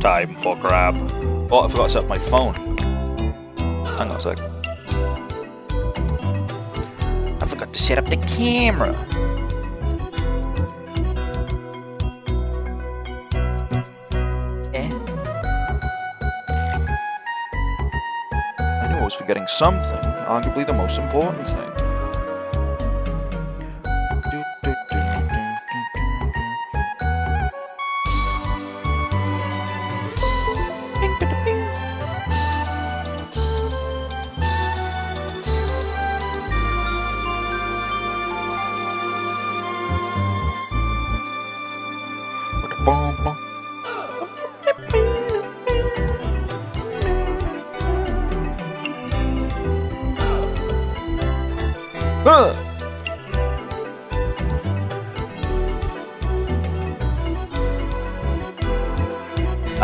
Time for crab. Oh, I forgot to set up my phone. Hang on a sec. I forgot to set up the camera. I knew I was forgetting something, arguably the most important thing.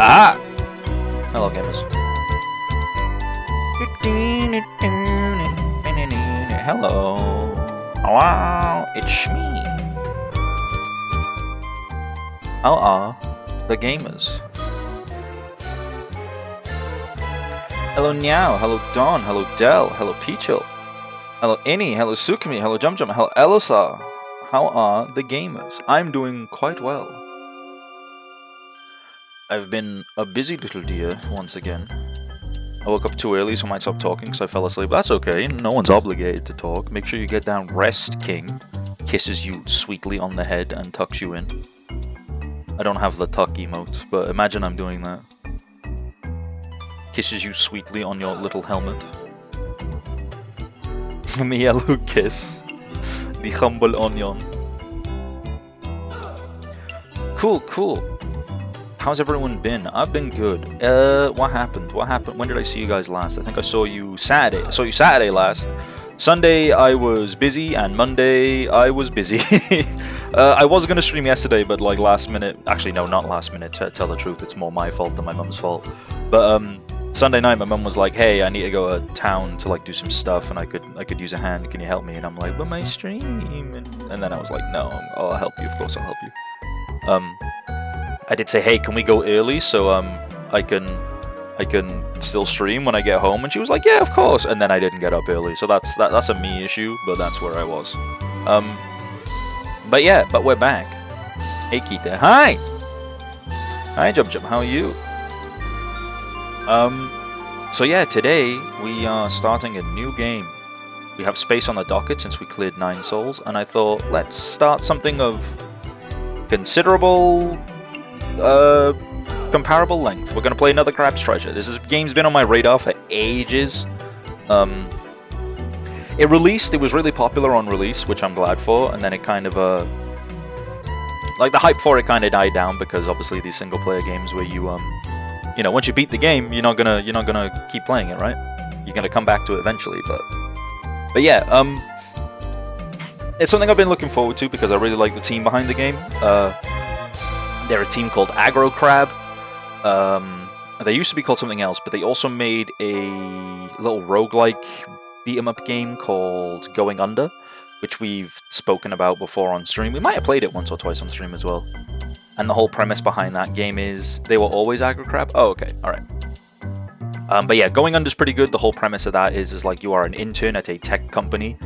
Ah! Hello, gamers. Hello. Hello, it's me. How are the gamers? Hello, Niao. Hello, Don. Hello, Del. Hello, Peachel. Hello, Inni. Hello, Sukami. Hello, Jumjum. Hello, Elisar. How are the gamers? I'm doing quite well. I've been a busy little deer once again. I woke up too early, so I might stop talking because I fell asleep. That's okay. No one's obligated to talk. Make sure you get down. Rest, King. Kisses you sweetly on the head and tucks you in. I don't have the tuck emote, but imagine I'm doing that. Kisses you sweetly on your little helmet. The yellow kiss. The humble onion. Cool, cool. How's everyone been? I've been good. What happened? What happened? When did I see you guys last? I think I saw you Saturday. I saw you Saturday last. Sunday I was busy, and Monday I was busy. I was going to stream yesterday, but like last minute. Actually, no, not last minute. To tell the truth, it's more my fault than my mum's fault. But Sunday night, my mum was like, "Hey, I need to go to town to like do some stuff, and I could use a hand. Can you help me?" And I'm like, "But my stream." And then I was like, "No, I'll help you. Of course, I'll help you." I did say, "Hey, can we go early so I can still stream when I get home?" And she was like, "Yeah, of course." And then I didn't get up early, so that's a me issue, but that's where I was. But yeah, but we're back. Hey, Kita. Hi. Hi, Jump. How are you? So yeah, today we are starting a new game. We have space on the docket since we cleared 9 souls, and I thought let's start something of considerable. Comparable length. We're going to play another Crab's Treasure. This game's been on my radar for ages. It released, it was really popular on release, which I'm glad for, and then it kind of, like the hype for it kind of died down because obviously these single player games where you, you know, once you beat the game, you're not gonna keep playing it, right? You're gonna come back to it eventually, but yeah, it's something I've been looking forward to because I really like the team behind the game. They're a team called Aggro Crab. They used to be called something else, but they also made a little roguelike beat-em-up game called Going Under, which we've spoken about before on stream. We might have played it once or twice on stream as well. And the whole premise behind that game is they were always Aggro Crab. Oh, okay, all right. But yeah, Going Under is pretty good. The whole premise of that is like you are an intern at a tech company,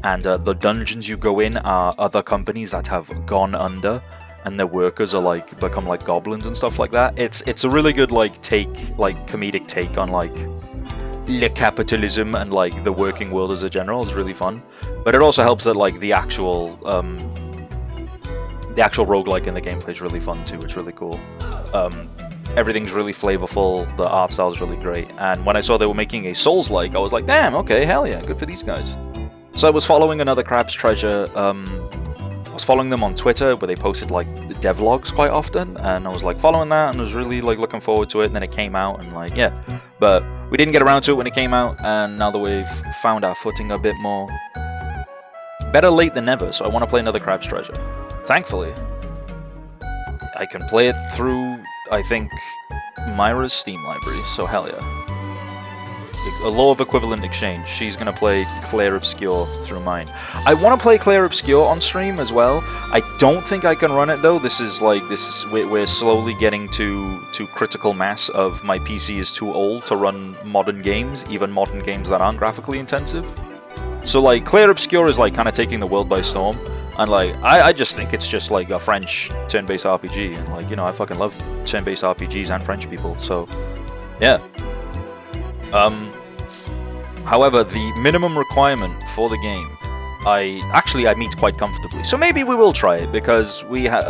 and the dungeons you go in are other companies that have gone under. And their workers are like become like goblins and stuff like that. It's a really good like comedic take on like le capitalism and like the working world as a general. It's really fun, but it also helps that like the actual roguelike in the gameplay is really fun too. It's really cool. Everything's really flavorful. The art style is really great. And when I saw they were making a Souls-like, I was like, damn, okay, hell yeah, good for these guys. So I was following another Crab's Treasure. I was following them on Twitter where they posted like devlogs quite often, and I was like following that and was really like looking forward to it, and then it came out and like yeah, but we didn't get around to it when it came out, and now that we've found our footing a bit more, better late than never, so I want to play another Crab's Treasure. Thankfully, I can play it through, I think, Myra's Steam library, so hell yeah. a law of equivalent exchange. She's gonna play Clair Obscure through mine. I want to play Clair Obscure on stream as well. I don't think I can run it though. We're slowly getting to critical mass of my PC is too old to run modern games, even modern games that aren't graphically intensive. So like Clair Obscure is like kind of taking the world by storm, and like I just think it's just like a French turn-based RPG, and like, you know, I fucking love turn-based RPGs and French people, so yeah. However, the minimum requirement for the game, I meet quite comfortably. So maybe we will try it, because we have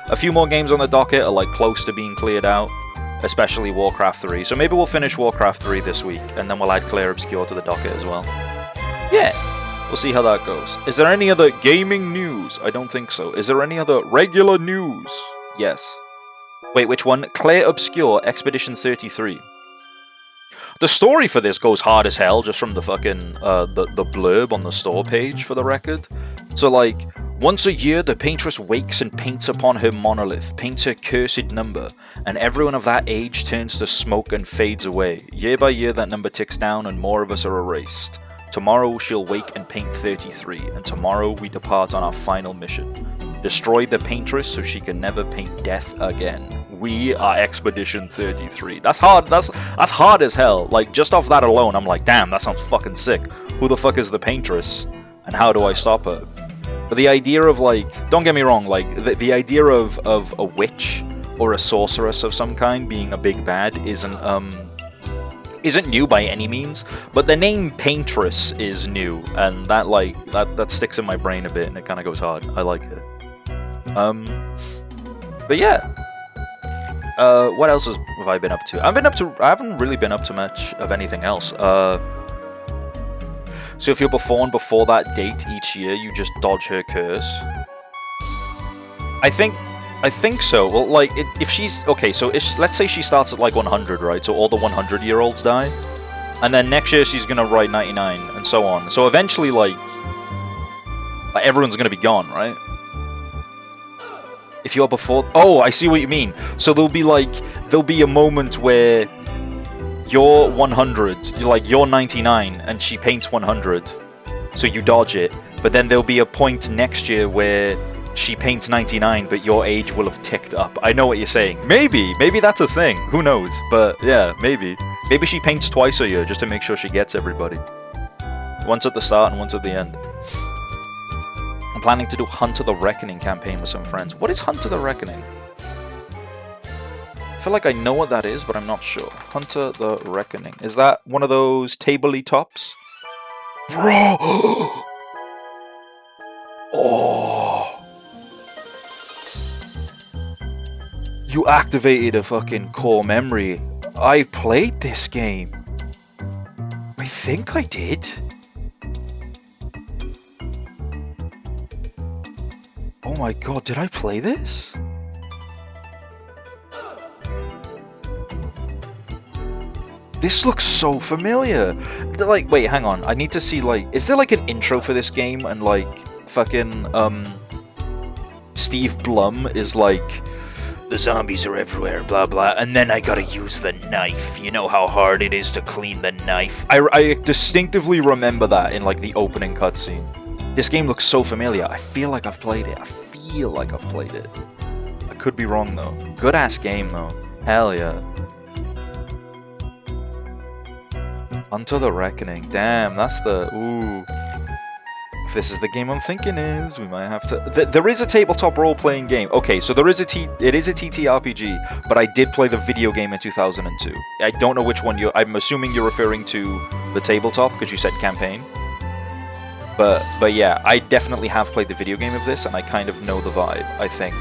a few more games on the docket are like close to being cleared out, especially Warcraft 3. So maybe we'll finish Warcraft 3 this week, and then we'll add Clair Obscure to the docket as well. Yeah, we'll see how that goes. Is there any other gaming news? I don't think so. Is there any other regular news? Yes. Wait, which one? Clair Obscure Expedition 33. The story for this goes hard as hell, just from the fucking, the blurb on the store page, for the record. So, like, once a year, the paintress wakes and paints upon her monolith, paints her cursed number, and everyone of that age turns to smoke and fades away. Year by year, that number ticks down, and more of us are erased. Tomorrow, she'll wake and paint 33, and tomorrow we depart on our final mission. Destroy the paintress so she can never paint death again. We are Expedition 33. That's hard. That's hard as hell. Like, just off that alone, I'm like, damn, that sounds fucking sick. Who the fuck is the paintress? And how do I stop her? But the idea of, like, don't get me wrong, like, the idea of a witch or a sorceress of some kind being a big bad isn't new by any means, but the name Paintress is new, and that, like, that sticks in my brain a bit, and it kind of goes hard. I like it. But yeah. What else have I been up to? I haven't really been up to much of anything else. So if you're born before that date each year, you just dodge her curse. I think so. Well, like, if she's... Okay, so let's say she starts at, like, 100, right? So all the 100-year-olds die. And then next year she's gonna write 99, and so on. So eventually, like everyone's gonna be gone, right? If you're before... Oh, I see what you mean. So there'll be a moment where you're 100, you're 99, and she paints 100. So you dodge it. But then there'll be a point next year where she paints 99, but your age will have ticked up. I know what you're saying. Maybe that's a thing. Who knows? But yeah, maybe. Maybe she paints twice a year just to make sure she gets everybody. Once at the start and once at the end. I'm planning to do Hunt to the Reckoning campaign with some friends. What is Hunt to the Reckoning? I feel like I know what that is, but I'm not sure. Hunt to the Reckoning. Is that one of those tabley tops? Bro! Oh! You activated a fucking core memory. I've played this game. I think I did. Oh my god, did I play this? This looks so familiar. Like, wait, hang on. I need to see, like... Is there, like, an intro for this game? And, like, fucking, Steve Blum is like... The zombies are everywhere, blah blah, and then I gotta use the knife. You know how hard it is to clean the knife? I distinctivly remember that in, like, the opening cutscene. This game looks so familiar. I feel like I've played it. I could be wrong, though. Good-ass game, though. Hell yeah. Unto the Reckoning. Damn, that's the... Ooh. If this is the game I'm thinking is, we might have to... There is a tabletop role-playing game. Okay, so it is a TTRPG, but I did play the video game in 2002. I don't know which one I'm assuming you're referring to the tabletop, because you said campaign. But yeah, I definitely have played the video game of this, and I kind of know the vibe, I think.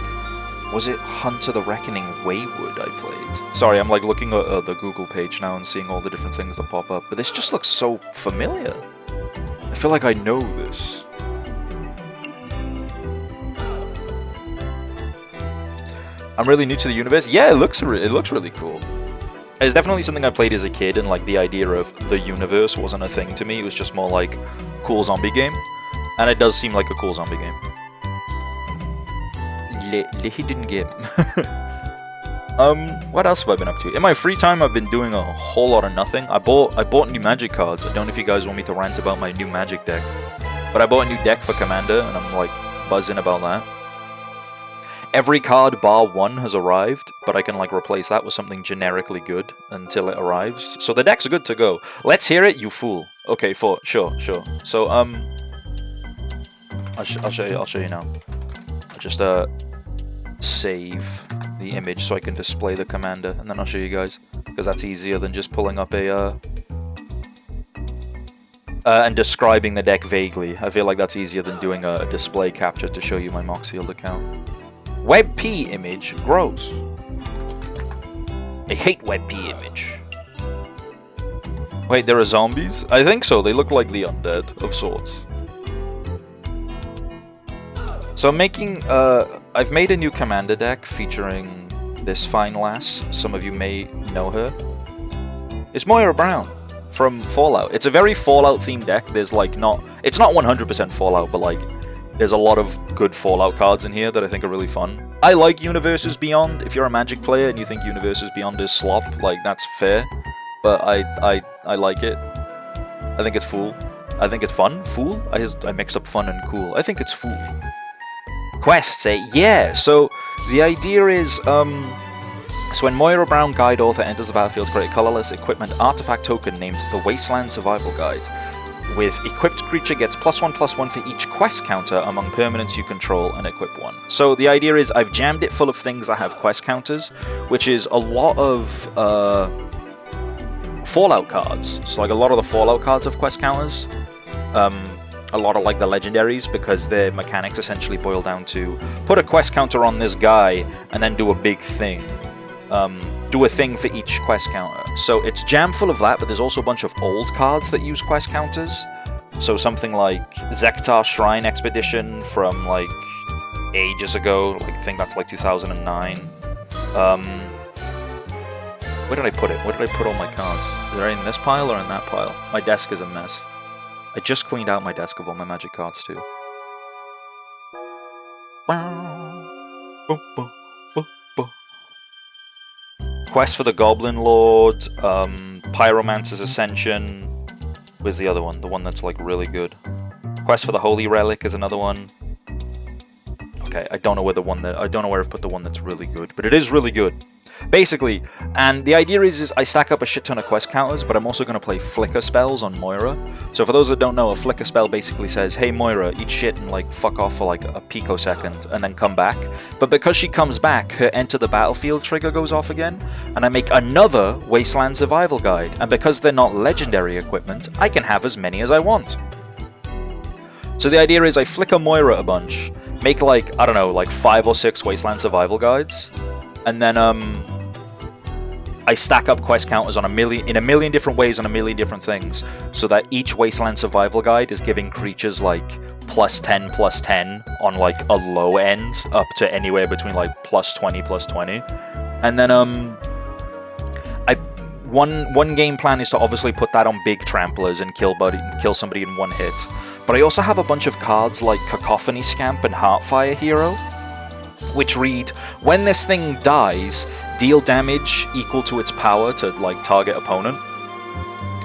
Was it Hunt to the Reckoning Wayward I played? Sorry, I'm, like, looking at the Google page now and seeing all the different things that pop up, but this just looks so familiar. I feel like I know this. I'm really new to the universe. Yeah, it looks really cool. It's definitely something I played as a kid, and, like, the idea of the universe wasn't a thing to me. It was just more like cool zombie game, and it does seem like a cool zombie game. The hidden game. What else have I been up to? In my free time, I've been doing a whole lot of nothing. I bought new Magic cards. I don't know if you guys want me to rant about my new Magic deck, but I bought a new deck for Commander, and I'm like buzzing about that. Every card bar 1 has arrived, but I can like replace that with something generically good until it arrives. So the deck's good to go. Let's hear it, you fool. Okay, sure. So I'll show you now. I'll just save the image so I can display the commander, and then I'll show you guys, because that's easier than just pulling up a and describing the deck vaguely. I feel like that's easier than doing a display capture to show you my Moxfield account. WebP image, gross. I hate WebP image. Wait, there are zombies? I think so, they look like the undead of sorts. So I'm making, I've made a new commander deck featuring this fine lass. Some of you may know her. It's Moira Brown from Fallout. It's a very Fallout themed deck. There's like it's not 100% Fallout, but like there's a lot of good Fallout cards in here that I think are really fun. I like Universes Beyond. If you're a Magic player and you think Universes Beyond is slop, like that's fair. But I like it. I think it's cool. I think it's fun. Fool? I mixed up fun and cool. I think it's fool. Quests, yeah, so the idea is, so when Moira Brown Guide Author enters the battlefield, create a colorless equipment artifact token named the Wasteland Survival Guide. With equipped creature gets +1/+1 for each quest counter among permanents you control and equip one. So the idea is I've jammed it full of things that have quest counters, which is a lot of Fallout cards. So like a lot of the Fallout cards have quest counters. A lot of like the legendaries, because their mechanics essentially boil down to put a quest counter on this guy and then do a big thing. Do a thing for each quest counter. So it's jam full of that, but there's also a bunch of old cards that use quest counters. So something like Zektar Shrine Expedition from like ages ago, like I think that's like 2009. Where did I put it? Where did I put all my cards? Are they in this pile or in that pile? My desk is a mess. I just cleaned out my desk of all my Magic cards too. Quest for the Goblin Lord, Pyromancer's Ascension. Where's the other one? The one that's like really good. Quest for the Holy Relic is another one. Okay, I don't know where I've put the one that's really good, but it is really good. Basically, and the idea is I stack up a shit ton of quest counters, but I'm also going to play flicker spells on Moira. So for those that don't know, a flicker spell basically says, hey Moira, eat shit and like fuck off for like a picosecond and then come back. But because she comes back, her enter the battlefield trigger goes off again, and I make another Wasteland Survival Guide. And because they're not legendary equipment, I can have as many as I want. So the idea is I flicker Moira a bunch, make like, I don't know, like 5 or 6 Wasteland Survival Guides, and then I stack up quest counters on in a million different ways on a million different things, so that each Wasteland Survival Guide is giving creatures like +10/+10 on like a low end, up to anywhere between like +20/+20. And then one game plan is to obviously put that on big tramplers and kill somebody in one hit. But I also have a bunch of cards like Cacophony Scamp and Heartfire Hero, which read, when this thing dies, deal damage equal to its power to like target opponent.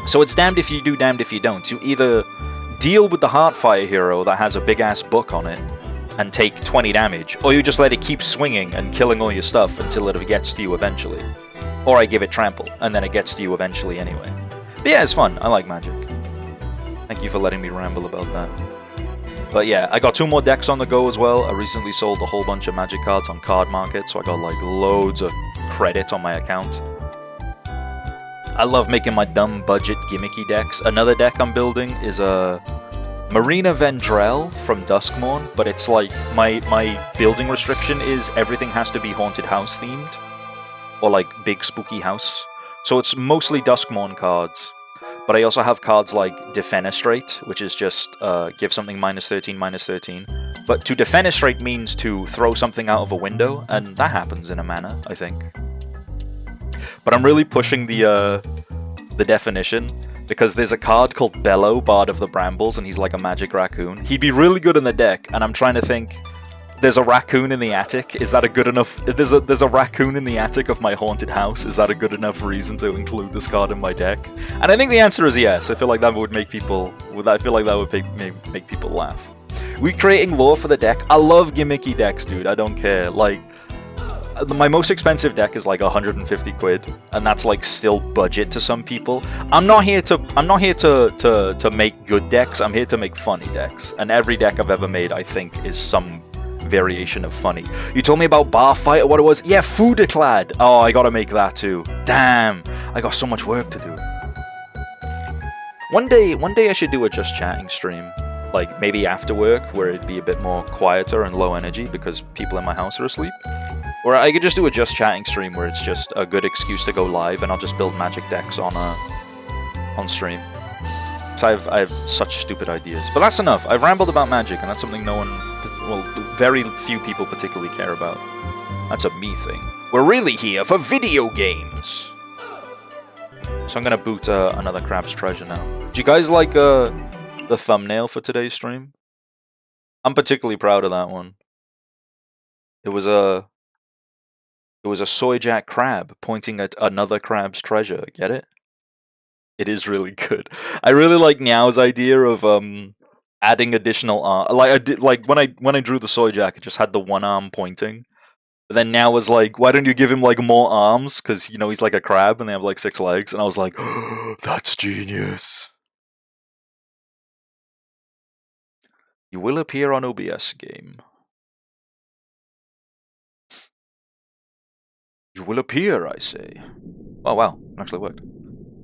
So it's damned if you do, damned if you don't. You either deal with the Heartfire Hero that has a big ass book on it and take 20 damage, or you just let it keep swinging and killing all your stuff until it gets to you eventually. Or I give it trample, and then it gets to you eventually anyway. But yeah, it's fun. I like Magic. Thank you for letting me ramble about that. But yeah, I got 2 more decks on the go as well. I recently sold a whole bunch of Magic cards on Card Market, so I got like loads of credit on my account. I love making my dumb budget gimmicky decks. Another deck I'm building is a Marina Vendrell from Duskmourn, but it's like my building restriction is everything has to be Haunted House themed, or like big spooky house. So it's mostly Duskmourn cards. But I also have cards like Defenestrate, which is just give something -13/-13. But to Defenestrate means to throw something out of a window, and that happens in a mana, I think. But I'm really pushing the definition, because there's a card called Bellow, Bard of the Brambles, and he's like a magic raccoon. He'd be really good in the deck, and I'm trying to think, there's a raccoon in the attic. Is that a good enough... There's a raccoon in the attic of my haunted house. Is that a good enough reason to include this card in my deck? And I think the answer is yes. I feel like that would make people... I feel like that would make people laugh. We creating lore for the deck. I love gimmicky decks, dude. I don't care. Like, my most expensive deck is like 150 quid, and that's like still budget to some people. I'm not here to make good decks. I'm here to make funny decks, and every deck I've ever made, I think, is some variation of funny. You told me about Bar Fight or what it was? Yeah, Foodiclad. Oh, I gotta make that too. Damn, I got so much work to do. One day I should do a just chatting stream. Like, maybe after work, where it'd be a bit more quieter and low energy because people in my house are asleep. Or I could just do a just chatting stream where it's just a good excuse to go live, and I'll just build magic decks on stream. So I have such stupid ideas. But that's enough. I've rambled about magic, and that's something no one, well, very few people particularly care about. That's a me thing. We're really here for video games! So I'm gonna boot another Crab's Treasure now. Do you guys like the thumbnail for today's stream? I'm particularly proud of that one. It was a soy jack crab pointing at another crab's treasure. Get it? It is really good. I really like Niao's idea of adding additional arm. Like when I drew the soy jack, it just had the one arm pointing. But then Niao was like, "Why don't you give him like more arms? Because you know he's like a crab and they have like 6 legs." And I was like, oh, "That's genius." You will appear on OBS game. You will appear, I say. Oh wow, it actually worked.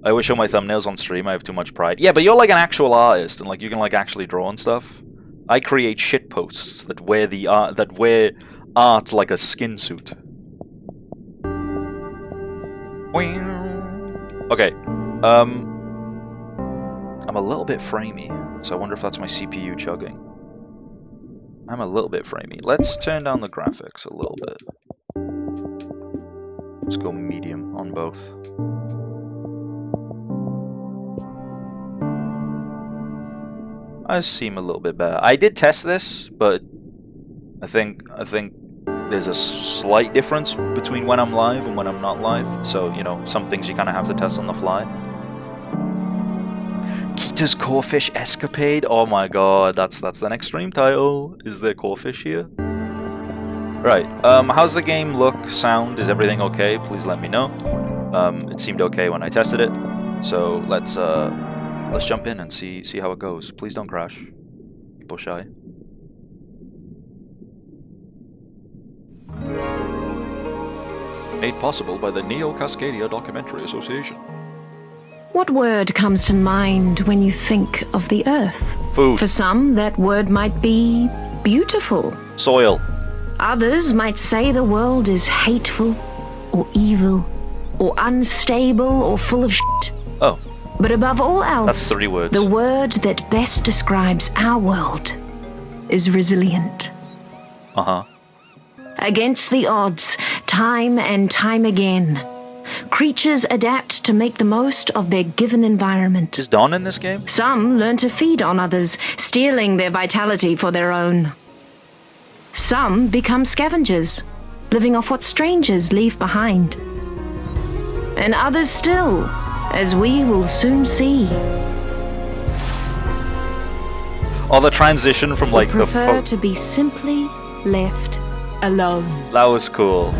I always show my thumbnails on stream, I have too much pride. Yeah, but you're like an actual artist, and like you can like actually draw and stuff. I create shit posts that wear art like a skin suit. Okay. I'm a little bit framey, so I wonder if that's my CPU chugging. I'm a little bit framey. Let's turn down the graphics a little bit. Let's go medium on both. I seem a little bit better. I did test this, but I think there's a slight difference between when I'm live and when I'm not live. So, you know, some things you kind of have to test on the fly. Kita's Corefish Escapade. Oh my god, that's the next stream title. Is there Corefish here? Right. How's the game look? Sound? Is everything okay? Please let me know. It seemed okay when I tested it. So let's jump in and see how it goes. Please don't crash. People shy. Made possible by the Neo-Cascadia Documentary Association. What word comes to mind when you think of the Earth? Food. For some, that word might be beautiful. Soil. Others might say the world is hateful, or evil, or unstable, or full of shit. Oh. But above all else, that's 3 words. The word that best describes our world is resilient. Uh-huh. Against the odds, time and time again, creatures adapt to make the most of their given environment. Is Dawn in this game? Some learn to feed on others, stealing their vitality for their own. Some become scavengers, living off what strangers leave behind. And others still, as we will soon see. Oh, the transition from like the prefer to be simply left alone. That was cool.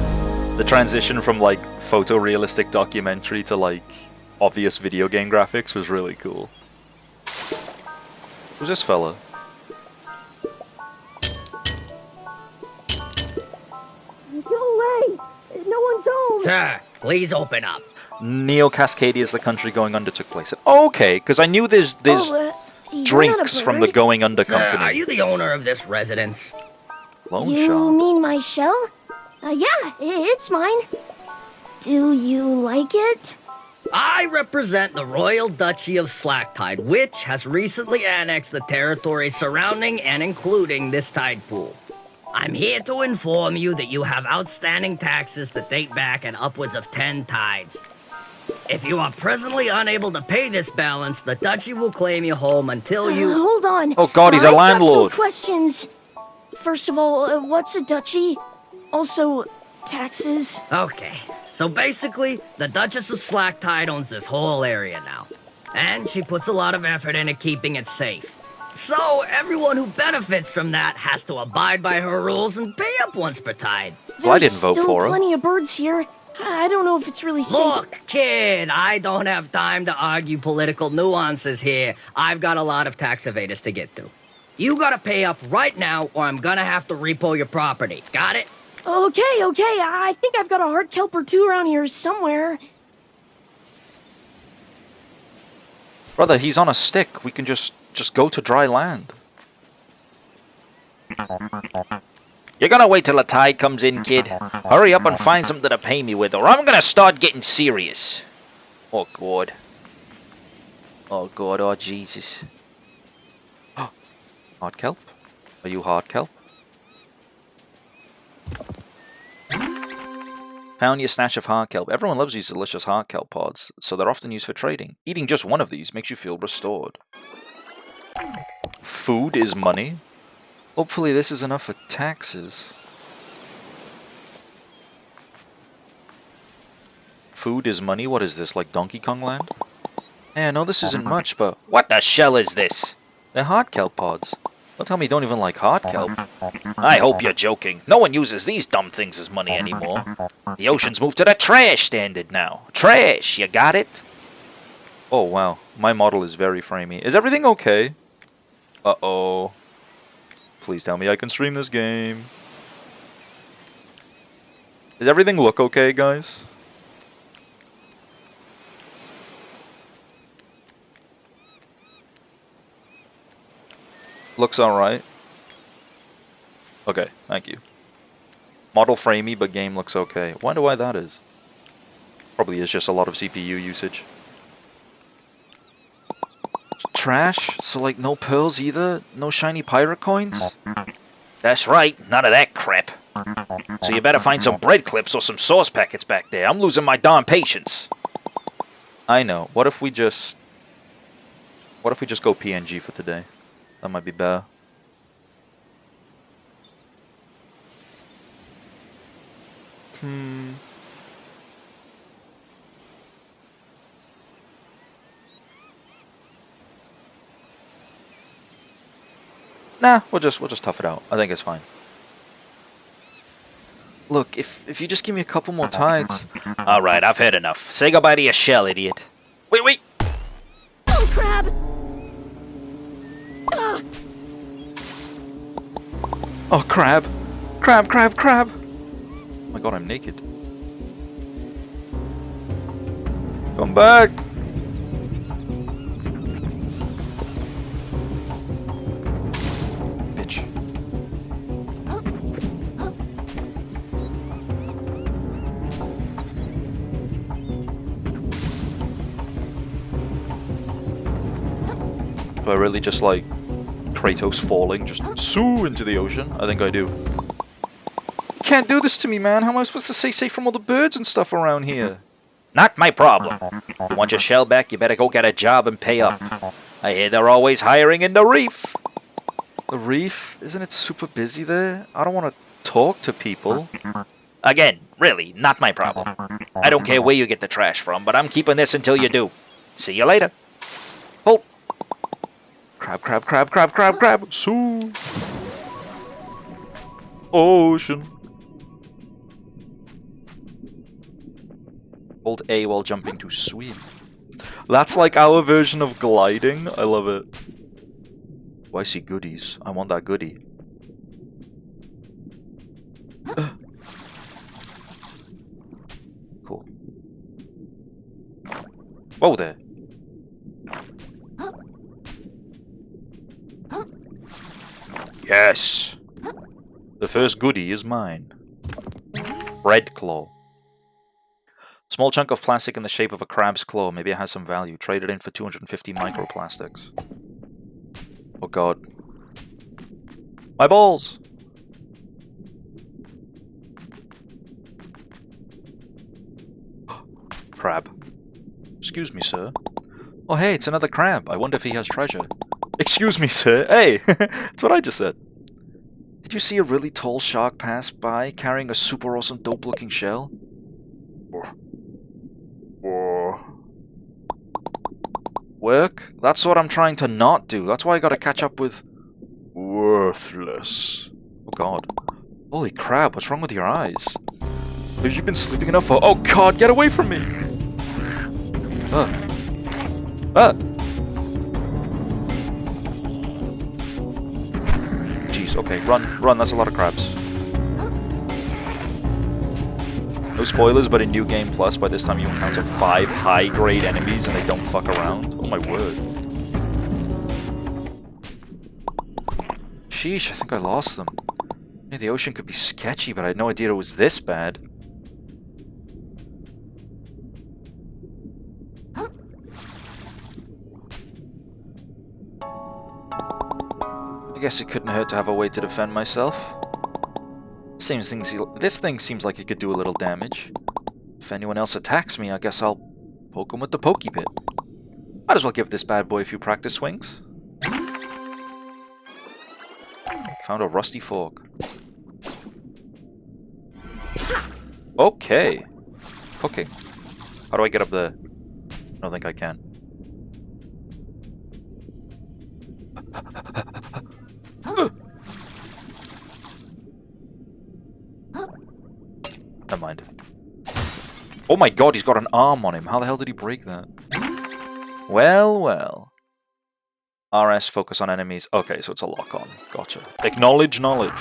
The transition from like photorealistic documentary to like obvious video game graphics was really cool. Who's this fella? Go away! No one's home! Sir, please open up. Neo-Cascadia is the country going under took place. Okay, because I knew there's drinks from the Going Under company. Sir, are you the owner of this residence? Loan You shop. mean my shell? Yeah, it's mine. Do you like it? I represent the Royal Duchy of Slacktide, which has recently annexed the territory surrounding and including this tide pool. I'm here to inform you that you have outstanding taxes that date back in upwards of 10 tides. If you are presently unable to pay this balance, the Duchy will claim you home until you... Hold on. Oh god, he's a landlord. Got some questions. First of all, what's a duchy? Also, taxes. Okay, so basically, the Duchess of Slacktide owns this whole area now. And she puts a lot of effort into keeping it safe. So, everyone who benefits from that has to abide by her rules and pay up once per tide. Well, I didn't vote There's for still her. plenty of birds here. I don't know if it's really safe. Look, kid, I don't have time to argue political nuances here. I've got a lot of tax evaders to get through. You gotta pay up right now, or I'm gonna have to repo your property. Got it? Okay. I think I've got a hard kelp or two around here somewhere. Brother, he's on a stick. We can just go to dry land. You're gonna wait till the tide comes in, kid? Hurry up and find something to pay me with, or I'm gonna start getting serious. Oh, God. Oh, God. Oh, Jesus. Hard kelp? Are you hard kelp? Found your snatch of hard kelp. Everyone loves these delicious hard kelp pods, so they're often used for trading. Eating just one of these makes you feel restored. Food is money. Hopefully this is enough for taxes. Food is money? What is this, like Donkey Kong Land? Hey, I know this isn't much, but... What the shell is this? They're hard kelp pods. Don't tell me you don't even like hard kelp. I hope you're joking. No one uses these dumb things as money anymore. The ocean's moved to the trash standard now. Trash, you got it? Oh, wow. My model is very framey. Is everything okay? Uh-oh. Please tell me I can stream this game. Does everything look okay, guys? Looks alright. Okay, thank you. Model framey, but game looks okay. Wonder why that is. Probably is just a lot of CPU usage. Trash? So like no pearls either? No shiny pirate coins? That's right, none of that crap. So you better find some bread clips or some sauce packets back there. I'm losing my darn patience. I know. What if we just go PNG for today? That might be better. Nah, we'll just tough it out. I think it's fine. Look, if you just give me a couple more tides. Alright, I've had enough. Say goodbye to your shell, idiot. Wait! Oh, crab! Oh, crab! Crab! Oh my god, I'm naked. Come back! Bitch. Do I really just like Kratos falling just soo into the ocean? I think I do. You can't do this to me, man. How am I supposed to stay safe from all the birds and stuff around here? Not my problem. You want your shell back, you better go get a job and pay up. I hear they're always hiring in the reef. The reef? Isn't it super busy there? I don't want to talk to people. Again, really, not my problem. I don't care where you get the trash from, but I'm keeping this until you do. See you later. Hold. Crab. Sue. Ocean. Hold A while jumping to swim. That's like our version of gliding. I love it. Oh, I see goodies. I want that goodie. Cool. Whoa there. Yes! The first goodie is mine. Bread claw. Small chunk of plastic in the shape of a crab's claw. Maybe it has some value. Trade it in for 250 microplastics. Oh god. My balls! Crab. Excuse me, sir. Oh hey, it's another crab. I wonder if he has treasure. Excuse me, sir. Hey! That's what I just said. Did you see a really tall shark pass by carrying a super awesome dope-looking shell? Work? That's what I'm trying to not do. That's why I gotta catch up with... Worthless. Oh god. Holy crap, what's wrong with your eyes? Have you been sleeping enough for... Oh god, get away from me! Jeez, okay, run, that's a lot of crabs. No spoilers, but in New Game Plus, by this time you encounter 5 high-grade enemies and they don't fuck around. Oh my word. Sheesh, I think I lost them. Yeah, the ocean could be sketchy, but I had no idea it was this bad. I guess it couldn't hurt to have a way to defend myself. This thing seems like it could do a little damage. If anyone else attacks me, I guess I'll poke him with the pokey bit. Might as well give this bad boy a few practice swings. Found a rusty fork. Okay. Cooking. How do I get up there? I don't think I can. Never mind. Oh my god, he's got an arm on him. How the hell did he break that? Well, well. RS, focus on enemies. Okay, so it's a lock-on. Gotcha. Acknowledge knowledge.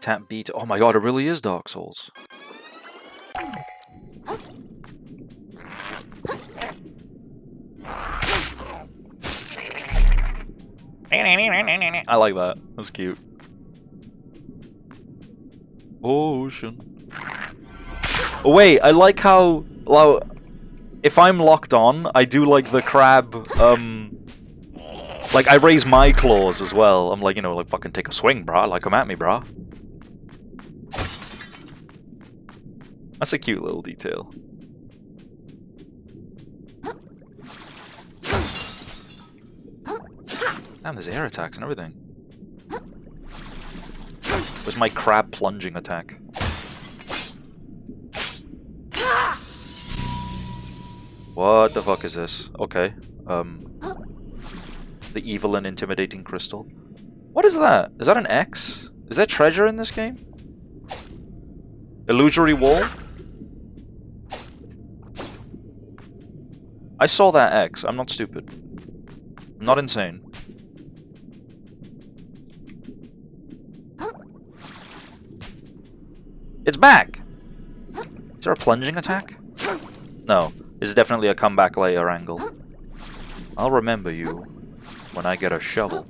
Tap B to... Oh my god, it really is Dark Souls. I like that. That's cute. Ocean. Oh wait, I like how... Well, if I'm locked on, I do like the crab, like, I raise my claws as well. I'm like, you know, like, fucking take a swing, brah. Like, come at me, brah. That's a cute little detail. Damn, there's air attacks and everything. Where's my crab plunging attack? What the fuck is this? Okay. The evil and intimidating crystal. What is that? Is that an X? Is there treasure in this game? Illusory wall? I saw that X. I'm not stupid. I'm not insane. It's back! Is there a plunging attack? No. This is definitely a comeback later angle. I'll remember you when I get a shovel.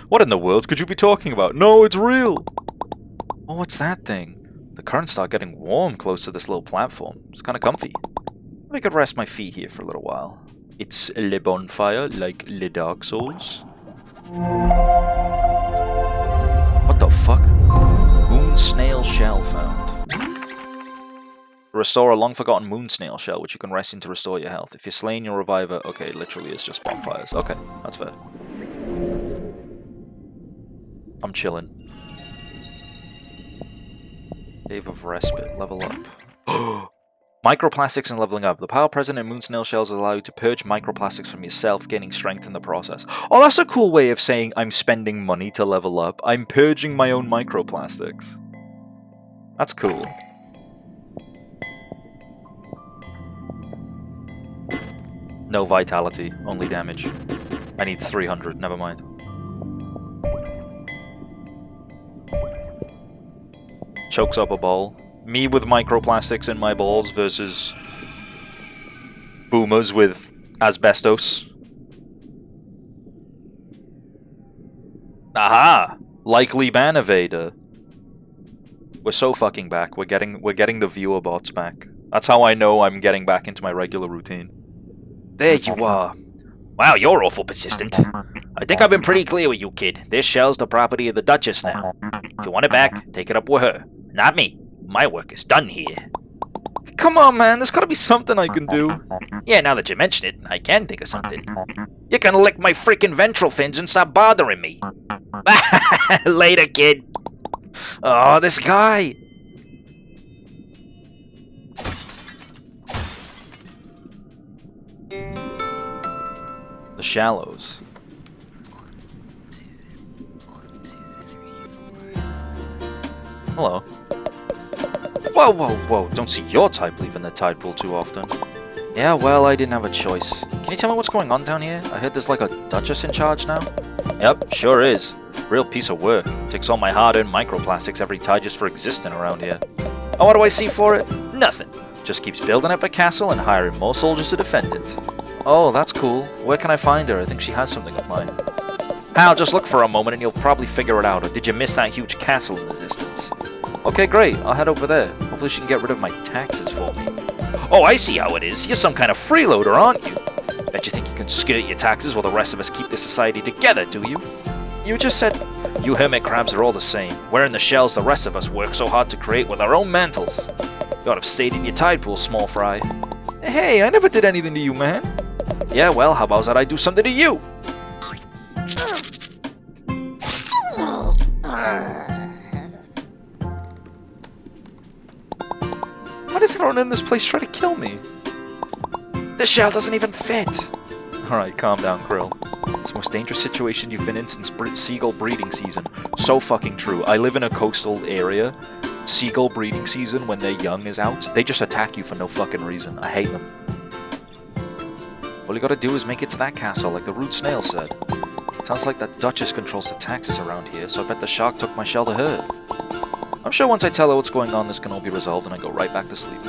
What in the world could you be talking about? No, it's real! Oh, what's that thing? The currents start getting warm close to this little platform. It's kind of comfy. I could rest my feet here for a little while. It's le bonfire, like le Dark Souls. What the fuck? Moon snail shell found. Restore a long-forgotten moon snail shell, which you can rest in to restore your health. If you're slain, you'll revive it. Okay, literally, it's just bonfires. Okay, that's fair. I'm chilling. Cave of Respite. Level up. Microplastics and leveling up. The power present in moon snail shells will allow you to purge microplastics from yourself, gaining strength in the process. Oh, that's a cool way of saying I'm spending money to level up. I'm purging my own microplastics. That's cool. No vitality, only damage. I need 300, never mind. Chokes up a ball. Me with microplastics in my balls versus boomers with asbestos. Aha! Likely ban evader. We're so fucking back. We're getting the viewer bots back. That's how I know I'm getting back into my regular routine. There you are. Wow, you're awful persistent. I think I've been pretty clear with you, kid. This shell's the property of the Duchess now. If you want it back, take it up with her. Not me. My work is done here. Come on, man. There's gotta be something I can do. Yeah, now that you mention it, I can think of something. You can lick my freaking ventral fins and stop bothering me. Later, kid. Oh, this guy. The Shallows. Hello. Whoa, whoa, whoa. Don't see your type leaving the tide pool too often. Yeah, well, I didn't have a choice. Can you tell me what's going on down here? I heard there's like a Duchess in charge now. Yep, sure is. Real piece of work. Takes all my hard-earned microplastics every tide just for existing around here. And what do I see for it? Nothing. Just keeps building up a castle and hiring more soldiers to defend it. Oh, that's cool. Where can I find her? I think she has something of mine. Pal, just look for a moment and you'll probably figure it out. Or did you miss that huge castle in the distance? Okay, great. I'll head over there. Hopefully she can get rid of my taxes for me. Oh, I see how it is. You're some kind of freeloader, aren't you? Bet you think you can skirt your taxes while the rest of us keep this society together, do you? You just said... You hermit crabs are all the same. Wearing the shells the rest of us work so hard to create with our own mantles. You ought to have stayed in your tide pool, small fry. Hey, I never did anything to you, man. Yeah, well, how about that I do something to you? Why does everyone in this place try to kill me? This shell doesn't even fit! Alright, calm down, Krill. It's the most dangerous situation you've been in since seagull breeding season. So fucking true. I live in a coastal area. Seagull breeding season, when they're young, is out. They just attack you for no fucking reason. I hate them. All you gotta do is make it to that castle, like the rude snail said. Sounds like that Duchess controls the taxes around here, so I bet the shark took my shell to her. I'm sure once I tell her what's going on, this can all be resolved and I go right back to sleep.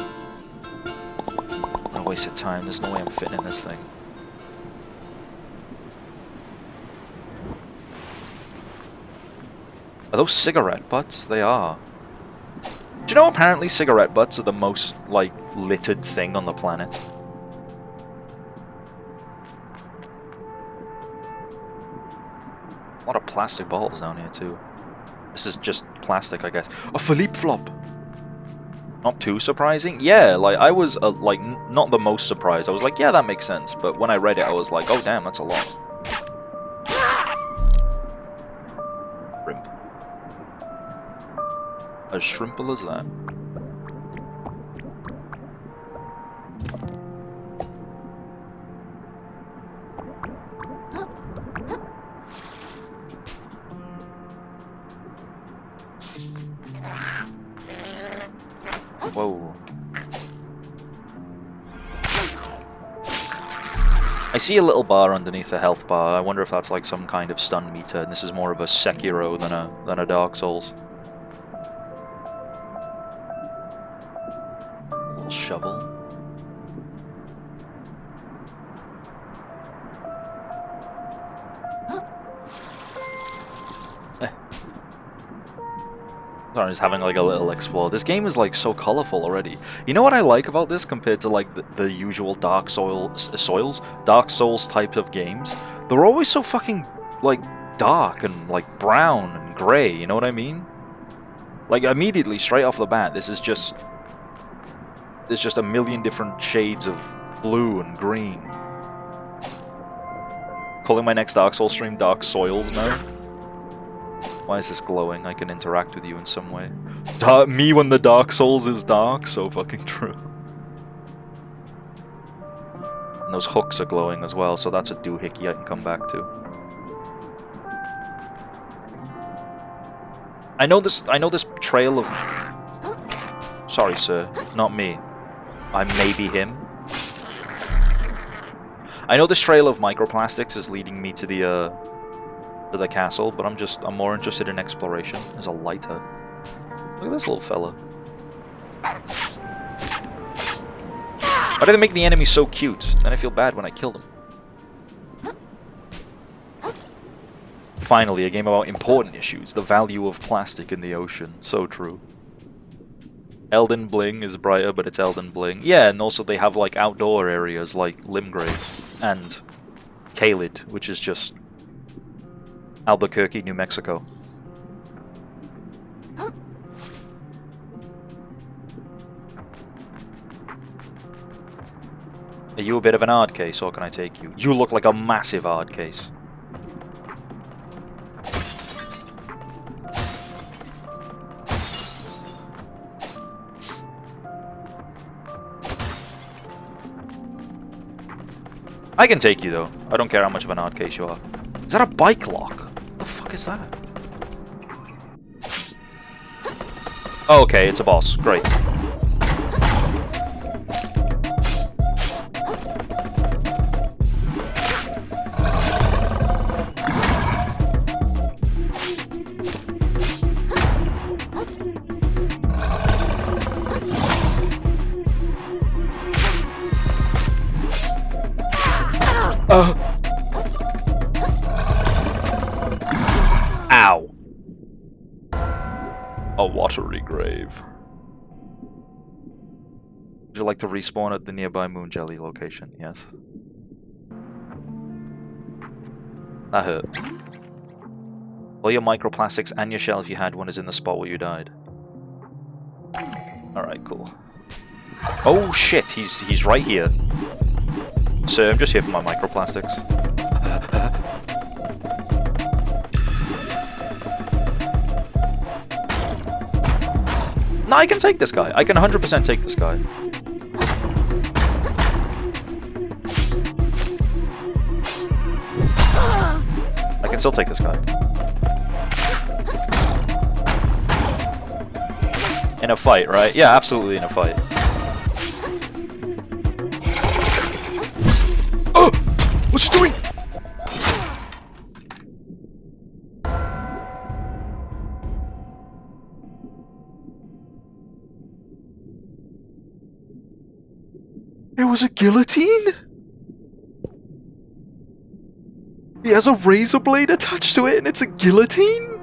No waste of time, there's no way I'm fitting in this thing. Are those cigarette butts? They are. Do you know apparently cigarette butts are the most, like, littered thing on the planet? A lot of plastic bottles down here, too. This is just plastic, I guess. A Philippe flop! Not too surprising? Yeah, like, I was, like, not the most surprised. I was like, yeah, that makes sense. But when I read it, I was like, oh, damn, that's a lot. Shrimp. As shrimple as that. Whoa. I see a little bar underneath the health bar. I wonder if that's like some kind of stun meter, and this is more of a Sekiro than a Dark Souls. A little shovel. I'm just having like a little explore. This game is like so colorful already. You know what I like about this compared to like the usual Dark Souls type of games? They're always so fucking like dark and like brown and grey, you know what I mean? Like immediately straight off the bat, there's just a million different shades of blue and green. Calling my next Dark Souls stream Dark Soils now. Why is this glowing? I can interact with you in some way. Me when the Dark Souls is dark? So fucking true. And those hooks are glowing as well, so that's a doohickey I can come back to. I know this trail of... Sorry, sir. Not me. I may be him. I know this trail of microplastics is leading me to the castle, but I'm more interested in exploration. There's a lighter. Look at this little fella. Why do they make the enemy so cute? Then I feel bad when I kill them. Finally, a game about important issues. The value of plastic in the ocean. So true. Elden Bling is brighter, but it's Elden Bling. Yeah, and also they have like outdoor areas like Limgrave and Caelid, which is just Albuquerque, New Mexico. Are you a bit of an hard case, or can I take you? You look like a massive hard case. I can take you, though. I don't care how much of an hard case you are. Is that a bike lock? What the fuck is that? Oh, okay, it's a boss. Great. Ow. A watery grave. Would you like to respawn at the nearby Moon Jelly location? Yes. That hurt. All your microplastics and your shell if you had one is in the spot where you died. Alright, cool. Oh shit, he's right here. So I'm just here for my microplastics. No, I can take this guy. I can 100% take this guy. I can still take this guy. In a fight, right? Yeah, absolutely in a fight. Oh! What's he doing? It was a guillotine? He has a razor blade attached to it and it's a guillotine?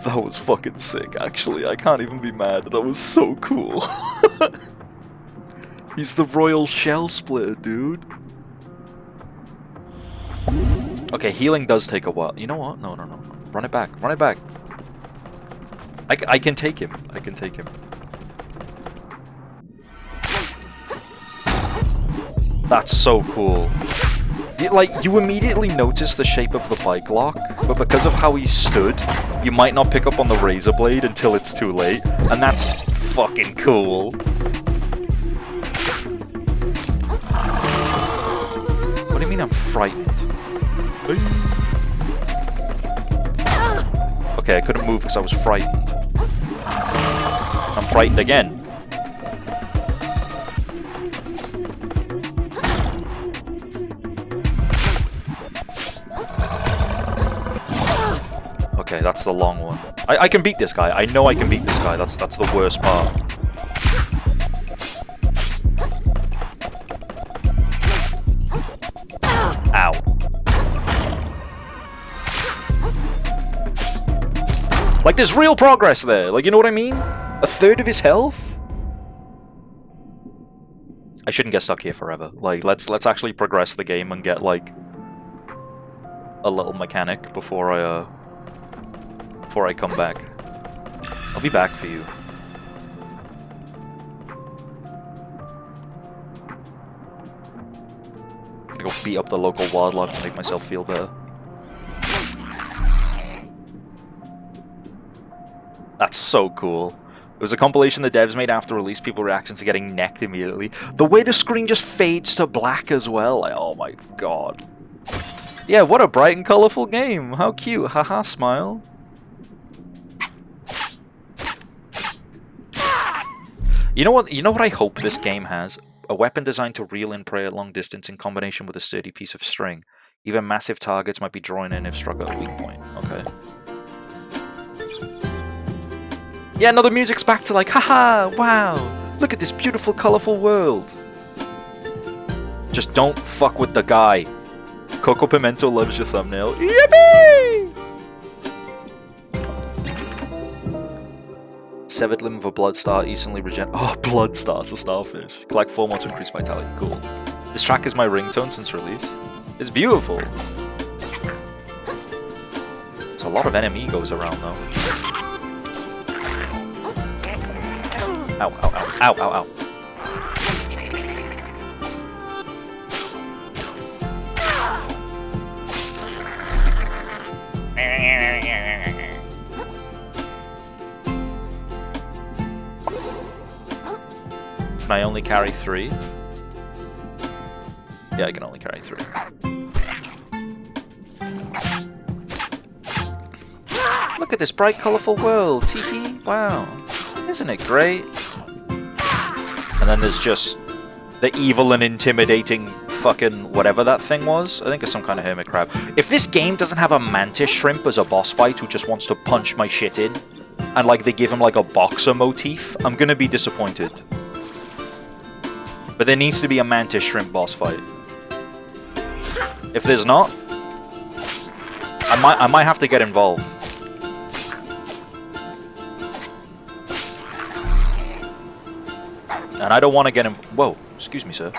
That was fucking sick, actually. I can't even be mad. That was so cool. He's the Royal Shell Splitter, dude. Okay, healing does take a while. You know what? No. Run it back. Run it back. I can take him. I can take him. That's so cool. You immediately notice the shape of the bike lock, but because of how he stood, you might not pick up on the razor blade until it's too late, and that's fucking cool. What do you mean I'm frightened? Okay, I couldn't move because I was frightened. I'm frightened again. Okay, that's the long one. I can beat this guy. I know I can beat this guy. That's the worst part. Ow. Like, there's real progress there. Like, you know what I mean? A third of his health? I shouldn't get stuck here forever. Like, let's actually progress the game and get, like, a little mechanic before I come back. I'll be back for you. I go beat up the local wildlife to make myself feel better. That's so cool. It was a compilation the devs made after release, people reactions to getting necked immediately. The way the screen just fades to black as well. Like, oh my god. Yeah, what a bright and colorful game. How cute. Haha, smile. You know what I hope this game has? A weapon designed to reel in prey at long distance in combination with a sturdy piece of string. Even massive targets might be drawn in if struck at a weak point. Okay. Yeah, no, the music's back to like, haha, wow, look at this beautiful, colorful world. Just don't fuck with the guy. Coco Pimento loves your thumbnail. Yippee! Severed limb of a blood star instantly regen. Oh, blood stars, a starfish. Collect 4 more to increase vitality. Cool. This track is my ringtone since release. It's beautiful. There's a lot of enemigos around though. Ow, ow, ow, ow, ow, ow. Can I only carry 3? Yeah, I can only carry 3. Look at this bright, colourful world, teehee! Wow, isn't it great? And then there's just the evil and intimidating fucking whatever that thing was. I think it's some kind of hermit crab. If this game doesn't have a mantis shrimp as a boss fight who just wants to punch my shit in, and like they give him like a boxer motif, I'm gonna be disappointed. But there needs to be a mantis shrimp boss fight. If there's not, I might have to get involved. And I don't want to get him. Whoa, excuse me, sir.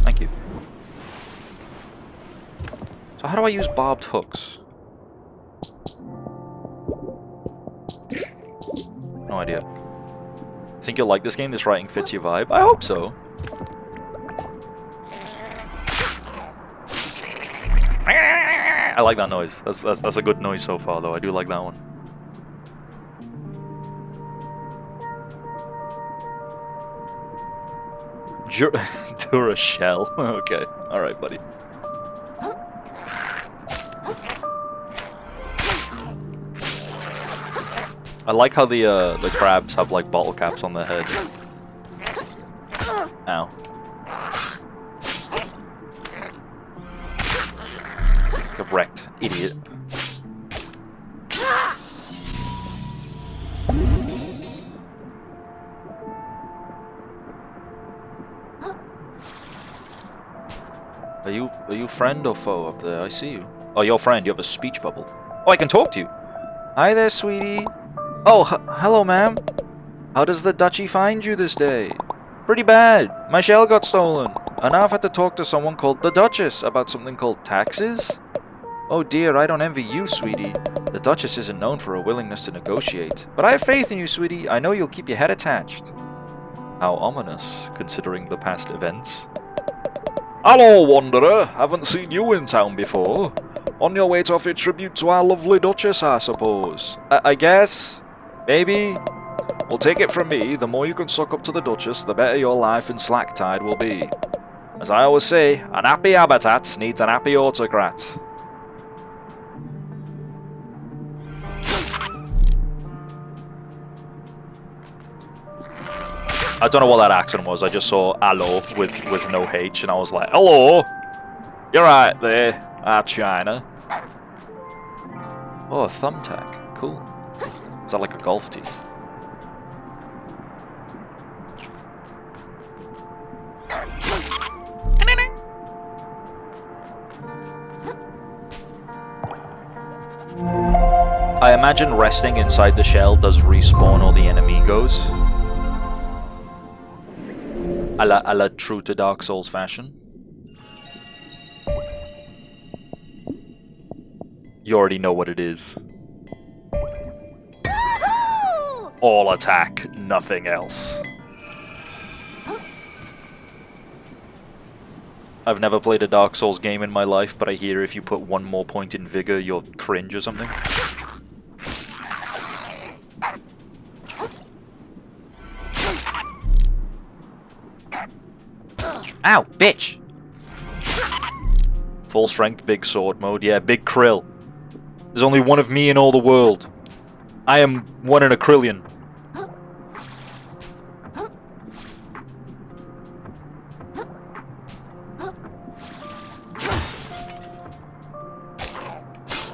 Thank you. So how do I use barbed hooks? No idea. Think you'll like this game? This writing fits your vibe? I hope so. I like that noise. That's a good noise so far, though. I do like that one. Durashell. Okay. Alright, buddy. I like how the crabs have like bottle caps on their head. Ow. Get wrecked, idiot. Are you friend or foe up there? I see you. Oh, you're friend. You have a speech bubble. Oh, I can talk to you. Hi there, sweetie. Oh, hello, ma'am. How does the duchy find you this day? Pretty bad. My shell got stolen. And now I've had to talk to someone called the Duchess about something called taxes. Oh dear, I don't envy you, sweetie. The Duchess isn't known for her willingness to negotiate. But I have faith in you, sweetie. I know you'll keep your head attached. How ominous, considering the past events. Hello, Wanderer. Haven't seen you in town before. On your way to offer tribute to our lovely Duchess, I suppose. I guess? Maybe? Well, take it from me, the more you can suck up to the Duchess, the better your life in Slacktide will be. As I always say, an happy habitat needs an happy autocrat. I don't know what that accent was. I just saw hello with no H, and I was like, hello! You're right there, China. Oh, a thumbtack. Cool. Is that like a golf tee? I imagine resting inside the shell does respawn all the enemigos. A la true to Dark Souls fashion. You already know what it is. All attack, nothing else. I've never played a Dark Souls game in my life, but I hear if you put one more point in vigor, you'll cringe or something. Ow, bitch! Full strength, big sword mode. Yeah, big krill. There's only one of me in all the world. I am one in a krillion.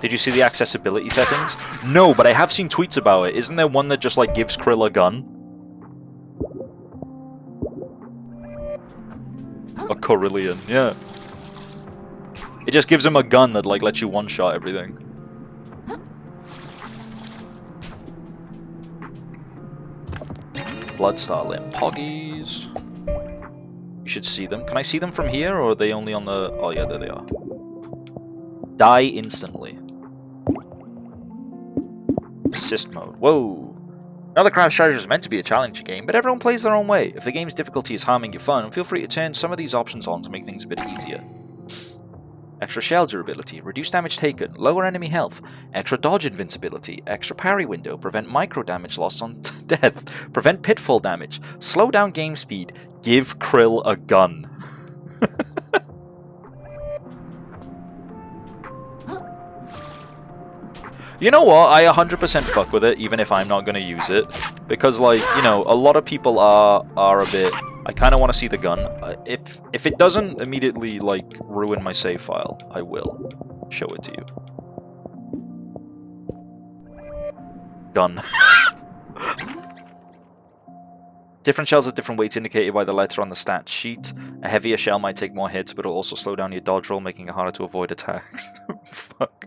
Did you see the accessibility settings? No, but I have seen tweets about it. Isn't there one that just like gives Krill a gun? A Corillion, yeah. It just gives him a gun that like lets you one-shot everything. Bloodstar Limb Poggies. You should see them. Can I see them from here, or are they only on the... Oh yeah, there they are. Die instantly. assist mode. Whoa. Another Crab's Treasure is meant to be a challenge game, but everyone plays their own way. If the game's difficulty is harming your fun, feel free to turn some of these options on to make things a bit easier. Extra shell durability, reduce damage taken, lower enemy health, extra dodge invincibility, extra parry window, prevent micro damage loss on death, prevent pitfall damage, slow down game speed, give Krill a gun. You know what? I 100% fuck with it, even if I'm not going to use it. Because, like, you know, a lot of people are a bit... I kind of want to see the gun. If it doesn't immediately, like, ruin my save file, I will show it to you. Gun. Different shells have different weights indicated by the letter on the stat sheet. A heavier shell might take more hits, but it'll also slow down your dodge roll, making it harder to avoid attacks. Fuck.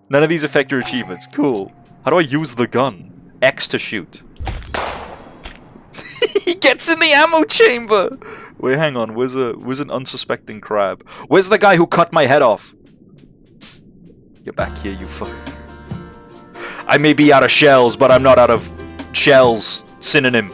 None of these affect your achievements. Cool. How do I use the gun? X to shoot. He gets in the ammo chamber! Wait, hang on. Where's an unsuspecting crab? Where's the guy who cut my head off? Get back here, you fuck. I may be out of shells, but I'm not out of shells. Synonym.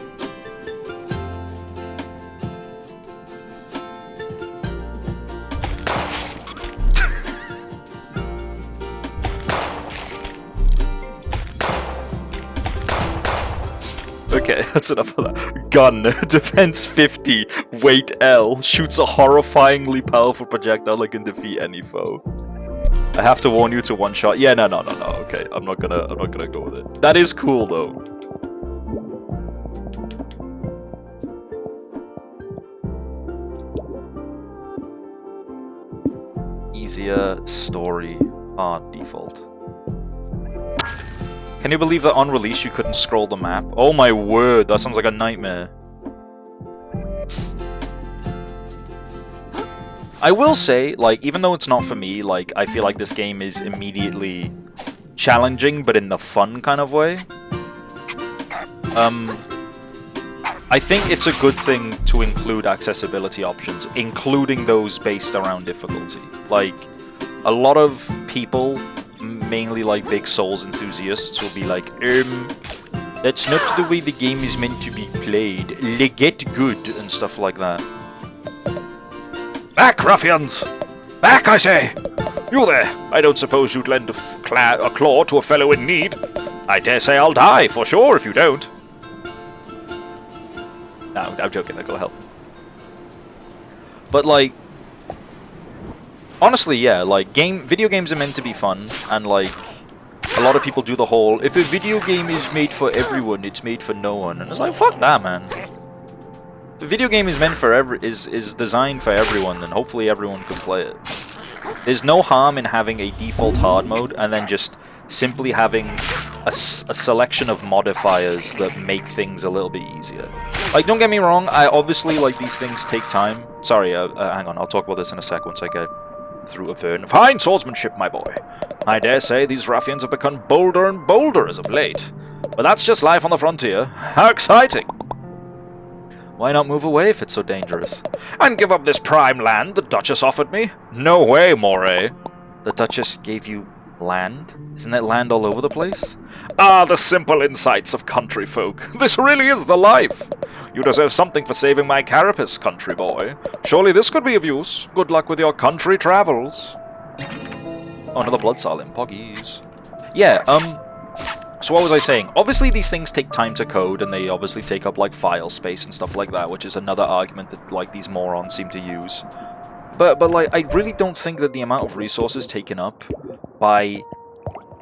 Okay, that's enough of that. Gun. Defense 50. Weight L. Shoots a horrifyingly powerful projectile that can defeat any foe. I have to warn you to one shot. Yeah, no. Okay, I'm not gonna go with it. That is cool though. Easier story hard default. Can you believe that on release you couldn't scroll the map? Oh my word, that sounds like a nightmare. I will say, like, even though it's not for me, like, I feel like this game is immediately challenging, but in the fun kind of way. I think it's a good thing to include accessibility options, including those based around difficulty. Like, a lot of people, mainly like big Souls enthusiasts, will be like, that's not the way the game is meant to be played. Get good and stuff like that. Back, ruffians! Back, I say! You there! I don't suppose you'd lend a claw to a fellow in need. I dare say I'll die for sure if you don't. No, I'm joking. I'll go help. But like, honestly, yeah, like, video games are meant to be fun, and like, a lot of people do the whole, if a video game is made for everyone, it's made for no one, and it's like, fuck that, man. The video game is meant for is designed for everyone, then hopefully everyone can play it. There's no harm in having a default hard mode, and then just simply having a selection of modifiers that make things a little bit easier. Like, don't get me wrong, I obviously, like, these things take time. Sorry, hang on, I'll talk about this in a sec once I get through a Vern. Fine swordsmanship, my boy. I dare say these ruffians have become bolder and bolder as of late. But that's just life on the frontier. How exciting! Why not move away if it's so dangerous? And give up this prime land the Duchess offered me? No way, Moray. The Duchess gave you land? Isn't that land all over the place? Ah, the simple insights of country folk. This really is the life. You deserve something for saving my carapace, country boy. Surely this could be of use. Good luck with your country travels. Oh, another blood silent. Poggies. Yeah, so what was I saying? Obviously these things take time to code, and they obviously take up, like, file space and stuff like that, which is another argument that, like, these morons seem to use. But like, I really don't think that the amount of resources taken up by...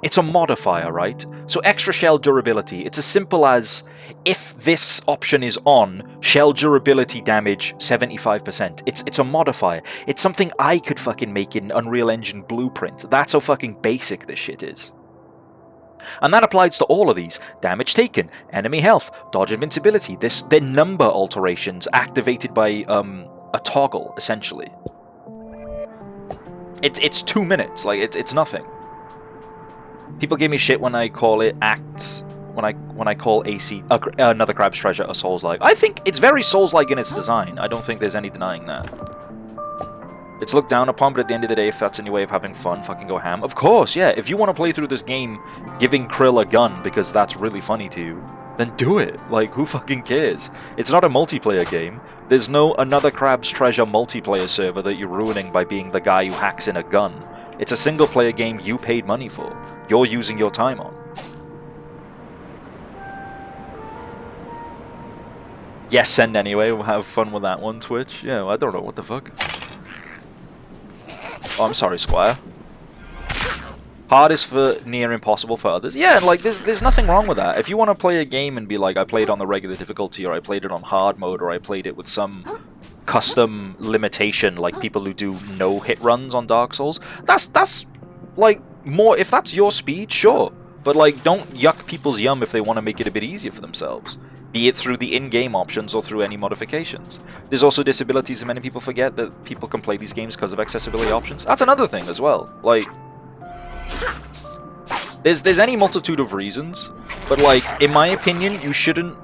It's a modifier, right? So extra shell durability, it's as simple as, if this option is on, shell durability damage 75%. It's a modifier. It's something I could fucking make in Unreal Engine Blueprint. That's how fucking basic this shit is. And that applies to all of these. Damage taken, enemy health, dodge invincibility. They're number alterations activated by a toggle, essentially. It's 2 minutes, like, it's nothing. People give me shit when I call it when I call AC another Crab's Treasure a Souls-like. I think it's very Souls-like in its design. I don't think there's any denying that. It's looked down upon, but at the end of the day, if that's any way of having fun, fucking go ham. Of course, yeah, if you want to play through this game giving Krill a gun because that's really funny to you, then do it. Like, who fucking cares? It's not a multiplayer game. There's no Another Crab's Treasure multiplayer server that you're ruining by being the guy who hacks in a gun. It's a single-player game you paid money for. You're using your time on. Yes, send anyway. We'll have fun with that one, Twitch. Yeah, I don't know. What the fuck? Oh, I'm sorry, Squire. Hard is for near impossible for others. Yeah, and like, there's nothing wrong with that. If you want to play a game and be like, I played on the regular difficulty, or I played it on hard mode, or I played it with some custom limitation, like people who do no-hit runs on Dark Souls, that's like, more, if that's your speed, sure. But like, don't yuck people's yum if they want to make it a bit easier for themselves. Be it through the in-game options or through any modifications. There's also disabilities, and many people forget that people can play these games because of accessibility options. That's another thing as well. Like, there's any multitude of reasons, but like, in my opinion, you shouldn't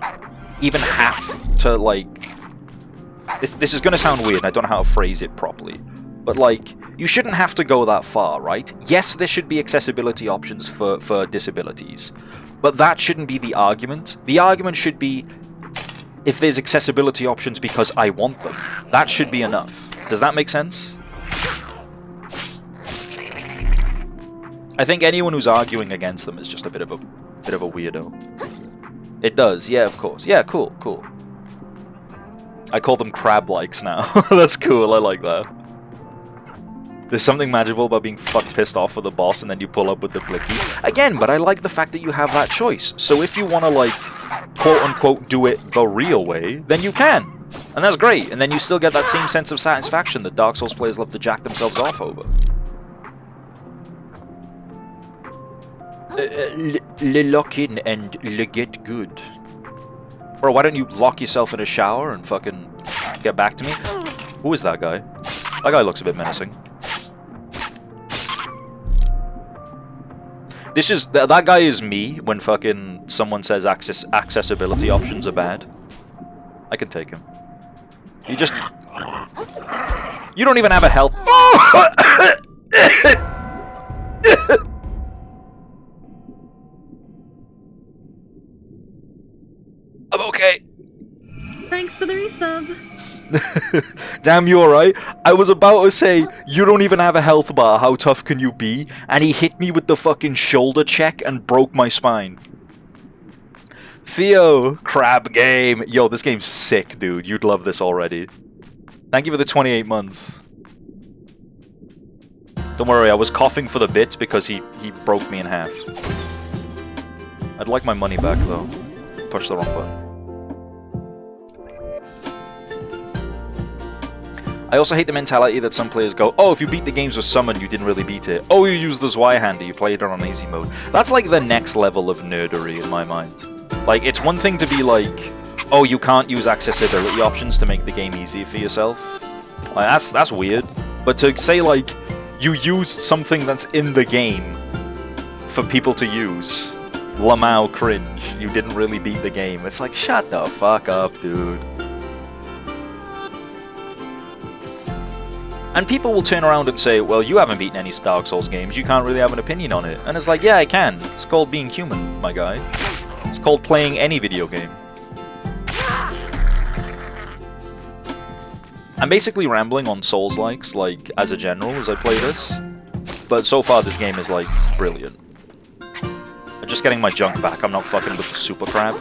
even have to, like... This is gonna sound weird, and I don't know how to phrase it properly. But like, you shouldn't have to go that far, right? Yes, there should be accessibility options for disabilities. But that shouldn't be the argument. The argument should be, if there's accessibility options because I want them. That should be enough. Does that make sense? I think anyone who's arguing against them is just a bit of a weirdo. It does, yeah, of course. Yeah, cool. I call them crab likes now. That's cool, I like that. There's something magical about being fucking pissed off with the boss and then you pull up with the blicky. Again, but I like the fact that you have that choice. So if you want to, like, quote-unquote do it the real way, then you can. And that's great. And then you still get that same sense of satisfaction that Dark Souls players love to jack themselves off over. Lock in and get good. Bro, why don't you lock yourself in a shower and fucking get back to me? Who is that guy? That guy looks a bit menacing. That guy is me when fucking someone says accessibility options are bad. I can take him. You don't even have a health. I'm okay. Thanks for the resub. Damn, you alright? I was about to say, you don't even have a health bar, how tough can you be? And he hit me with the fucking shoulder check and broke my spine. Theo, crab game. Yo, this game's sick, dude. You'd love this already. Thank you for the 28 months. Don't worry, I was coughing for the bits because he broke me in half. I'd like my money back, though. Push the wrong button. I also hate the mentality that some players go, oh, if you beat the games with Summon, you didn't really beat it. Oh, you used the Zweihander, you played it on easy mode. That's like the next level of nerdery in my mind. Like, it's one thing to be like, oh, you can't use accessibility options to make the game easier for yourself. Like, that's weird. But to say, like, you used something that's in the game for people to use, Lamau cringe, you didn't really beat the game. It's like, shut the fuck up, dude. And people will turn around and say, well, you haven't beaten any Dark Souls games, you can't really have an opinion on it. And it's like, yeah, I can. It's called being human, my guy. It's called playing any video game. I'm basically rambling on Souls-likes, like, as a general, as I play this. But so far, this game is, like, brilliant. I'm just getting my junk back, I'm not fucking with the Super Crab.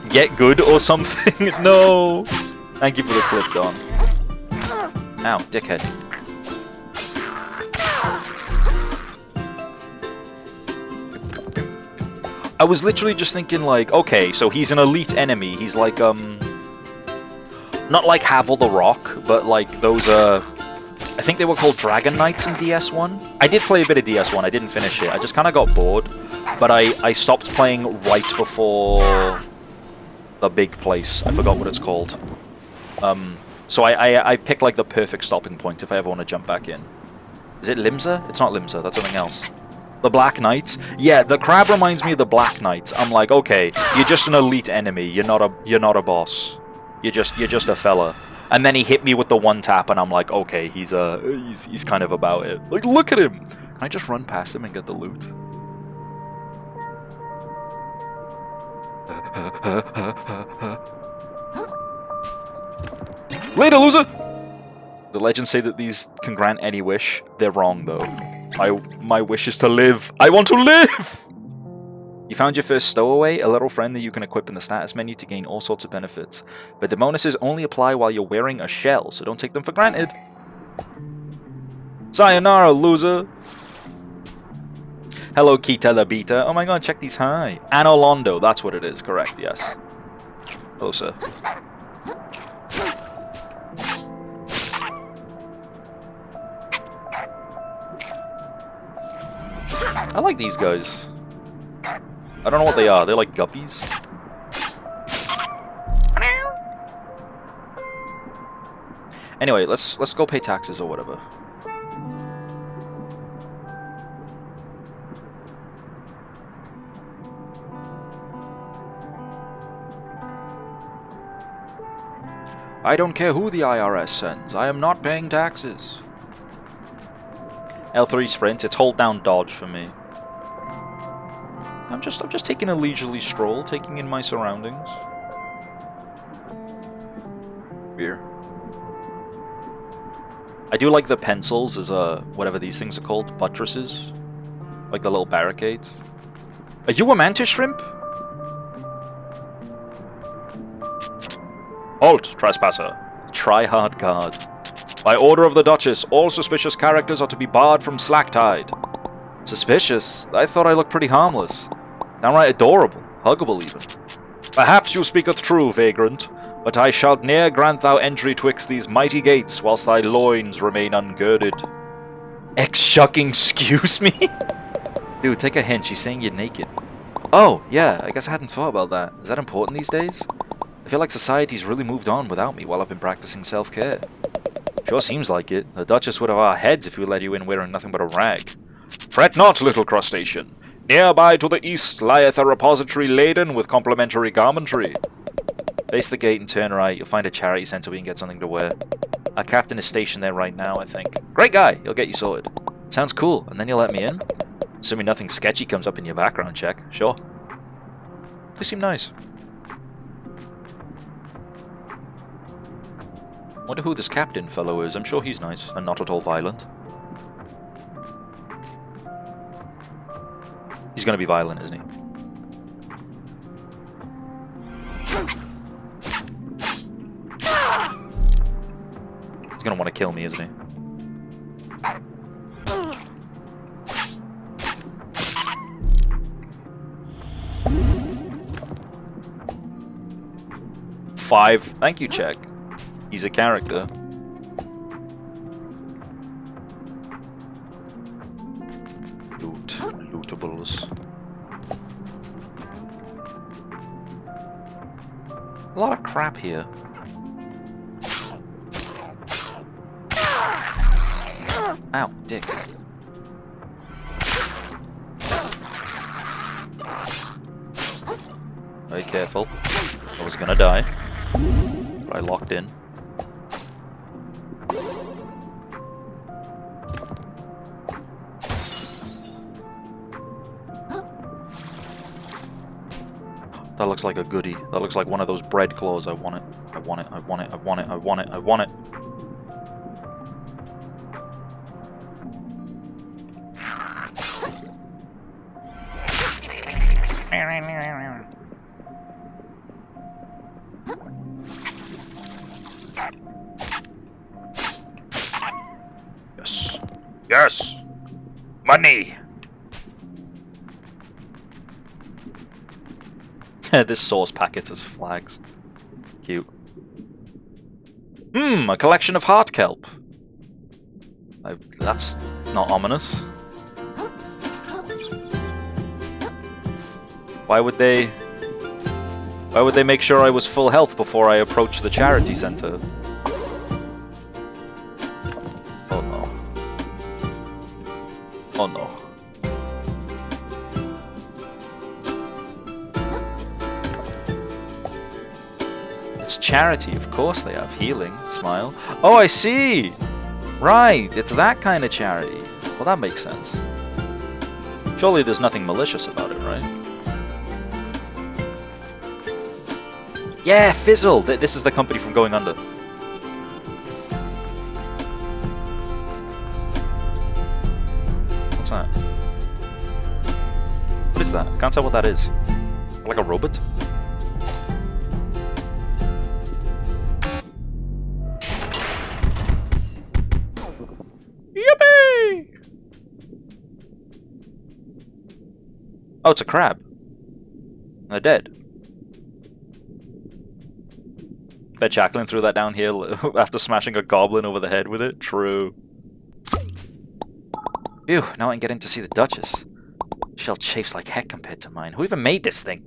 Get good or something? No! Thank you for the clip, Don. Ow, dickhead. I was literally just thinking, like, okay, so he's an elite enemy. He's like, not like Havel the Rock, but like those, I think they were called Dragon Knights in DS1. I did play a bit of DS1, I didn't finish it. I just kind of got bored, but I stopped playing right before the big place. I forgot what it's called. So I picked like the perfect stopping point if I ever want to jump back in. Is it Limsa? It's not Limsa, that's something else. The Black Knights? Yeah, the crab reminds me of the Black Knights. I'm like, okay, you're just an elite enemy. You're not a boss. You're just a fella. And then he hit me with the one tap, and I'm like, okay, he's kind of about it. Like, look at him! Can I just run past him and get the loot? Later, loser! The legends say that these can grant any wish. They're wrong, though. My wish is to live. I want to live! You found your first stowaway, a little friend that you can equip in the status menu to gain all sorts of benefits. But the bonuses only apply while you're wearing a shell, so don't take them for granted. Sayonara, loser! Hello, Kita la Beta. Oh my god, check these high. Anolondo, that's what it is, correct, yes. Hello, sir. I like these guys. I don't know what they are. They're like guppies. Anyway, let's go pay taxes or whatever. I don't care who the IRS sends. I am not paying taxes. L3 sprint. It's hold down dodge for me. I'm just taking a leisurely stroll, taking in my surroundings. Beer. I do like the pencils as whatever these things are called, buttresses, like the little barricades. Are you a mantis shrimp? Halt, trespasser. Try hard guard. By order of the Duchess, all suspicious characters are to be barred from Slacktide. Suspicious? I thought I looked pretty harmless. Downright adorable, huggable even. Perhaps you speaketh true, vagrant, but I shall ne'er grant thou entry twixt these mighty gates whilst thy loins remain ungirded. Ex-shucking, excuse me? Dude, take a hint, she's saying you're naked. Oh, yeah, I guess I hadn't thought about that. Is that important these days? I feel like society's really moved on without me while I've been practicing self-care. Sure seems like it. The Duchess would have our heads if we let you in wearing nothing but a rag. Fret not, little crustacean. Nearby to the east lieth a repository laden with complimentary garmentry. Face the gate and turn right. You'll find a charity center where you can get something to wear. Our captain is stationed there right now, I think. Great guy. He'll get you sorted. Sounds cool. And then you'll let me in? Assuming nothing sketchy comes up in your background check. Sure. They seem nice. Wonder who this captain fellow is. I'm sure he's nice and not at all violent. He's gonna be violent, isn't he? He's gonna want to kill me, isn't he? Five. Thank you, Check. He's a character. Lootables. A lot of crap here. Ow, dick. Very careful. I was gonna die, but I locked in. That looks like a goodie. That looks like one of those bread claws. I want it. I want it. I want it. I want it. I want it. I want it. Yes. Yes. Money. This sauce packet has flags. Cute. A collection of heart kelp. That's not ominous. Why would they make sure I was full health before I approached the charity center? Oh no. Oh no. It's charity, of course they have. Healing, smile. Oh, I see! Right, it's that kind of charity. Well, that makes sense. Surely there's nothing malicious about it, right? Yeah, Fizzle! This is the company from Going Under. What's that? What is that? I can't tell what that is. Like a robot? Yippee! Oh, it's a crab. They're dead. Bet Jacqueline threw that downhill after smashing a goblin over the head with it. True. Phew, now I can get in to see the Duchess. Shell chafes like heck compared to mine. Who even made this thing?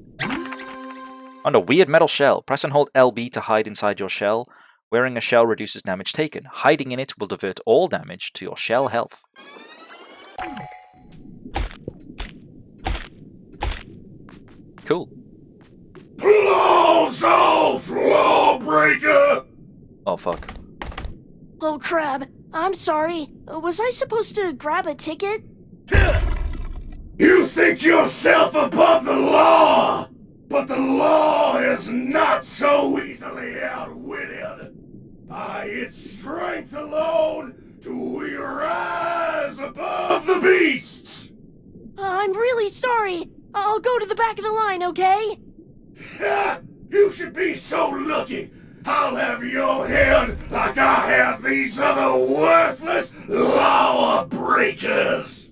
On a weird metal shell. Press and hold LB to hide inside your shell. Wearing a shell reduces damage taken. Hiding in it will divert all damage to your shell health. Cool. Claws off, lawbreaker! Oh, fuck. Oh, crab. I'm sorry. Was I supposed to grab a ticket? You think yourself above the law, but the law is not so easily outwitted. By its strength alone do we rise above the beasts. I'm really sorry. I'll go to the back of the line, okay? You should be so lucky. I'll have your head like I have these other worthless law breakers.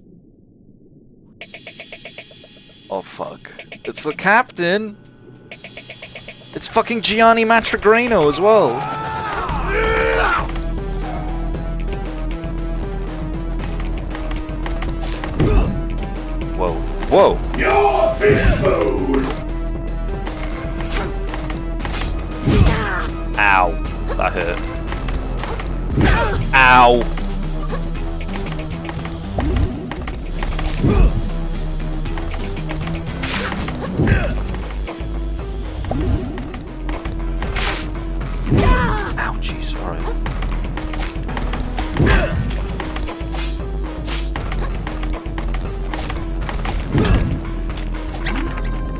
Oh, fuck. It's the captain! It's fucking Gianni Matragrano as well! Whoa. Whoa! Your fish food! Ow. That hurt. Ow! Ouchie, sorry.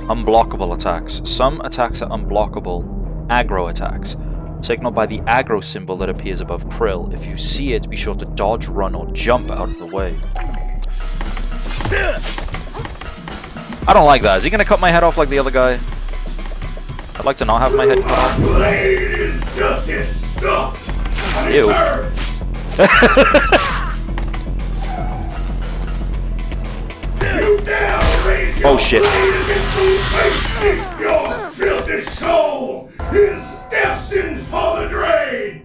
Unblockable attacks. Some attacks are unblockable. Aggro attacks. Signaled by the aggro symbol that appears above Krill. If you see it, be sure to dodge, run, or jump out of the way. I don't like that. Is he gonna cut my head off like the other guy? I'd like to not have my head cut off. Blade is justice sucked. Ew. Oh shit. Your filthy soul is destined for the drain.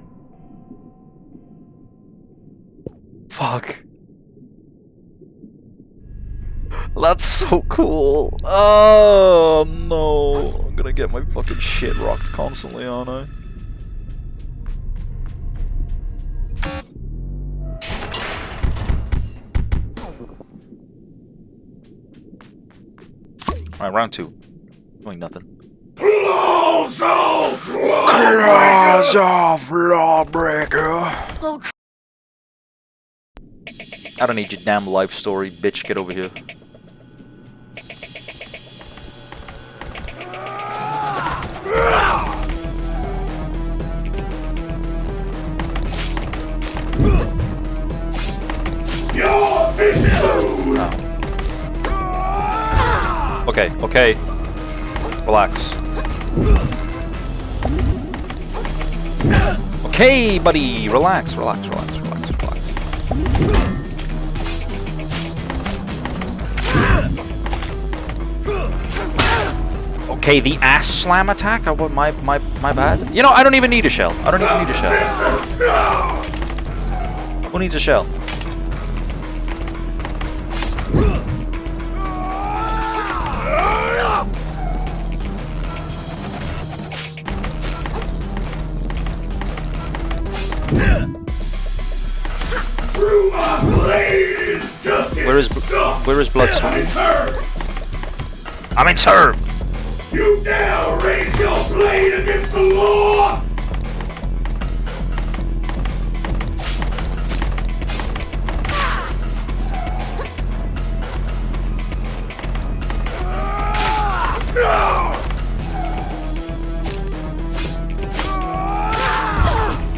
Fuck. That's so cool. Oh no. I'm gonna get my fucking shit rocked constantly, aren't I? Alright, round 2. Doing nothing. Claws off, Claws off, lawbreaker. Oh, I don't need your damn life story, bitch. Get over here. your fish food. Okay, okay. Relax. Okay, buddy. Relax, relax, relax, relax, relax. Okay, the ass slam attack? Oh, my bad. You know, I don't even need a shell. I don't even need a shell. Who needs a shell? Where is Bloodstorm? I'm in serve! You dare raise your blade against the law?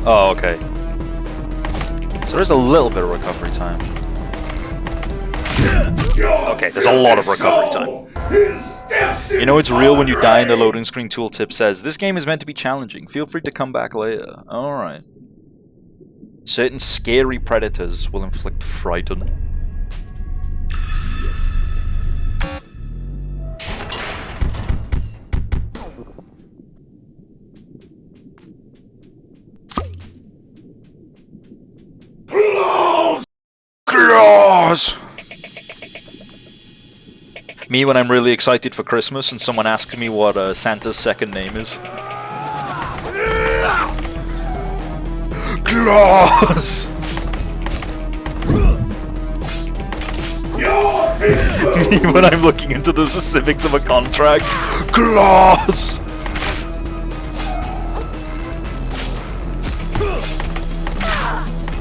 Oh, okay. So there is a little bit of recovery time. Okay, there's a lot of recovery time. You know it's real when you die and the loading screen tooltip says, this game is meant to be challenging. Feel free to come back later. Alright. Certain scary predators will inflict frighten. Claws! Me when I'm really excited for Christmas and someone asks me what Santa's second name is. Claws! Me when I'm looking into the specifics of a contract. Claws!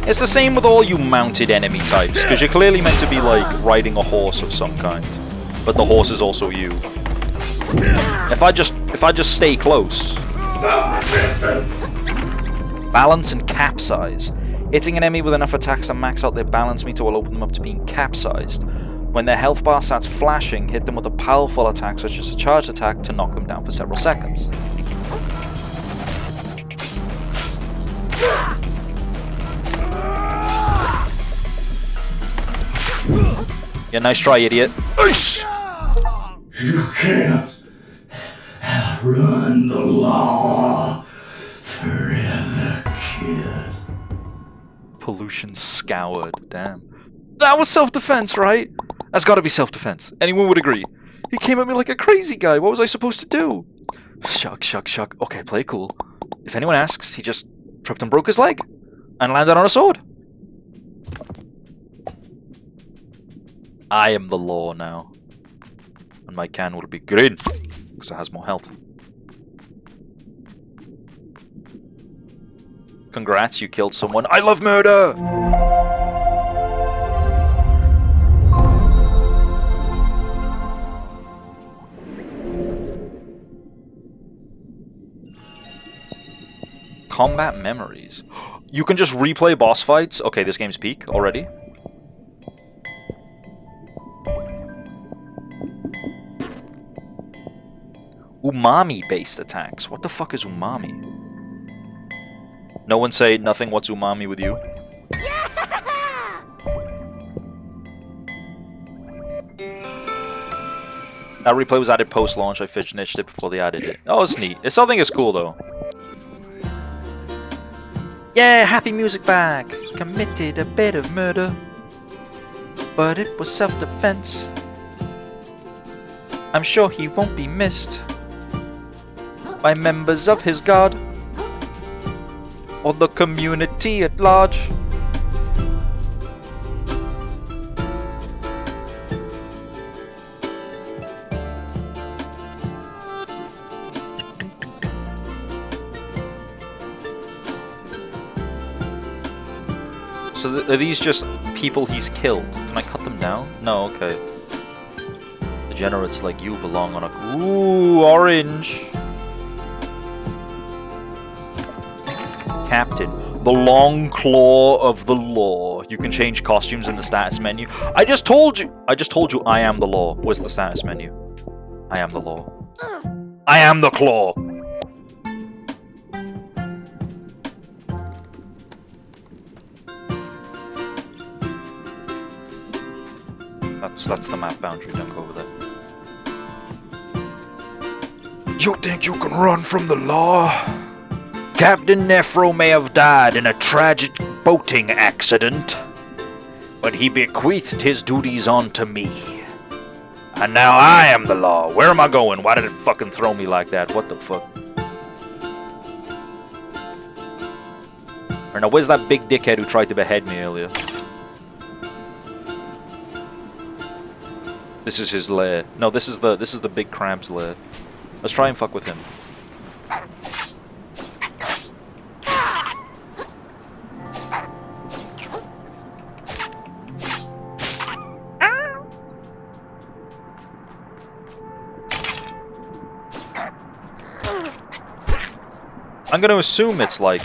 It's the same with all you mounted enemy types, because you're clearly meant to be like riding a horse of some kind. But the horse is also you. If I just stay close. Balance and capsize. Hitting an enemy with enough attacks to max out their balance meter will open them up to being capsized. When their health bar starts flashing, hit them with a powerful attack such as a charged attack to knock them down for several seconds. Yeah, nice try, idiot. Nice! You can't outrun the law forever, kid. Pollution scoured. Damn. That was self-defense, right? That's gotta be self-defense. Anyone would agree. He came at me like a crazy guy. What was I supposed to do? Shuck. Okay, play it cool. If anyone asks, he just tripped and broke his leg. And landed on a sword. I am the law now. And my can will be green. Because it has more health. Congrats, you killed someone. I love murder! Combat memories. You can just replay boss fights? Okay, this game's peak already. Umami-based attacks. What the fuck is umami? No one say nothing. What's umami with you? That replay was added post-launch. I finished it before they added it. Oh, it's neat. This whole thing is cool, though. Yeah, happy music back. Committed a bit of murder, but it was self-defense. I'm sure he won't be missed by members of his guard or the community at large. So are these just people he's killed? Can I cut them down? No, okay. Degenerates like you belong on a... Ooh, orange! Captain. The long claw of the law. You can change costumes in the status menu. I just told you I am the law. Where's the status menu? I am the law. I am the claw! That's the map boundary, don't go over there. You think you can run from the law? Captain Nephro may have died in a tragic boating accident, but he bequeathed his duties onto me. And now I am the law. Where am I going? Why did it fucking throw me like that? What the fuck? Or now, where's that big dickhead who tried to behead me earlier? This is his lair. No, this is the big crab's lair. Let's try and fuck with him. I'm gonna assume it's like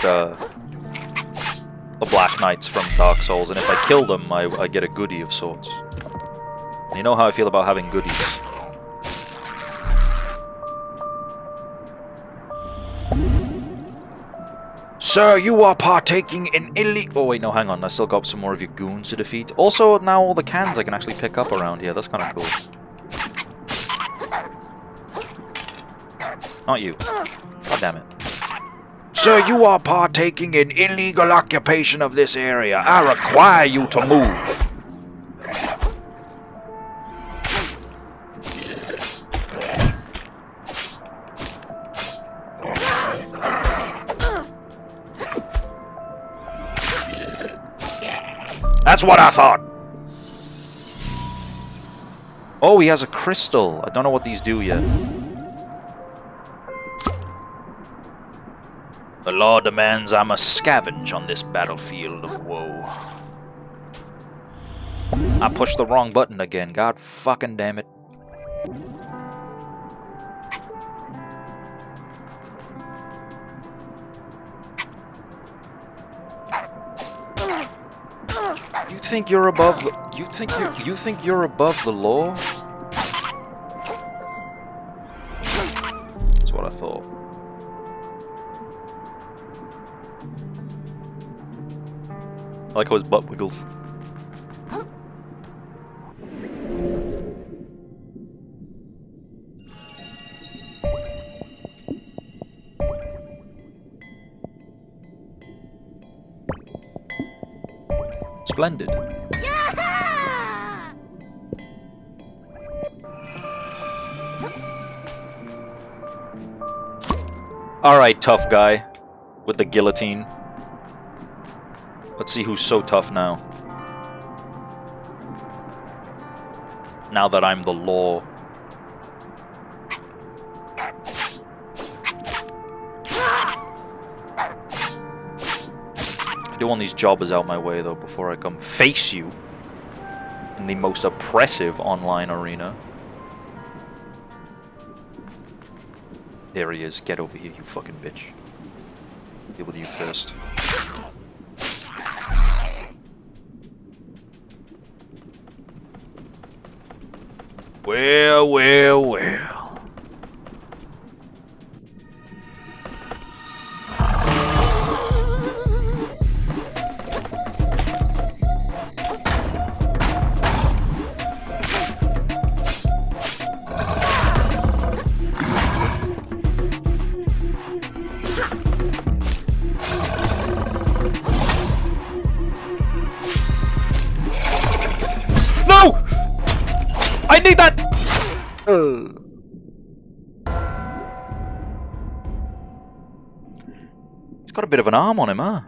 the Black Knights from Dark Souls, and if I kill them, I get a goodie of sorts. And you know how I feel about having goodies. Sir, you are partaking in illegal... Oh wait, no, hang on. I still got some more of your goons to defeat. Also, now all the cans I can actually pick up around here. That's kind of cool. Not you. God damn it. Sir, you are partaking in illegal occupation of this area. I require you to move. That's what I thought. Oh, he has a crystal. I don't know what these do yet. The law demands I must scavenge on this battlefield of woe. I pushed the wrong button again. God fucking damn it. You think you're above the... You think you're above the law? That's what I thought. I like how his butt wiggles. Splendid. Yeah! Alright, tough guy. With the guillotine. Let's see who's so tough now. Now that I'm the law. I do want these jobbers out my way though before I come face you in the most oppressive online arena. There he is. Get over here, you fucking bitch. Deal with you first. Well, well, well. No! I need that! He's got a bit of an arm on him, huh?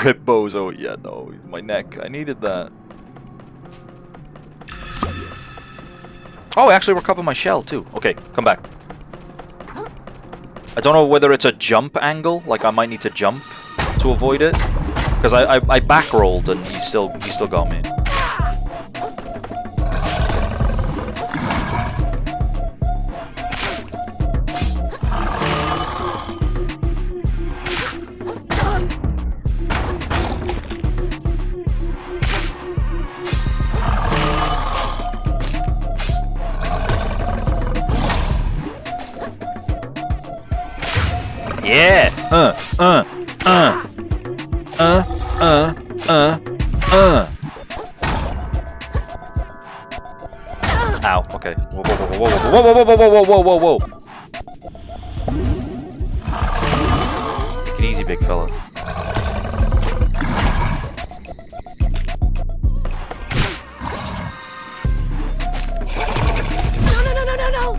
Rip bozo, yeah, no, my neck. I needed that. Oh, I actually recovered my shell too. Okay, come back. I don't know whether it's a jump angle, like I might need to jump to avoid it. Because I back rolled and he still got me. Yeah! Ow, okay. Whoa, whoa, whoa, whoa, whoa, whoa, whoa, whoa, whoa, whoa, whoa, whoa. Take it easy, big fella. No!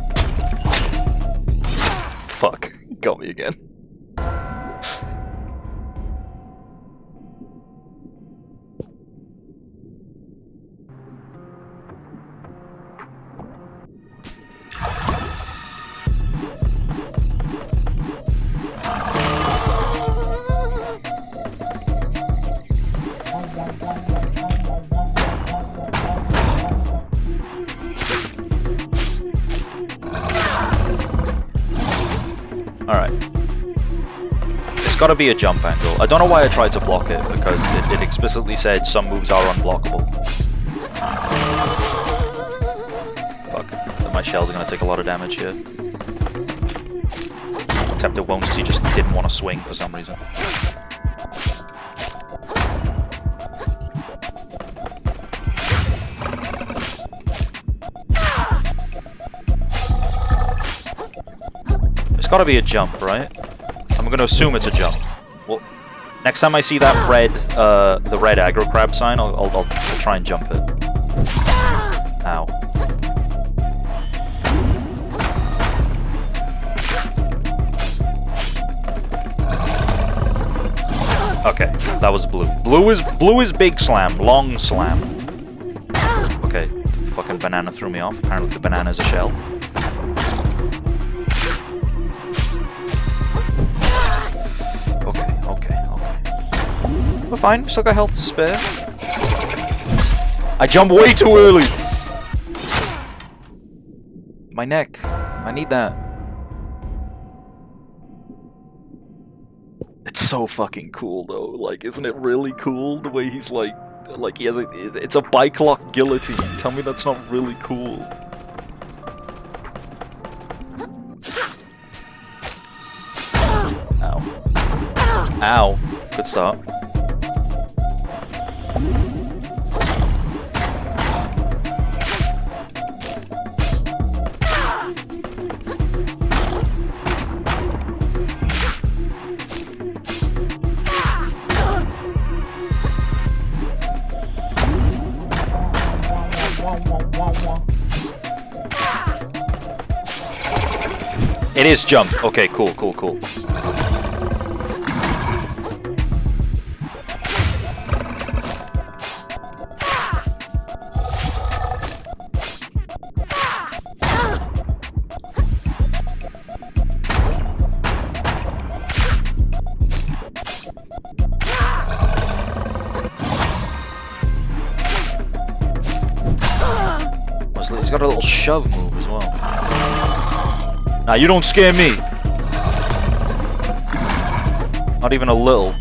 Fuck. Got me again. Alright. got to be a jump angle. I don't know why I tried to block it, because it explicitly said some moves are unblockable. Fuck. My shells are going to take a lot of damage here. Except it won't, because he just didn't want to swing for some reason. It's got to be a jump, right? I'm going to assume it's a jump. Well, next time I see that the red aggro crab sign, I'll try and jump it. Ow. Okay, that was blue. Blue is big slam, long slam. Okay, fucking banana threw me off. Apparently the banana's a shell. Okay. We're fine, we still got health to spare. I jumped way too early! My neck. I need that. It's so fucking cool though, like, isn't it really cool the way he's like he has it's a bike lock guillotine. Tell me that's not really cool. Ow. Ow. Good start. It is jump. Okay, cool. He's got a little shove move as well. Nah, you don't scare me. Not even a little.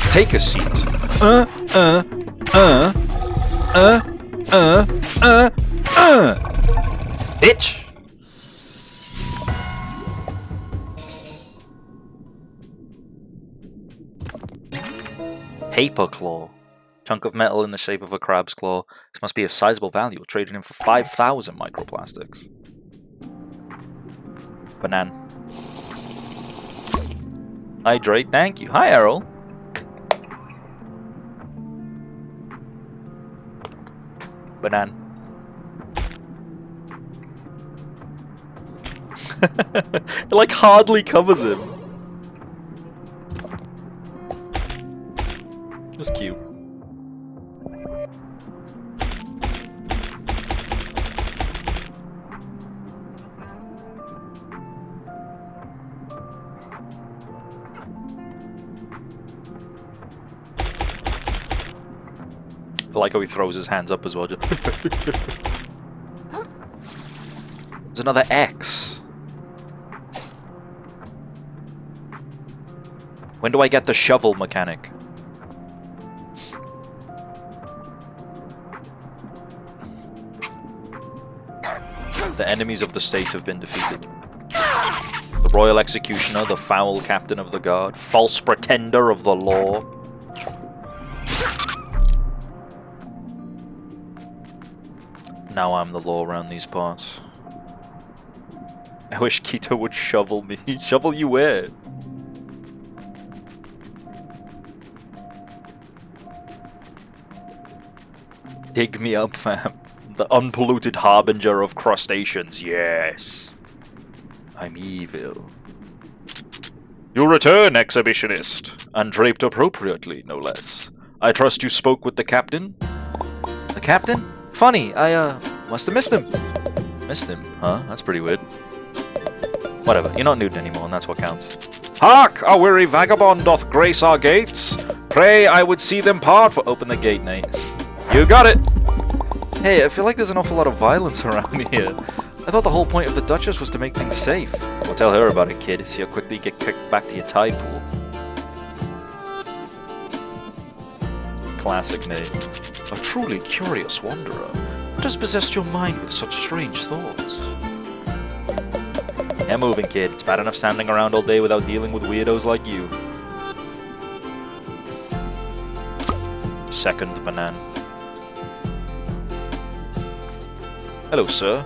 Take a seat. Bitch. Paper claw. Chunk of metal in the shape of a crab's claw. This must be of sizable value. Traded in for 5,000 microplastics. Banan. Hydrate, thank you. Hi, Errol. Banan. It like hardly covers him. Just cute. I like how he throws his hands up as well. There's another X. When do I get the shovel mechanic? The enemies of the state have been defeated. The royal executioner, the foul captain of the guard, false pretender of the law. Now I'm the law around these parts. I wish Kita would shovel me. Shovel you where? Dig me up, fam. The unpolluted harbinger of crustaceans, yes. I'm evil. You return, exhibitionist, and draped appropriately, no less. I trust you spoke with the captain? The captain? Funny, I, must have missed him. Missed him, huh? That's pretty weird. Whatever, you're not Newton anymore, and that's what counts. Hark! A weary vagabond doth grace our gates. Pray I would see them part for... Open the gate, Nate. You got it! Hey, I feel like there's an awful lot of violence around here. I thought the whole point of the Duchess was to make things safe. Well, tell her about it, kid. See how quickly you get kicked back to your tide pool. Classic name. A truly curious wanderer. What has possessed your mind with such strange thoughts? Get moving, kid. It's bad enough standing around all day without dealing with weirdos like you. Second banana. Hello, sir.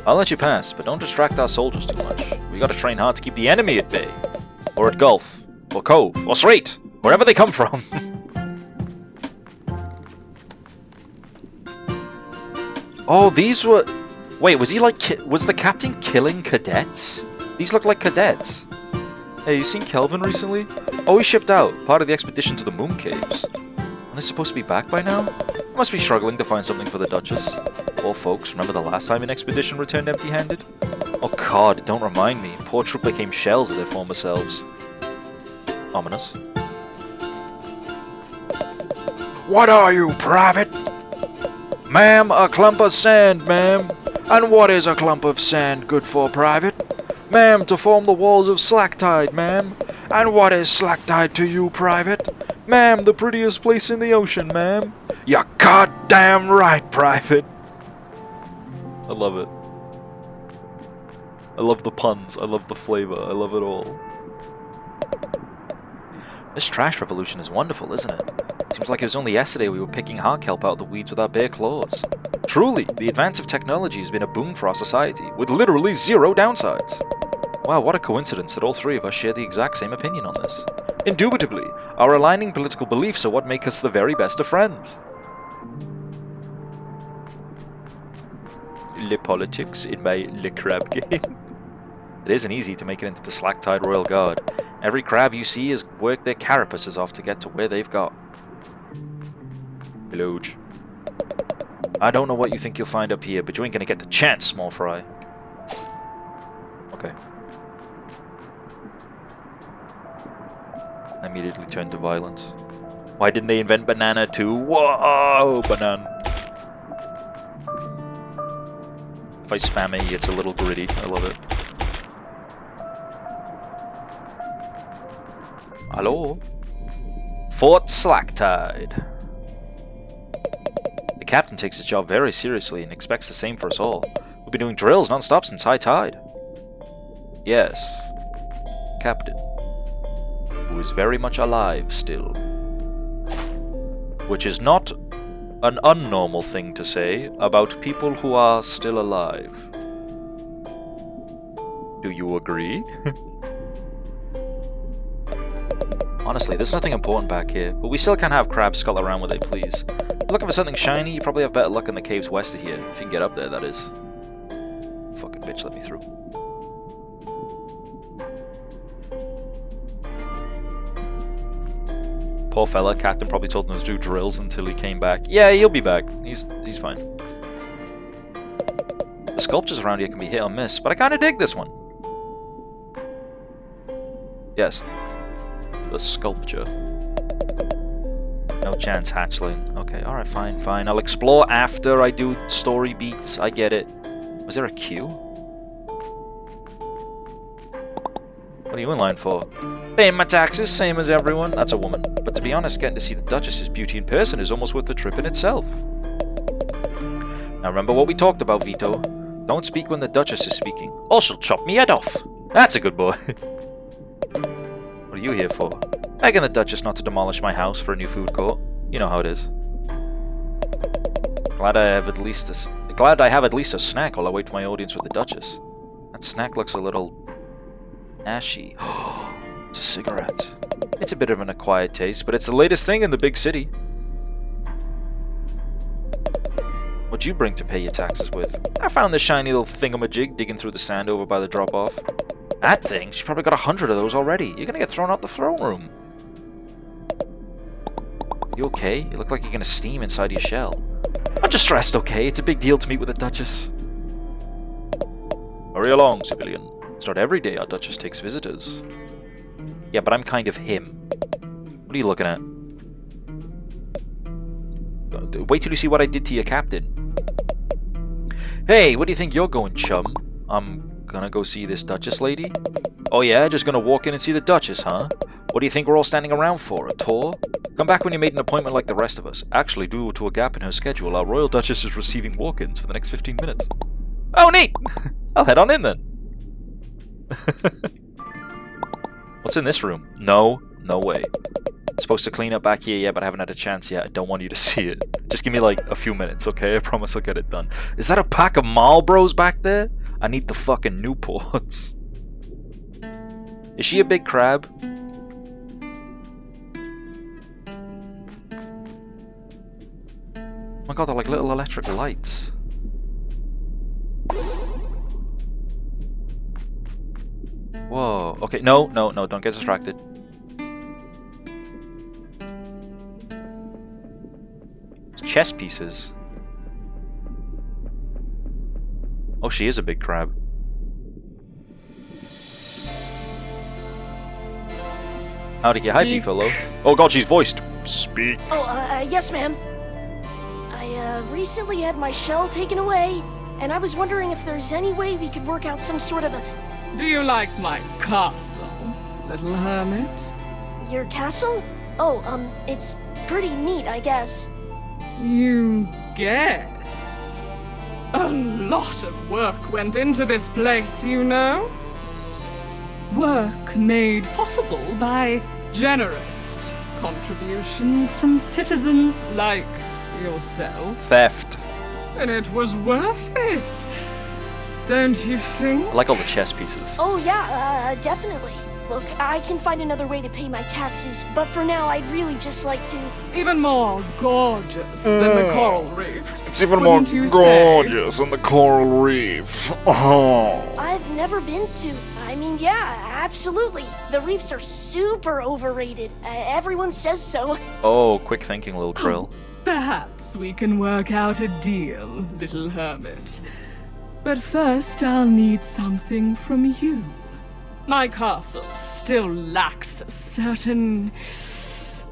I'll let you pass, but don't distract our soldiers too much. We gotta train hard to keep the enemy at bay. Or at Gulf. Or Cove. Or Strait. Wherever they come from. Oh, these were... Wait, was he like... Was the captain killing cadets? These look like cadets. Hey, you seen Kelvin recently? Oh, he shipped out. Part of the expedition to the Moon Caves. Aren't they supposed to be back by now? They must be struggling to find something for the Duchess. Poor folks, remember the last time an expedition returned empty-handed? Oh god, don't remind me. Poor troop became shells of their former selves. Ominous. What are you, Private? Ma'am, a clump of sand, ma'am. And what is a clump of sand good for, Private? Ma'am, to form the walls of Slacktide, ma'am. And what is Slacktide to you, Private? Ma'am, the prettiest place in the ocean, ma'am. You're goddamn right, Private. I love it. I love the puns. I love the flavor. I love it all. This trash revolution is wonderful, isn't it? Seems like it was only yesterday we were picking hard kelp out of the weeds with our bare claws. Truly, the advance of technology has been a boon for our society, with literally zero downsides. Wow, what a coincidence that all three of us share the exact same opinion on this. Indubitably, our aligning political beliefs are what make us the very best of friends. Le politics in my Le Crab game. It isn't easy to make it into the Slacktide Royal Guard. Every crab you see has worked their carapaces off to get to where they've got. Hello. I don't know what you think you'll find up here, but you ain't gonna get the chance, small fry. Okay. I immediately turned to violence. Why didn't they invent banana too? Whoa, banana. If I spam A, it's a little gritty. I love it. Hello? Fort Slacktide. The captain takes his job very seriously and expects the same for us all. We've been doing drills non-stop since high tide. Yes. Captain. Who is very much alive still. Which is not an unnormal thing to say about people who are still alive. Do you agree? Honestly, there's nothing important back here, but we still can't have crabs scuttle around where they please. If you're looking for something shiny, you probably have better luck in the caves west of here, if you can get up there, that is. Fucking bitch, let me through. Poor fella, Captain probably told him to do drills until he came back. Yeah, he'll be back. He's fine. The sculptures around here can be hit or miss, but I kinda dig this one. Yes. The sculpture. No chance, hatchling. Okay, alright, fine, fine. I'll explore after I do story beats. I get it. Was there a queue? What are you in line for? Paying my taxes, same as everyone. That's a woman. But to be honest, getting to see the Duchess's beauty in person is almost worth the trip in itself. Now remember what we talked about, Vito. Don't speak when the Duchess is speaking, or she'll chop me head off. That's a good boy. What are you here for? Begging the Duchess not to demolish my house for a new food court. You know how it is. Glad I have at least a snack while I wait for my audience with the Duchess. That snack looks a little ashy. It's a cigarette. It's a bit of an acquired taste, but it's the latest thing in the big city. What'd you bring to pay your taxes with? I found this shiny little thingamajig digging through the sand over by the drop-off. That thing? She's probably got 100 of those already. You're gonna get thrown out the throne room. You okay? You look like you're gonna steam inside your shell. I'm just stressed, okay? It's a big deal to meet with the Duchess. Hurry along, civilian. It's not every day our Duchess takes visitors. Yeah, but I'm kind of him. What are you looking at? Wait till you see what I did to your captain. Hey, where do you think you're going, chum? I'm gonna go see this Duchess lady. Oh yeah, just gonna walk in and see the Duchess, huh? What do you think we're all standing around for? A tour? Come back when you made an appointment like the rest of us. Actually, due to a gap in her schedule, our Royal Duchess is receiving walk-ins for the next 15 minutes. Oh, neat! I'll head on in then. What's in this room? No way. Supposed to clean up back here, yeah, but I haven't had a chance yet. I don't want you to see it. Just give me like a few minutes, okay? I promise I'll get it done. Is that a pack of Marlboros back there? I need the fucking Newports. Is she a big crab? Oh my god, they're like little electric lights. Whoa. Okay, no, don't get distracted. Chess pieces. Oh, she is a big crab. Howdy, hi, beefalo. Oh god, she's voiced. Speak. Oh, yes, ma'am. I recently had my shell taken away, and I was wondering if there's any way we could work out some sort of a... Do you like my castle, little hermit? Your castle? Oh, it's pretty neat, I guess. You guess? A lot of work went into this place, you know? Work made possible by generous contributions from citizens like yourself. Theft. And it was worth it, don't you think? I like all the chess pieces. Oh, yeah, definitely. Look, I can find another way to pay my taxes, but for now, I'd really just like to... Even more gorgeous than the coral reef. It's even more gorgeous than the coral reef. Oh. I've never been to... I mean, yeah, absolutely. The reefs are super overrated. Everyone says so. Oh, quick thinking, little krill. Perhaps we can work out a deal, little hermit. But first, I'll need something from you. My castle still lacks a certain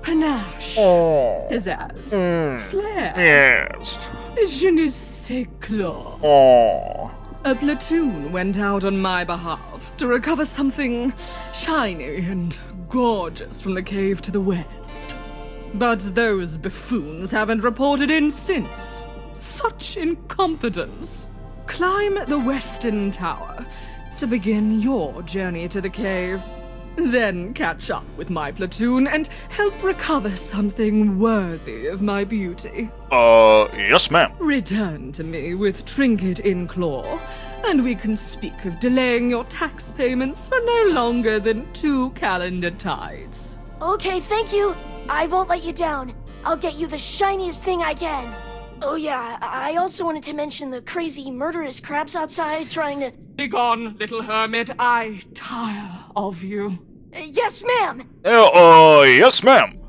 panache, pizzazz, flair. Yes. Je ne sais quoi. Oh. A platoon went out on my behalf to recover something shiny and gorgeous from the cave to the west. But those buffoons haven't reported in since. Such incompetence. Climb the western tower to begin your journey to the cave. Then catch up with my platoon and help recover something worthy of my beauty. Yes, ma'am. Return to me with trinket in claw, and we can speak of delaying your tax payments for no longer than 2 calendar tides. Okay, thank you. I won't let you down. I'll get you the shiniest thing I can. Oh yeah, I also wanted to mention the crazy murderous crabs outside trying to... Begone, little hermit. I tire of you. Yes, ma'am! Yes, ma'am.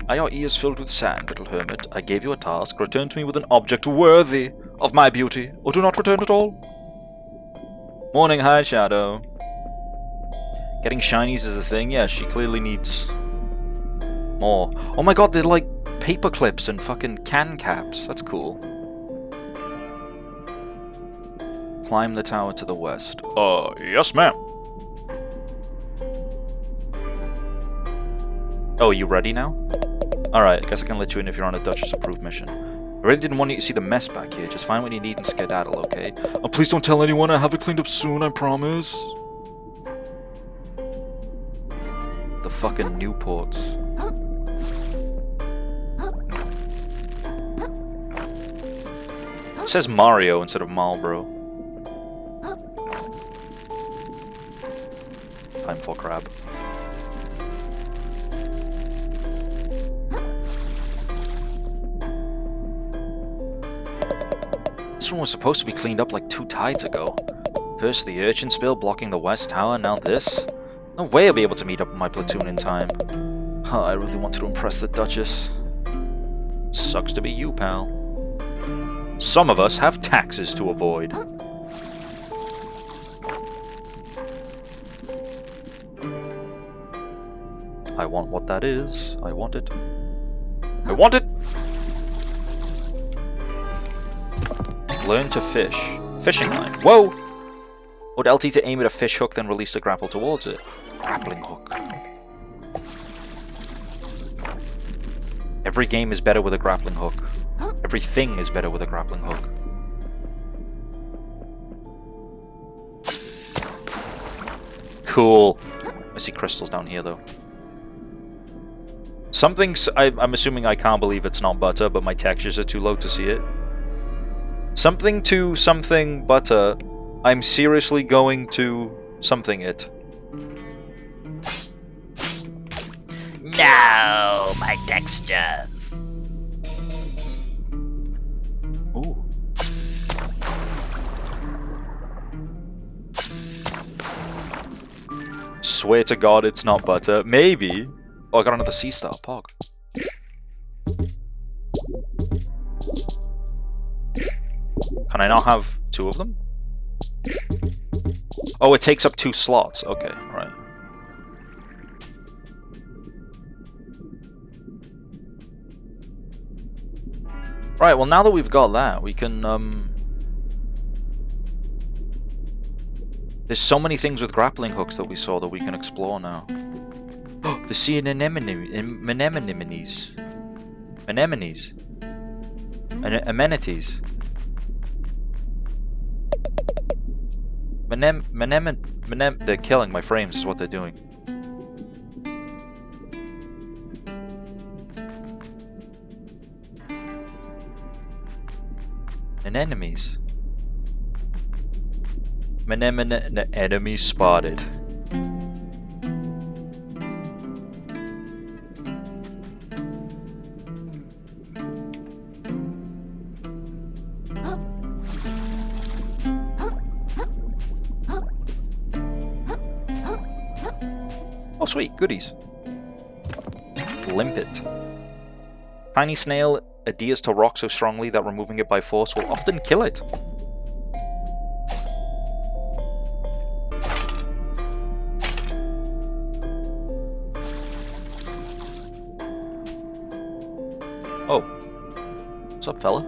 Are your ears filled with sand, little hermit? I gave you a task. Return to me with an object worthy of my beauty, or do not return at all. Morning, hi, Shadow. Getting shinies is a thing? Yeah, she clearly needs more. Oh my god, they're like paper clips and fucking can caps. That's cool. Climb the tower to the west. Yes, ma'am. Oh, you ready now? Alright, I guess I can let you in if you're on a Duchess-approved mission. I really didn't want you to see the mess back here. Just find what you need and skedaddle, okay? Oh, please don't tell anyone. I have it cleaned up soon, I promise. The fucking Newports. It says Mario instead of Marlboro. Time for crab. This one was supposed to be cleaned up like 2 tides ago. First the urchin spill blocking the west tower, now this. No way I'll be able to meet up with my platoon in time. Huh, I really wanted to impress the Duchess. Sucks to be you, pal. Some of us have taxes to avoid. I want what that is. I want it. I want it! Learn to fish. Fishing line. Whoa! Hold LT to aim at a fish hook, then release the grapple towards it. Grappling hook. Every game is better with a grappling hook. Everything is better with a grappling hook. Cool. I see crystals down here, though. I'm assuming I can't believe it's not butter, but my textures are too low to see it. Something to something butter. I'm seriously going to something it. No, my textures. Ooh. Swear to God it's not butter. Maybe. Oh, I got another sea star. Pog. Can I not have 2 of them? Oh, it takes up 2 slots. Okay, right. Right, well now that we've got that, we can, there's so many things with grappling hooks that we saw that we can explore now. The sea anemones. Anemones. Amenities. They're killing my frames is what they're doing. Anemones. Enemy spotted. Oh sweet, goodies. Limpet. Tiny snail adheres to rock so strongly that removing it by force will often kill it. Oh. What's up, fella?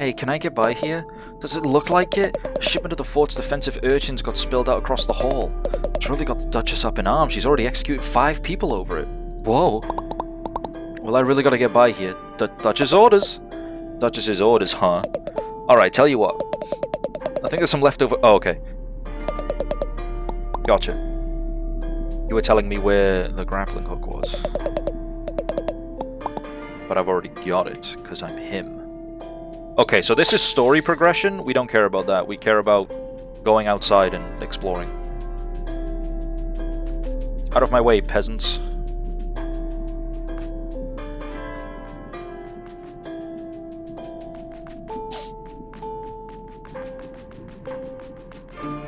Hey, can I get by here? Does it look like it? A shipment of the fort's defensive urchins got spilled out across the hall. It's really got the Duchess up in arms. She's already executed 5 people over it. Whoa. Well, I really gotta get by here. Duchess orders. Duchess's orders, huh? Alright, tell you what. I think there's some leftover... Oh, okay. Gotcha. You were telling me where the grappling hook was. But I've already got it, because I'm him. Okay, so this is story progression. We don't care about that. We care about going outside and exploring. Out of my way, peasants.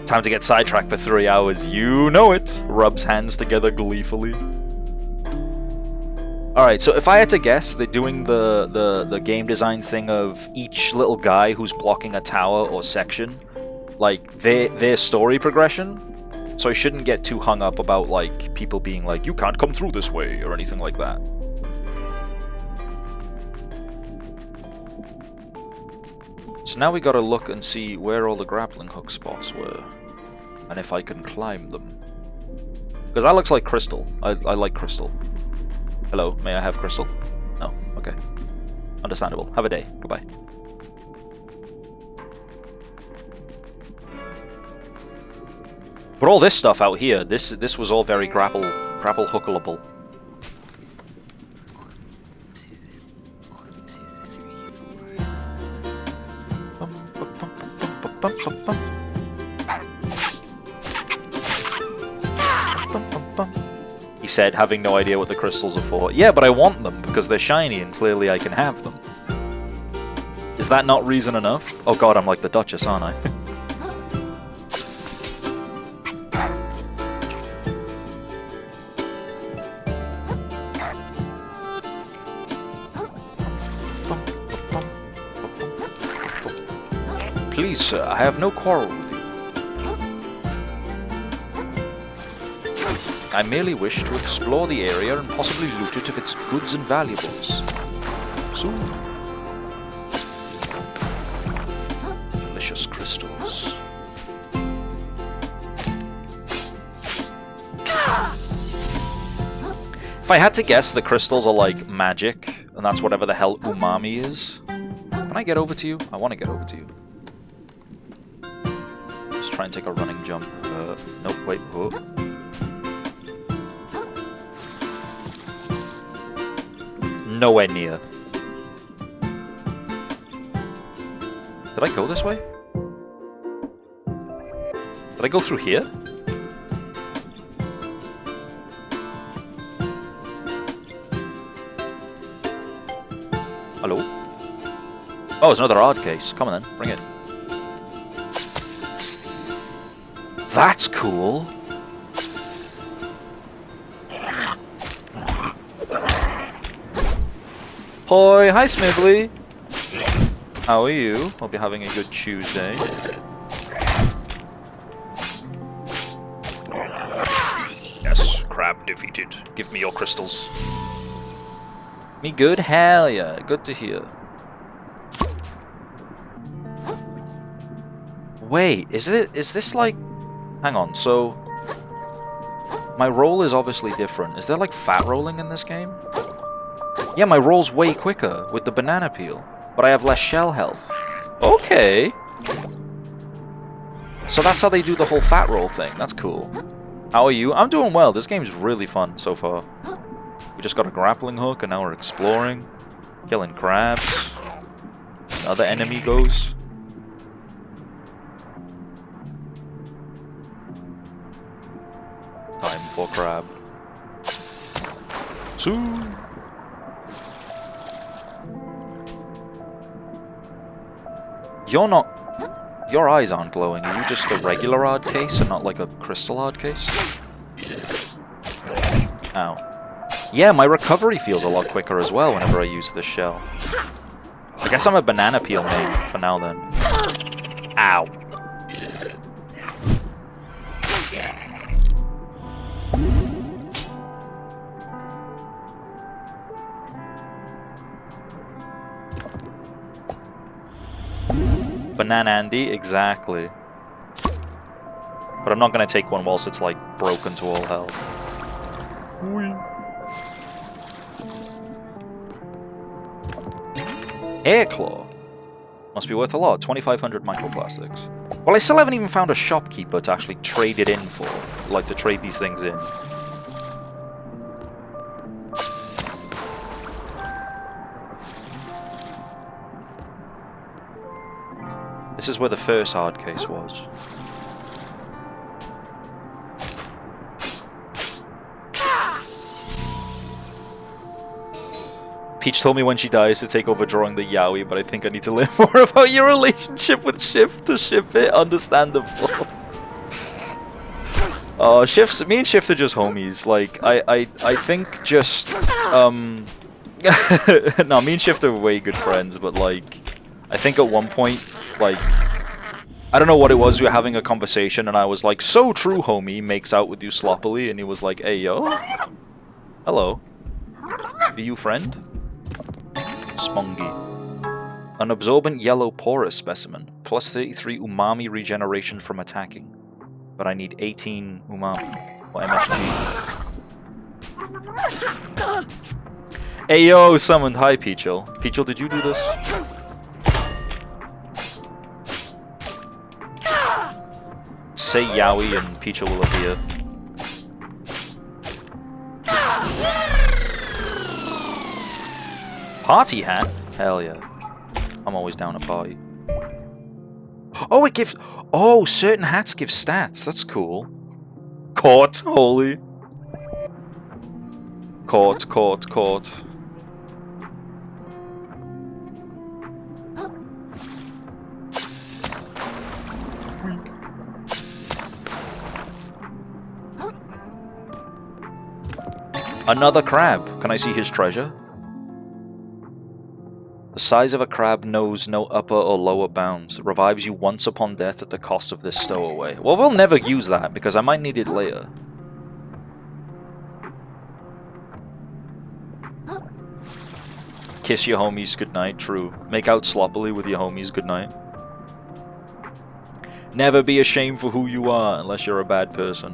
Time to get sidetracked for 3 hours. You know it. Rubs hands together gleefully. Alright, so if I had to guess, they're doing the game design thing of each little guy who's blocking a tower or section, like, their story progression. So I shouldn't get too hung up about, like, people being like, you can't come through this way, or anything like that. So now we gotta look and see where all the grappling hook spots were, and if I can climb them. Because that looks like crystal. I like crystal. Hello, may I have crystal? No, okay. Understandable. Have a day. Goodbye. But all this stuff out here, this was all very grapple hookable. He said, having no idea what the crystals are for. Yeah, but I want them, because they're shiny, and clearly I can have them. Is that not reason enough? Oh god, I'm like the Duchess, aren't I? Please, sir, I have no quarrel with you. I merely wish to explore the area and possibly loot it of its goods and valuables. Soon. If I had to guess, the crystals are like magic, and that's whatever the hell umami is. Can I get over to you? I want to get over to you. Just try and take a running jump. Nope, wait. Oh. Nowhere near. Did I go this way? Did I go through here? Hello? Oh, it's another odd case. Come on then, bring it. That's cool. Hoi, hi Smibbly. How are you? Hope you're having a good Tuesday. Yes, crab defeated. Give me your crystals. Me good? Hell yeah. Good to hear. Wait, is this like... Hang on, so... My roll is obviously different. Is there like fat rolling in this game? Yeah, my roll's way quicker with the banana peel. But I have less shell health. Okay. So that's how they do the whole fat roll thing. That's cool. How are you? I'm doing well. This game's really fun so far. We just got a grappling hook and now we're exploring. Killing crabs. Another enemy goes. Time for crab. Soon. You're not... Your eyes aren't glowing. Are you just a regular odd case and not like a crystal odd case? Ow. Yeah, my recovery feels a lot quicker as well whenever I use this shell. I guess I'm a banana peel main for now then. Ow. Banana Andy, exactly. But I'm not gonna take one whilst it's like broken to all hell. Whee. Air Claw. Must be worth a lot. 2,500 microplastics. Well, I still haven't even found a shopkeeper to actually trade it in for. Like, to trade these things in. This is where the first hard case was. Peach told me when she dies to take over drawing the yaoi, but I think I need to learn more about your relationship with Shift to ship it. Understandable. Me and Shift are just homies. Like, I think just, no, me and Shift are way good friends, but like, I think at one point, like, I don't know what it was, we were having a conversation and I was like, so true, homie, makes out with you sloppily, and he was like, hey, yo. Hello. Are you friend? Spongy. An absorbent yellow porous specimen. Plus 33 umami regeneration from attacking. But I need 18 umami. Or MSG. Hey, yo, summoned. Hi, Peachel. Peachel, did you do this? Say yaoi and Peachel will appear. Party hat? Hell yeah. I'm always down to party. Oh, it gives... Oh, certain hats give stats. That's cool. Caught. Holy. Caught. Another crab. Can I see his treasure? The size of a crab knows no upper or lower bounds. Revives you once upon death at the cost of this stowaway. Well, we'll never use that because I might need it later. Kiss your homies goodnight. True. Make out sloppily with your homies goodnight. Never be ashamed for who you are unless you're a bad person.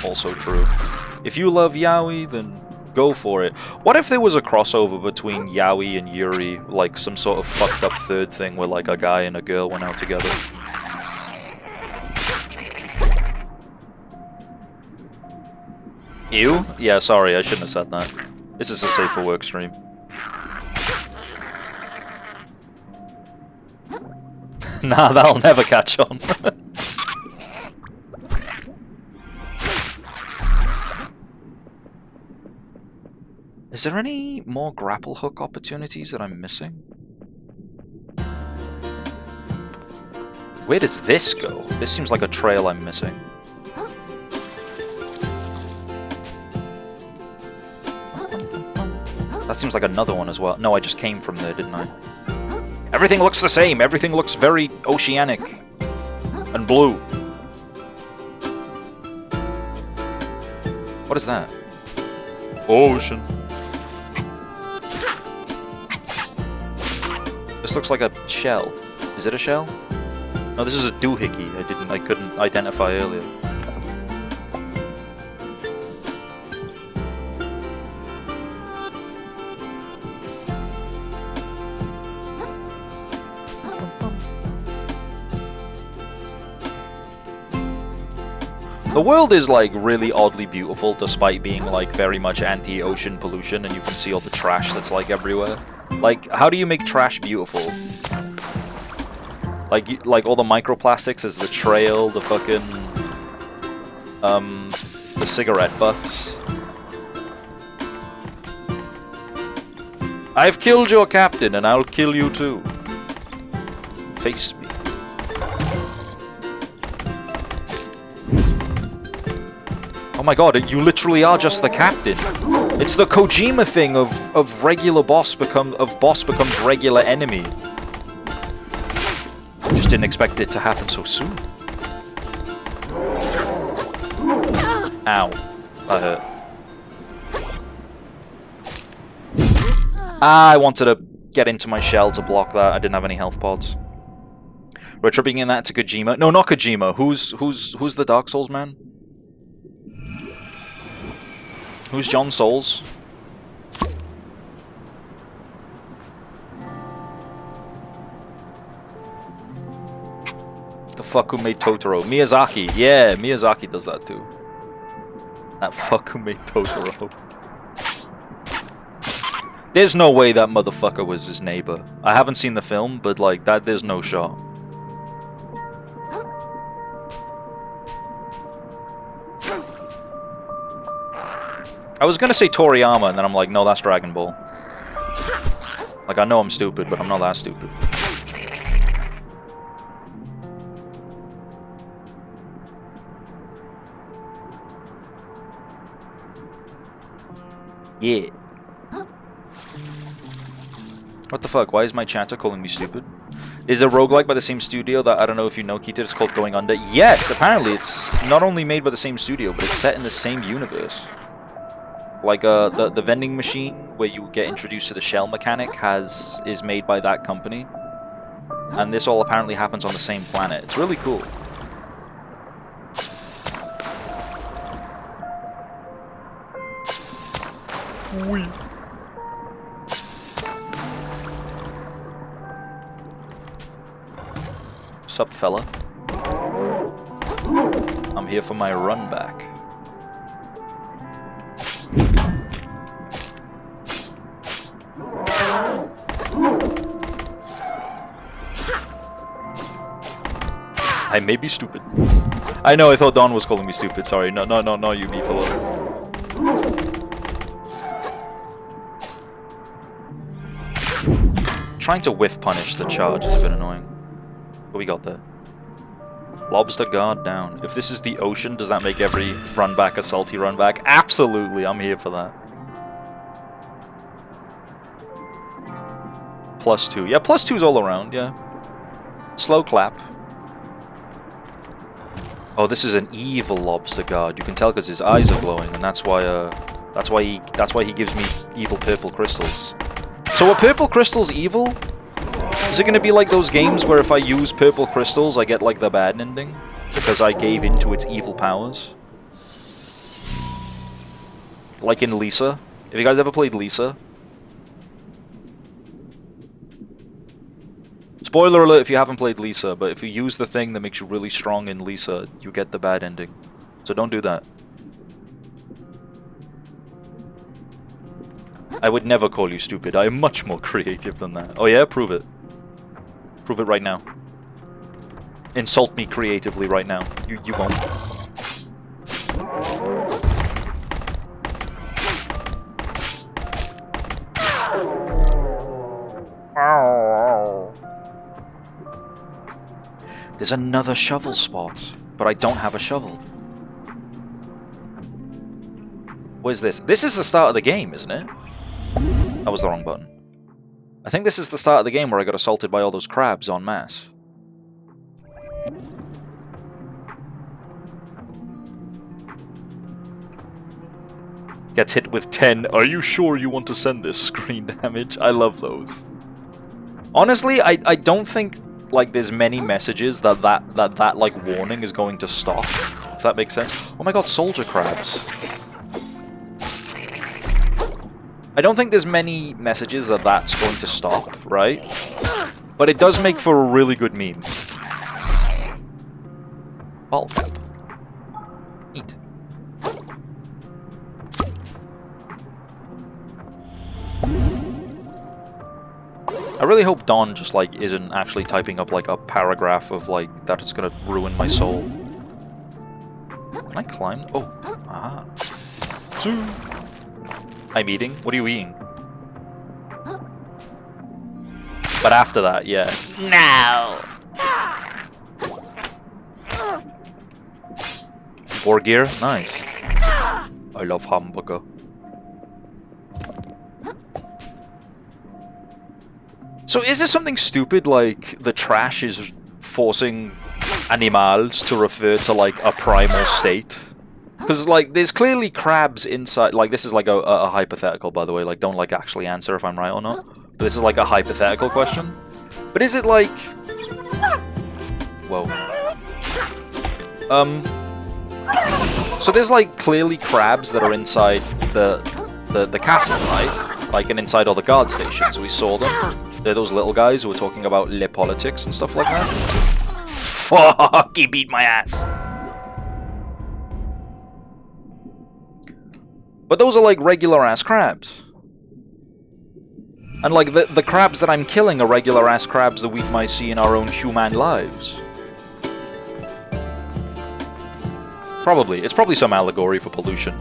Also true. If you love yaoi, then go for it. What if there was a crossover between yaoi and yuri, like some sort of fucked up third thing where like a guy and a girl went out together? Ew? Yeah, sorry, I shouldn't have said that. This is a safe for work stream. Nah, that'll never catch on. Is there any more grapple hook opportunities that I'm missing? Where does this go? This seems like a trail I'm missing. That seems like another one as well. No, I just came from there, didn't I? Everything looks the same. Everything looks very oceanic and blue. What is that? Ocean. This looks like a shell. Is it a shell? No, this is a doohickey. I couldn't identify earlier. The world is like really oddly beautiful despite being like very much anti-ocean pollution, and you can see all the trash that's like everywhere. Like, how do you make trash beautiful? Like all the microplastics is the trail, the fucking the cigarette butts. I've killed your captain and I'll kill you too. Face me. Oh my god, you literally are just the captain. It's the Kojima thing of regular boss becomes regular enemy. Just didn't expect it to happen so soon. Ow. That hurt. I wanted to get into my shell to block that. I didn't have any health pods. We're tripping in that to Kojima. No, not Kojima. Who's the Dark Souls man? Who's John Souls? The fuck who made Totoro? Miyazaki. Yeah, Miyazaki does that too. That fuck who made Totoro. There's no way that motherfucker was his neighbor. I haven't seen the film, but like that, there's no shot. I was gonna say Toriyama, and then I'm like, no, that's Dragon Ball. Like, I know I'm stupid, but I'm not that stupid. Yeah. What the fuck? Why is my chatter calling me stupid? Is a roguelike by the same studio that, I don't know if you know, Kita, it's called Going Under? Yes, apparently it's not only made by the same studio, but it's set in the same universe. Like the vending machine where you get introduced to the shell mechanic is made by that company, and this all apparently happens on the same planet. It's really cool. Sup, fella? I'm here for my run back. I may be stupid. I know, I thought Don was calling me stupid. Sorry, no, you beefalo. Trying to whiff punish the charge is a bit annoying. What we got there? Lobster guard down. If this is the ocean, does that make every run back a salty run back? Absolutely, I'm here for that. +2. Yeah, +2's all around, yeah. Slow clap. Oh, this is an evil lobster guard. You can tell because his eyes are glowing, and that's why he gives me evil purple crystals. So are purple crystals evil? Is it gonna be like those games where if I use purple crystals, I get like the bad ending because I gave into its evil powers? like in Lisa. Have you guys ever played Lisa? Spoiler alert if you haven't played Lisa, but if you use the thing that makes you really strong in Lisa, you get the bad ending. So don't do that. I would never call you stupid. I am much more creative than that. Oh yeah? Prove it. Prove it right now. Insult me creatively right now. You won't. There's another shovel spot, but I don't have a shovel. Where's this? This is the start of the game, isn't it? That was the wrong button. I think this is the start of the game where I got assaulted by all those crabs en masse. Gets hit with 10. Are you sure you want to send this screen damage? I love those. Honestly, I don't think like there's many messages that like warning is going to stop. If that makes sense. Oh my god, soldier crabs. I don't think there's many messages that that's going to stop, right? But it does make for a really good meme. Ball cap. Neat. I really hope Don just like isn't actually typing up like a paragraph of like that it's gonna ruin my soul. Can I climb? Oh, aha. Two. I'm eating? What are you eating? But after that, yeah. No! War gear? Nice. I love hamburger. So is there something stupid like the trash is forcing animals to refer to like a primal state? Because, like, there's clearly crabs inside. Like, this is like a hypothetical, by the way. Like, don't, like, actually answer if I'm right or not. But this is, like, a hypothetical question. But is it, like... Whoa. So there's, like, clearly crabs that are inside the castle, right? Like, and inside all the guard stations. We saw them. They're those little guys who were talking about le politics and stuff like that. Fuck, he beat my ass. But those are like regular-ass crabs. And like the crabs that I'm killing are regular-ass crabs that we might see in our own human lives. Probably. It's probably some allegory for pollution.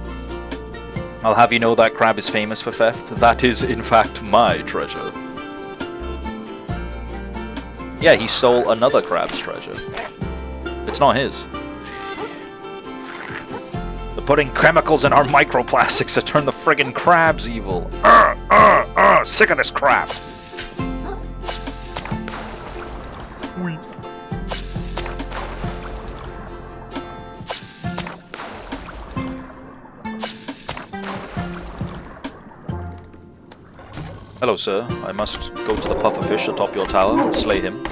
I'll have you know that crab is famous for theft. That is, in fact, my treasure. Yeah, he stole another crab's treasure. It's not his. Putting chemicals in our microplastics to turn the friggin' crabs evil. Sick of this crap. Hello, sir. I must go to the pufferfish atop your tower and slay him.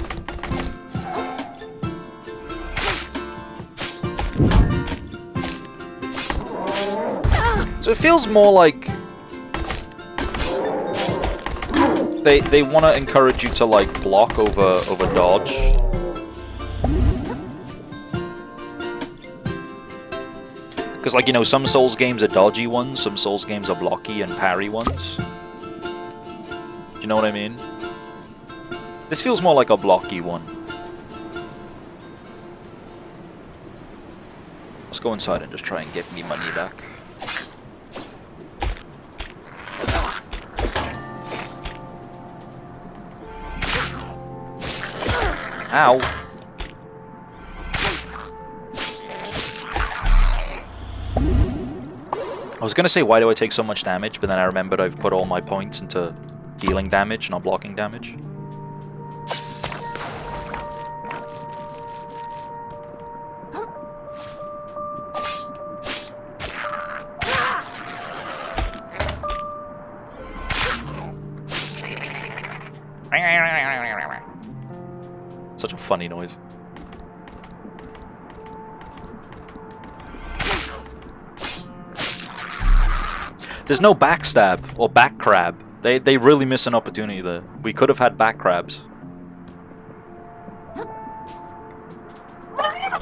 So it feels more like they want to encourage you to like block over dodge. Because like, you know, some Souls games are dodgy ones, some Souls games are blocky and parry ones. Do you know what I mean? This feels more like a blocky one. Let's go inside and just try and get me money back. Ow. I was gonna say, why do I take so much damage? But then I remembered I've put all my points into dealing damage, not blocking damage. Such a funny noise. There's no backstab or back crab. They really miss an opportunity there. We could have had back crabs.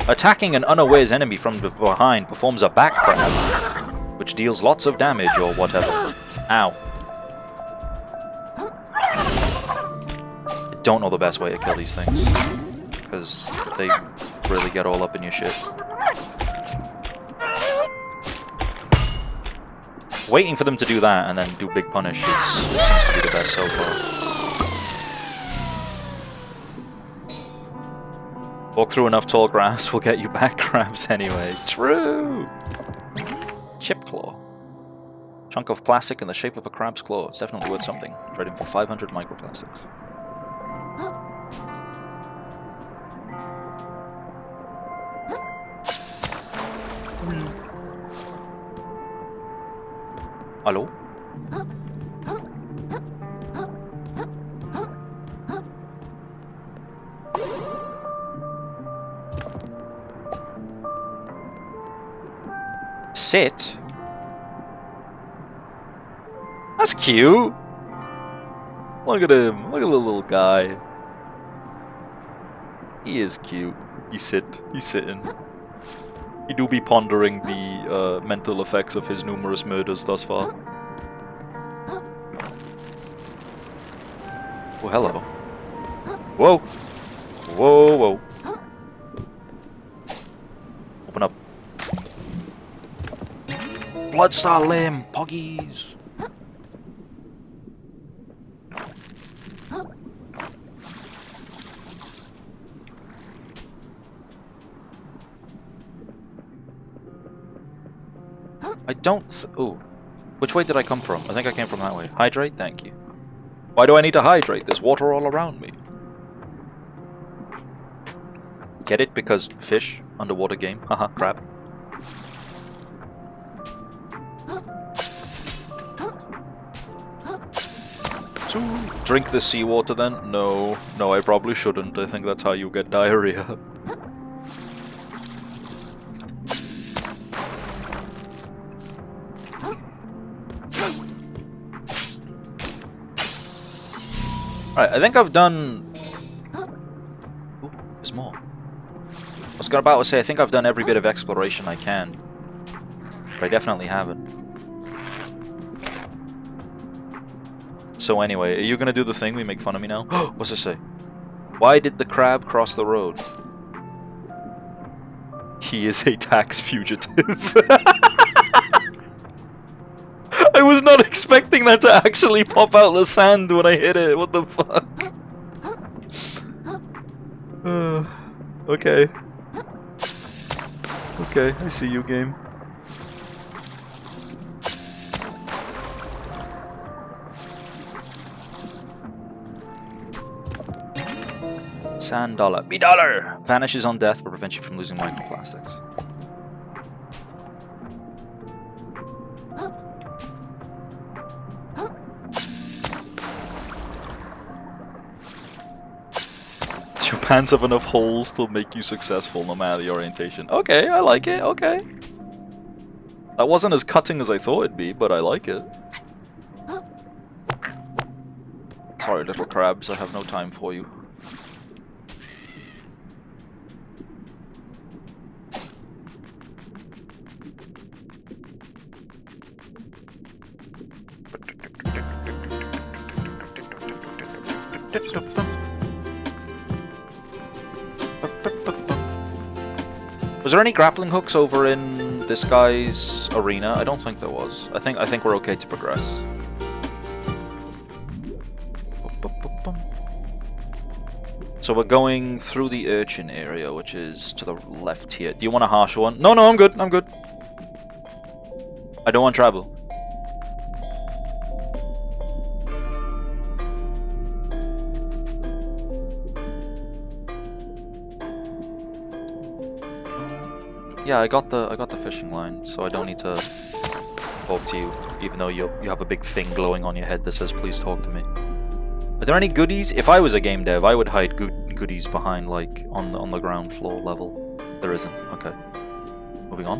Attacking an unawares enemy from behind performs a back crab, which deals lots of damage or whatever. Ow. I don't know the best way to kill these things, because they really get all up in your shit. Waiting for them to do that and then do big punish seems to be the best so far. Walk through enough tall grass will get you back crabs anyway. True! Chip claw. Chunk of plastic in the shape of a crab's claw. It's definitely worth something. Trading for 500 microplastics. Hello? Sit? That's cute. Look at him. Look at the little guy. He is cute. He's sitting. He do be pondering the mental effects of his numerous murders thus far. Oh, hello. Whoa! Whoa, whoa. Open up. Bloodstar limb! Poggies! I don't... Ooh. Which way did I come from? I think I came from that way. Hydrate? Thank you. Why do I need to hydrate? There's water all around me. Get it? Because fish? Underwater game? Haha, crab. So, drink the seawater then? No. No, I probably shouldn't. I think that's how you get diarrhea. Alright, I think I've done... Ooh, there's more. I was about to say, I think I've done every bit of exploration I can. But I definitely haven't. So anyway, are you gonna do the thing? We make fun of me now? What's this say? Why did the crab cross the road? He is a tax fugitive. I was not expecting that to actually pop out the sand when I hit it. What the fuck? Okay. Okay, I see you, game. Sand dollar. Me dollar! Vanishes on death but prevents you from losing microplastics. Your pants have enough holes to make you successful no matter the orientation. Okay, I like it, okay. That wasn't as cutting as I thought it'd be, but I like it. Sorry, little crabs, I have no time for you. Was there any grappling hooks over in this guy's arena? I don't think there was. I think we're okay to progress. So we're going through the urchin area, which is to the left here. Do you want a harsh one? No, I'm good. I'm good. I don't want trouble. Yeah, I got the fishing line, so I don't need to talk to you, even though you have a big thing glowing on your head that says please talk to me. Are there any goodies? If I was a game dev, I would hide goodies behind, like, on the ground floor level. There isn't. Okay. Moving on.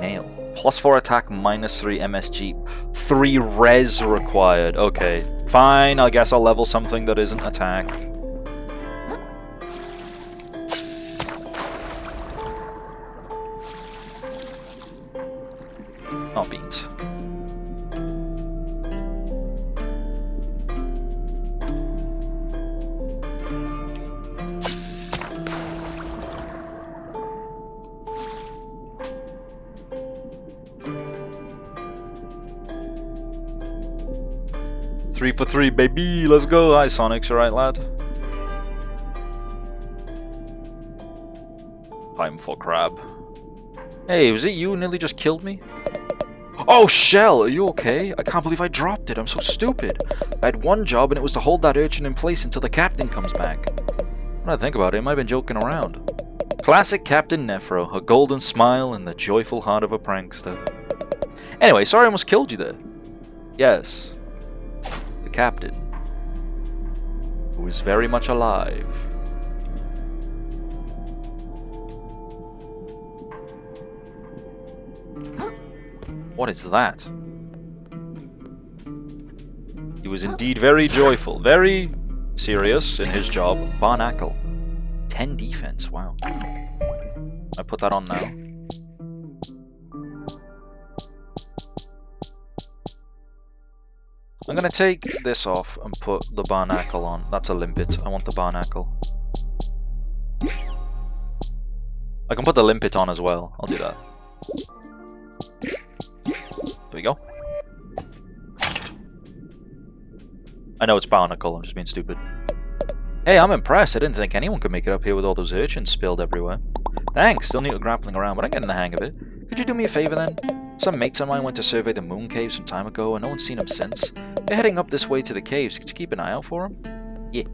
nail. +4 attack, -3 MSG. 3 res required. Okay, fine. I guess I'll level something that isn't attack. Oh, beans. Three for 3, baby. Let's go. Hi, Sonics. You right, lad? Time for crab. Hey, was it you who nearly just killed me? Oh, Shell, are you okay? I can't believe I dropped it. I'm so stupid. I had one job and it was to hold that urchin in place until the captain comes back. When I think about it, I might have been joking around. Classic Captain Nephro, a golden smile and the joyful heart of a prankster. Anyway, sorry I almost killed you there. Yes. The captain. Who is very much alive. What is that? He was indeed very joyful, very serious in his job. Barnacle. 10 defense, wow. I put that on now. I'm gonna take this off and put the Barnacle on. That's a limpet. I want the Barnacle. I can put the limpet on as well. I'll do that. There we go. I know it's Barnacle, I'm just being stupid. Hey, I'm impressed. I didn't think anyone could make it up here with all those urchins spilled everywhere. Thanks, still new to grappling around, but I'm getting the hang of it. Could you do me a favor then? Some mates of mine went to survey the moon cave some time ago, and no one's seen them since. They're heading up this way to the caves. Could you keep an eye out for them? Yeah.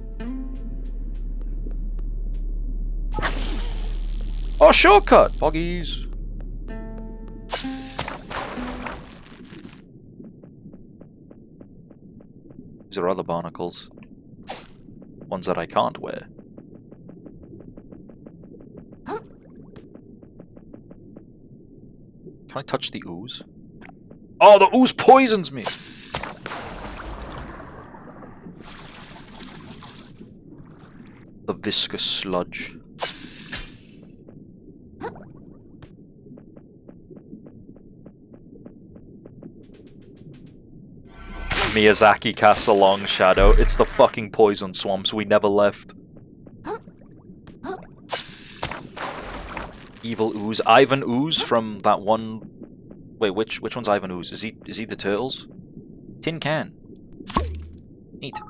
Oh, shortcut! Poggies! These are other barnacles. Ones that I can't wear. Can I touch the ooze? Oh, the ooze poisons me! The viscous sludge. Miyazaki casts a long shadow. It's the fucking poison swamps we never left. Evil ooze. Ivan Ooze from that one... Wait, which one's Ivan Ooze? Is he the turtles? Tin can. Neat.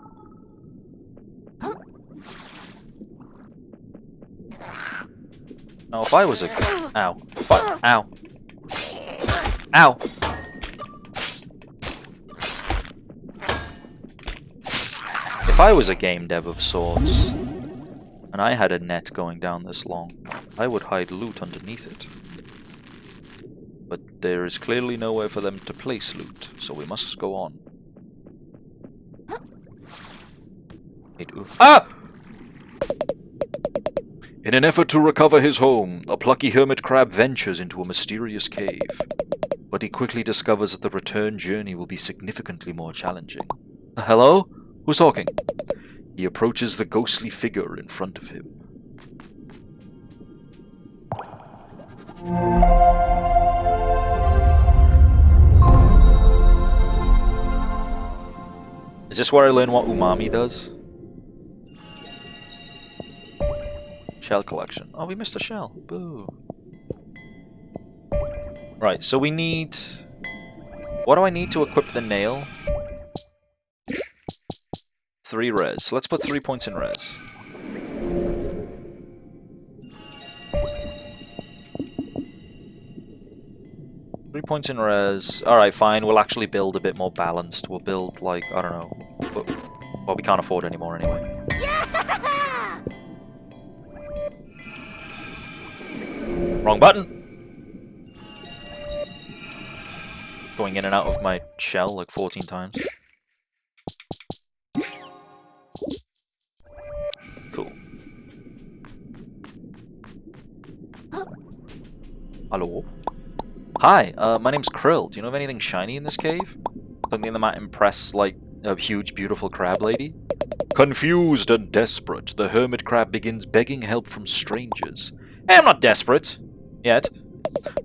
Now if I was a... Ow. Ow. Ow. If I was a game dev of sorts, and I had a net going down this long, I would hide loot underneath it. But there is clearly nowhere for them to place loot, so we must go on. Ah! In an effort to recover his home, a plucky hermit crab ventures into a mysterious cave. But he quickly discovers that the return journey will be significantly more challenging. Hello? Who's talking? He approaches the ghostly figure in front of him. Is this where I learn what umami does? Shell collection. Oh, we missed a shell. Boo. Right, so we need... What do I need to equip the nail? 3 res. Let's put 3 points in res. Three points in res. Alright, fine. We'll actually build a bit more balanced. We'll build, like, I don't know. Well, we can't afford anymore anyway. Yeah! Wrong button! Going in and out of my shell like 14 times. Cool. Hello? Hi, my name's Krill. Do you know of anything shiny in this cave? Something that might impress, like, a huge, beautiful crab lady? Confused and desperate, the hermit crab begins begging help from strangers. Hey, I'm not desperate. Yet.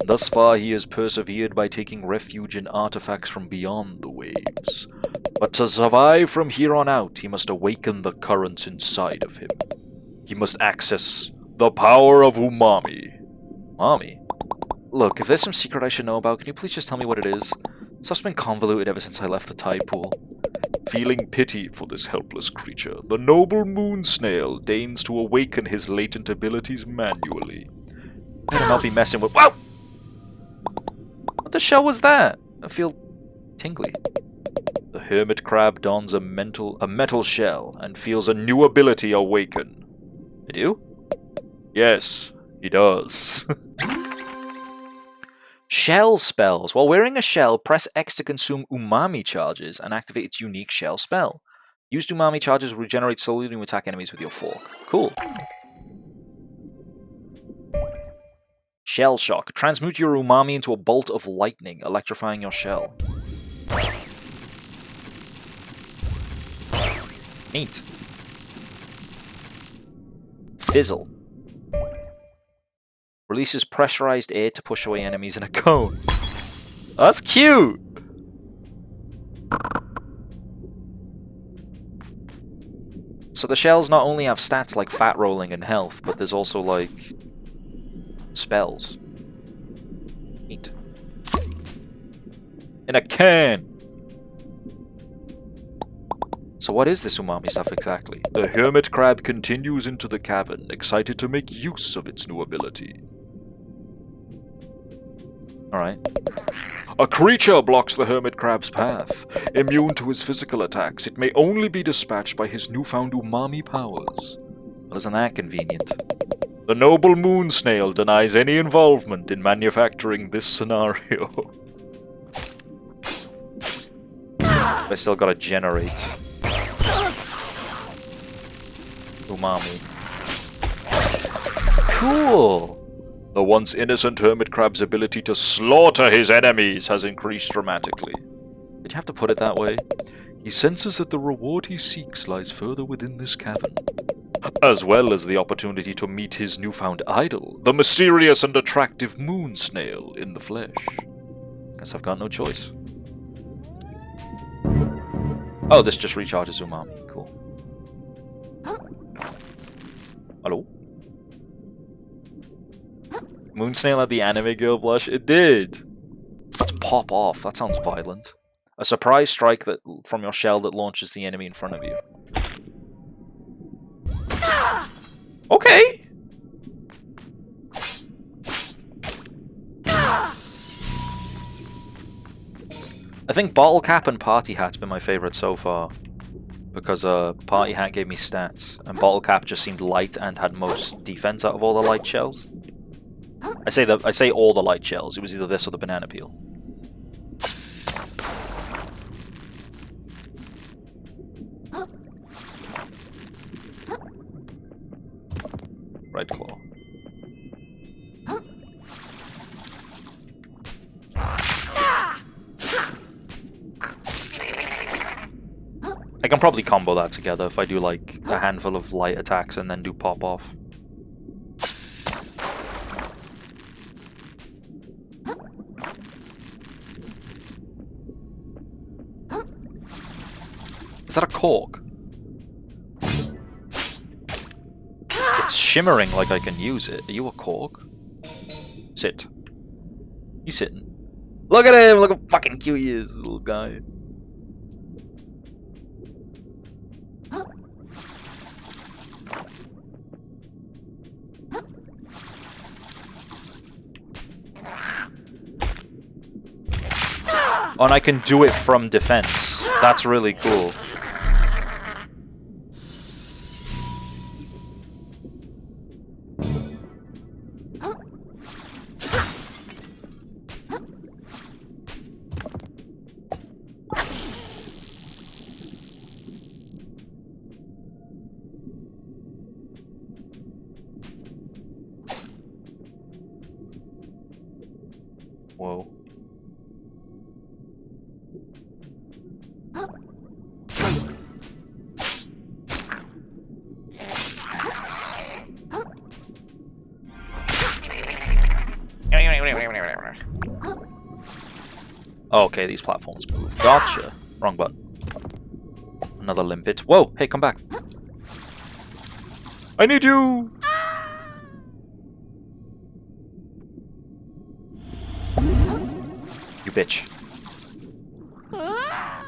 Thus far, he has persevered by taking refuge in artifacts from beyond the waves. But to survive from here on out, he must awaken the currents inside of him. He must access the power of umami. Umami? Look, if there's some secret I should know about, can you please just tell me what it is? Stuff's been convoluted ever since I left the tide pool. Feeling pity for this helpless creature, the noble moon snail deigns to awaken his latent abilities manually. Better not be messing with— Whoa! What the shell was that? I feel tingly. The hermit crab dons a metal shell and feels a new ability awaken. I do? Yes, he does. Shell spells. While wearing a shell, press X to consume umami charges and activate its unique shell spell. Used umami charges will regenerate slowly when you attack enemies with your fork. Cool. Shell shock. Transmute your umami into a bolt of lightning, electrifying your shell. Neat. Fizzle. Releases pressurized air to push away enemies in a cone. That's cute! So the shells not only have stats like fat rolling and health, but there's also like spells. Neat. In a can! So what is this umami stuff exactly? The hermit crab continues into the cavern, excited to make use of its new ability. Alright. A creature blocks the hermit crab's path. Immune to his physical attacks, it may only be dispatched by his newfound umami powers. Well, isn't that convenient? The noble moon snail denies any involvement in manufacturing this scenario. I still gotta generate umami. Cool! The once innocent hermit crab's ability to slaughter his enemies has increased dramatically. Did you have to put it that way? He senses that the reward he seeks lies further within this cavern, as well as the opportunity to meet his newfound idol, the mysterious and attractive moon snail in the flesh. Guess I've got no choice. Oh, this just recharges umami. Cool. Hello? Moon snail had the anime girl blush? It did! Let's pop off. That sounds violent. A surprise strike that from your shell that launches the enemy in front of you. Okay! I think Bottle Cap and Party Hat's been my favorite so far. Because Party Hat gave me stats, and Bottle Cap just seemed light and had most defense out of all the light shells. I say all the light shells. It was either this or the banana peel. Red claw. I can probably combo that together if I do like a handful of light attacks and then do pop off. Is that a cork? It's shimmering like I can use it. Are you a cork? Sit. He's sitting. Look at him! Look how fucking cute he is, little guy. Oh, and I can do it from defense. That's really cool. Whoa. Oh, okay, these platforms move. Gotcha. Wrong button. Another limpet. Whoa! Hey, come back. I need you! You bitch. Ah!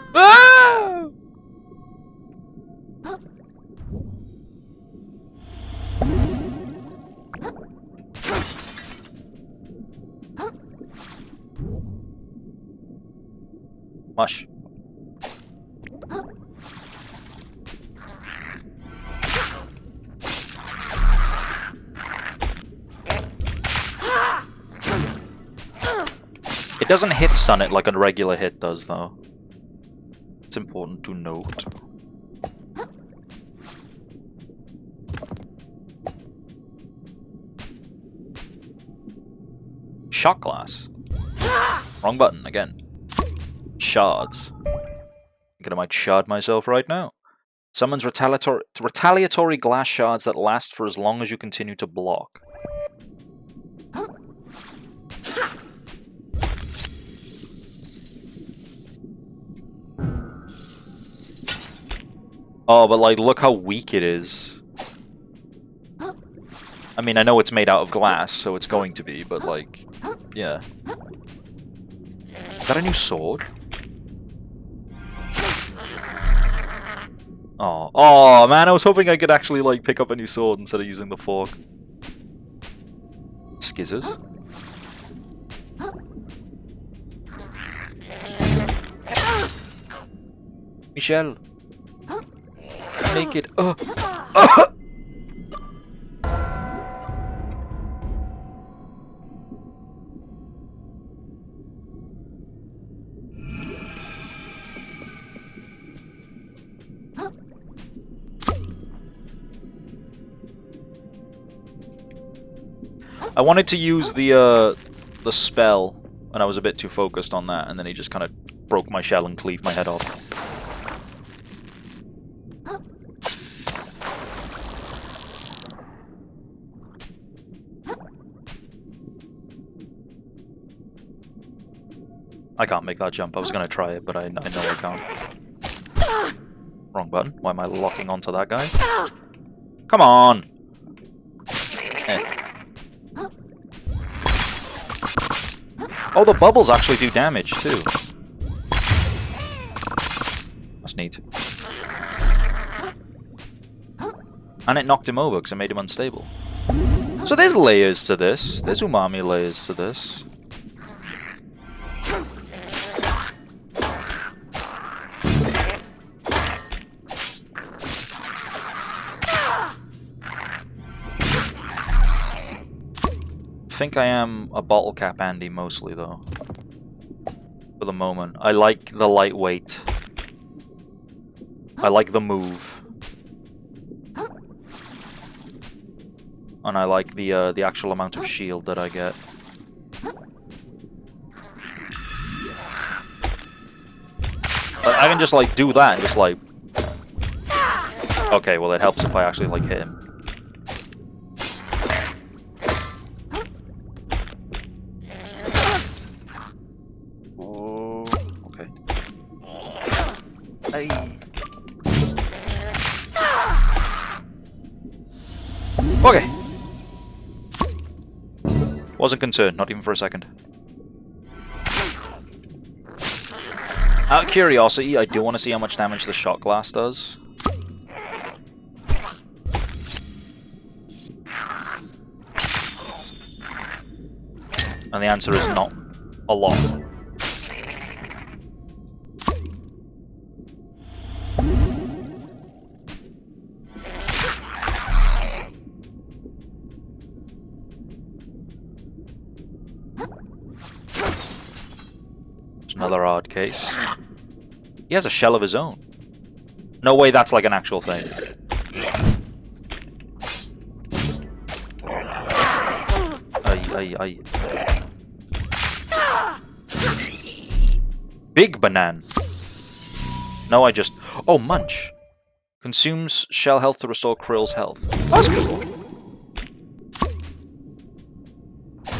Mush. It doesn't hit stun it like a regular hit does, though. It's important to note. Shot glass. Wrong button again. Shards. I think I might shard myself right now. Summons retaliatory glass shards that last for as long as you continue to block. Oh, but like, look how weak it is. I mean, I know it's made out of glass, so it's going to be, but like, yeah. Is that a new sword? Oh, oh man, I was hoping I could actually like pick up a new sword instead of using the fork. Skizzers. Michelle. Make it. I wanted to use the spell, and I was a bit too focused on that, and then he just kind of broke my shell and cleaved my head off. I can't make that jump. I was going to try it, but I know I can't. Wrong button. Why am I locking onto that guy? Come on! Eh. Oh, the bubbles actually do damage, too. That's neat. And it knocked him over because it made him unstable. So there's layers to this. There's umami layers to this. I think I am a bottle cap Andy mostly though. For the moment. I like the lightweight. I like the move. And I like the actual amount of shield that I get. But I can just like do that and just like... Okay, well it helps if I actually like hit him. Okay. Wasn't concerned, not even for a second. Out of curiosity, I do want to see how much damage the shot glass does. And the answer is not a lot. Another odd case. He has a shell of his own. No way that's like an actual thing. Ay. Big banana. No, I just... Oh, munch. Consumes shell health to restore Krill's health. That's cool.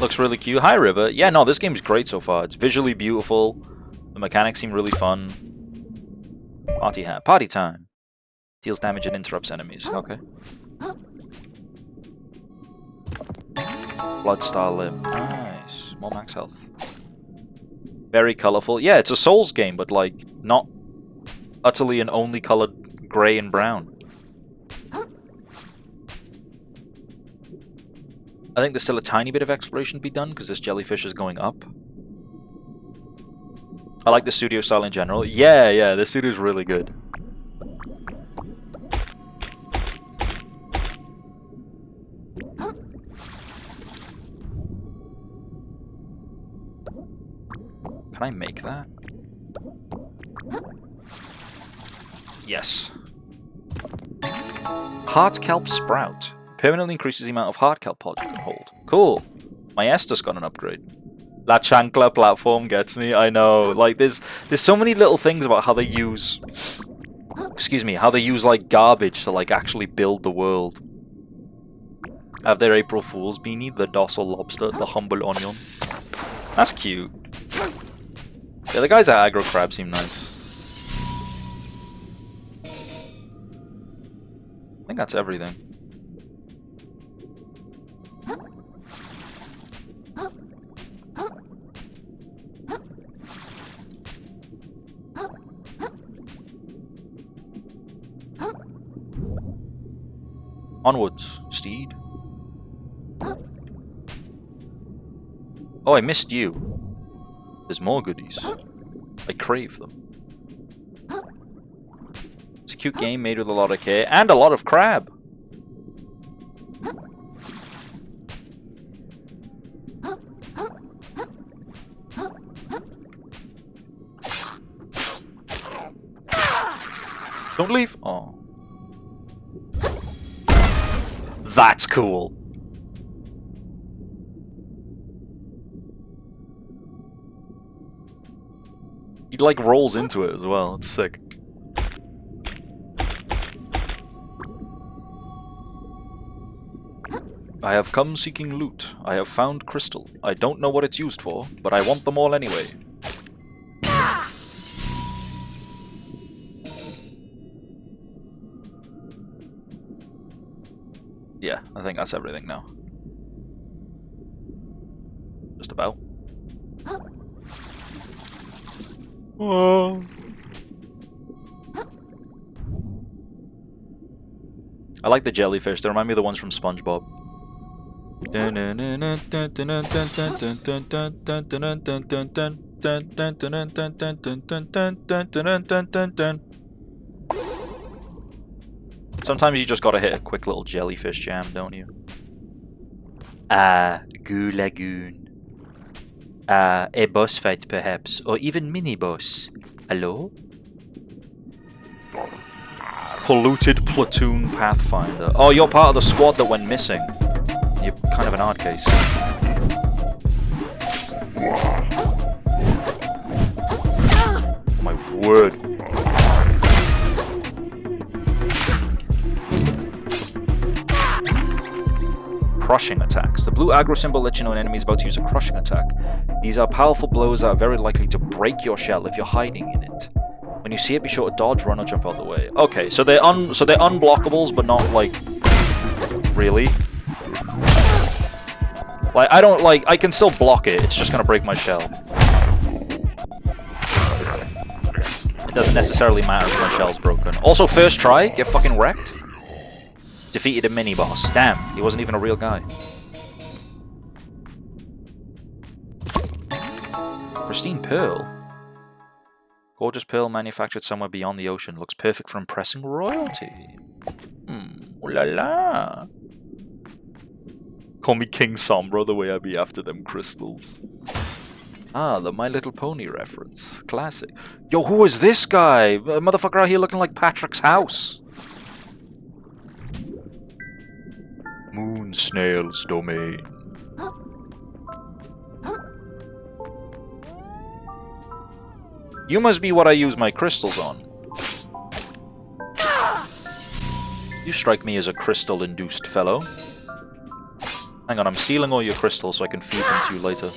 Looks really cute. Hi, River. Yeah, no, this game's great so far. It's visually beautiful. The mechanics seem really fun. Party time. Deals damage and interrupts enemies. Okay. Bloodstar Lip. Nice. More max health. Very colourful. Yeah, it's a Souls game, but like not utterly and only coloured grey and brown. I think there's still a tiny bit of exploration to be done because this jellyfish is going up. I like the studio style in general. Yeah, the studio's really good. Can I make that? Yes. Heart Kelp Sprout. Permanently increases the amount of heart kelp pods you can hold. Cool. My Estus got an upgrade. La Chancla platform gets me. I know. Like there's so many little things about how they use how they use like garbage to like actually build the world. Have their April Fool's beanie, the docile lobster, the humble onion. That's cute. Yeah, the guys at Aggro Crab seem nice. I think that's everything. Onwards, steed. Oh, I missed you. There's more goodies. I crave them. It's a cute game made with a lot of care and a lot of crab. Don't leave. Oh. That's cool. He like rolls into it as well. It's sick. I have come seeking loot. I have found crystal. I don't know what it's used for, but I want them all anyway. Yeah, I think that's everything now. Just about. Oh. I like the jellyfish. They remind me of the ones from SpongeBob. Sometimes you just gotta hit a quick little jellyfish jam, don't you? Goo Lagoon. A boss fight perhaps, or even mini-boss. Hello? Polluted Platoon Pathfinder. Oh, you're part of the squad that went missing. You're kind of an hard case. Oh my word. Crushing attacks. The blue aggro symbol lets you know an enemy is about to use a crushing attack. These are powerful blows that are very likely to break your shell if you're hiding in it. When you see it, be sure to dodge, run, or jump out of the way. Okay, so they're unblockables, but not like really. Like I can still block it. It's just gonna break my shell. It doesn't necessarily matter if my shell's broken. Also, first try, get fucking wrecked. Defeated a mini-boss. Damn, he wasn't even a real guy. Pristine pearl. Gorgeous pearl manufactured somewhere beyond the ocean. Looks perfect for impressing royalty. Ooh la la. Call me King Sombra the way I be after them crystals. Ah, the My Little Pony reference. Classic. Yo, who is this guy? A motherfucker out here looking like Patrick's house. Moon Snail's Domain. You must be what I use my crystals on. You strike me as a crystal-induced fellow. Hang on, I'm stealing all your crystals so I can feed them to you later.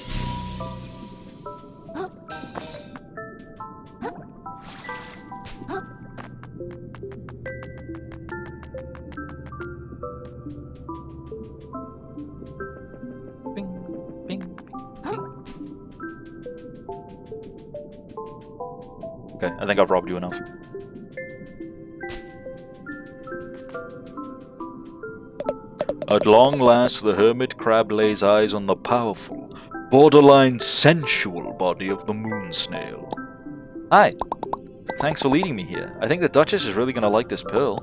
Bing, bing, bing. Okay, I think I've robbed you enough. At long last, the hermit crab lays eyes on the powerful, borderline sensual body of the moon snail. Hi. Thanks for leading me here. I think the Duchess is really going to like this pearl.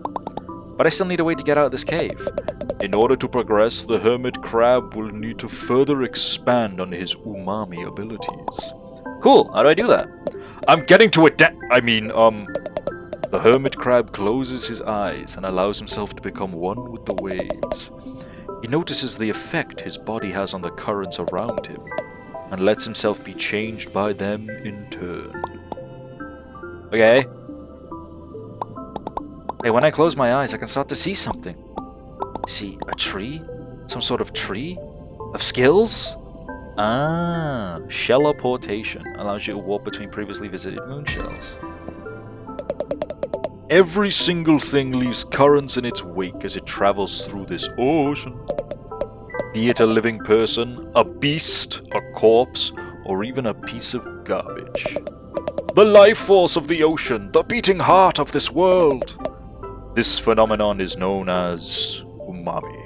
But I still need a way to get out of this cave. In order to progress, the hermit crab will need to further expand on his umami abilities. Cool, how do I do that? I'm getting to it. The hermit crab closes his eyes and allows himself to become one with the waves. He notices the effect his body has on the currents around him, and lets himself be changed by them in turn. Okay. Hey, when I close my eyes, I can start to see something. See a tree? Some sort of tree? Of skills? Ah, shelloportation allows you to warp between previously visited moon shells. Every single thing leaves currents in its wake as it travels through this ocean. Be it a living person, a beast, a corpse, or even a piece of garbage. The life force of the ocean, the beating heart of this world. This phenomenon is known as umami.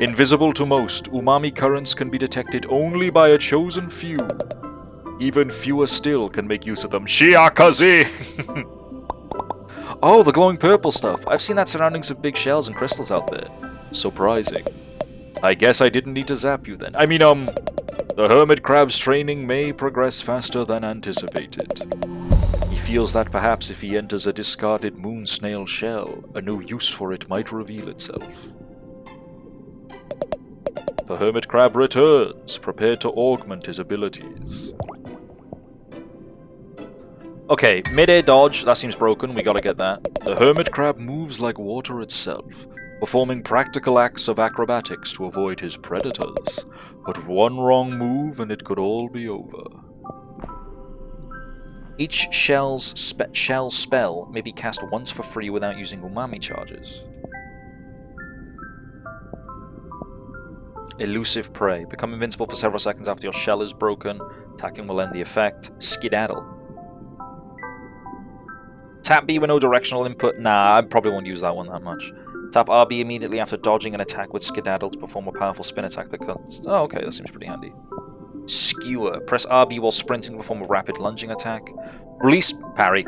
Invisible to most, umami currents can be detected only by a chosen few. Even fewer still can make use of them. Shiakaze! Oh, the glowing purple stuff. I've seen that surrounding some big shells and crystals out there. Surprising. I guess I didn't need to zap you then. The hermit crab's training may progress faster than anticipated. He feels that perhaps if he enters a discarded moon snail shell, a new use for it might reveal itself. The hermit crab returns, prepared to augment his abilities. Okay, mid-air dodge, that seems broken, we gotta get that. The hermit crab moves like water itself, performing practical acts of acrobatics to avoid his predators. But one wrong move and it could all be over. Each shell spell may be cast once for free without using umami charges. Elusive prey. Become invincible for several seconds after your shell is broken. Attacking will end the effect. Skedaddle. Tap B with no directional input. Nah, I probably won't use that one that much. Tap RB immediately after dodging an attack with Skedaddle to perform a powerful spin attack that cuts... Oh, okay, that seems pretty handy. Skewer. Press RB while sprinting to perform a rapid lunging attack. Release parry.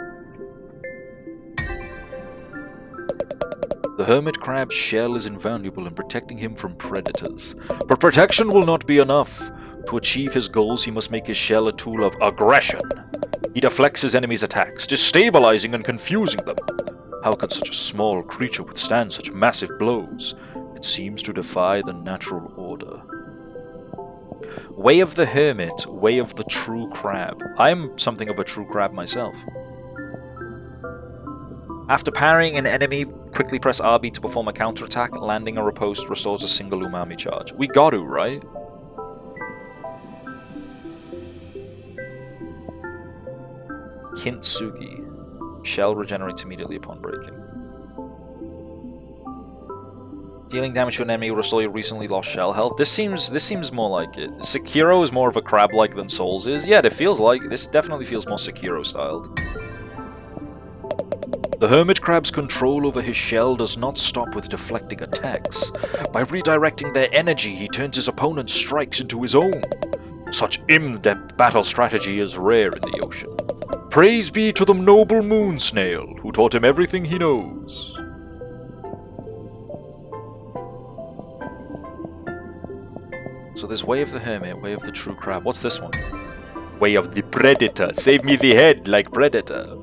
The hermit crab's shell is invaluable in protecting him from predators. But protection will not be enough. To achieve his goals, he must make his shell a tool of aggression. He deflects his enemies' attacks, destabilizing and confusing them. How could such a small creature withstand such massive blows? It seems to defy the natural order. Way of the hermit, way of the true crab. I'm something of a true crab myself. After parrying an enemy, quickly press RB to perform a counterattack. Landing a riposte restores a single umami charge. We got to, right? Kintsugi. Shell regenerates immediately upon breaking. Dealing damage to an enemy will restore your recently lost shell health. This seems more like it. Sekiro is more of a crab-like than Souls is. Yeah, it feels like this definitely feels more Sekiro-styled. The hermit crab's control over his shell does not stop with deflecting attacks. By redirecting their energy, he turns his opponent's strikes into his own. Such in-depth battle strategy is rare in the ocean. Praise be to the noble moon snail, who taught him everything he knows. So there's Way of the Hermit, Way of the True Crab. What's this one? Way of the Predator. Save me the head like Predator.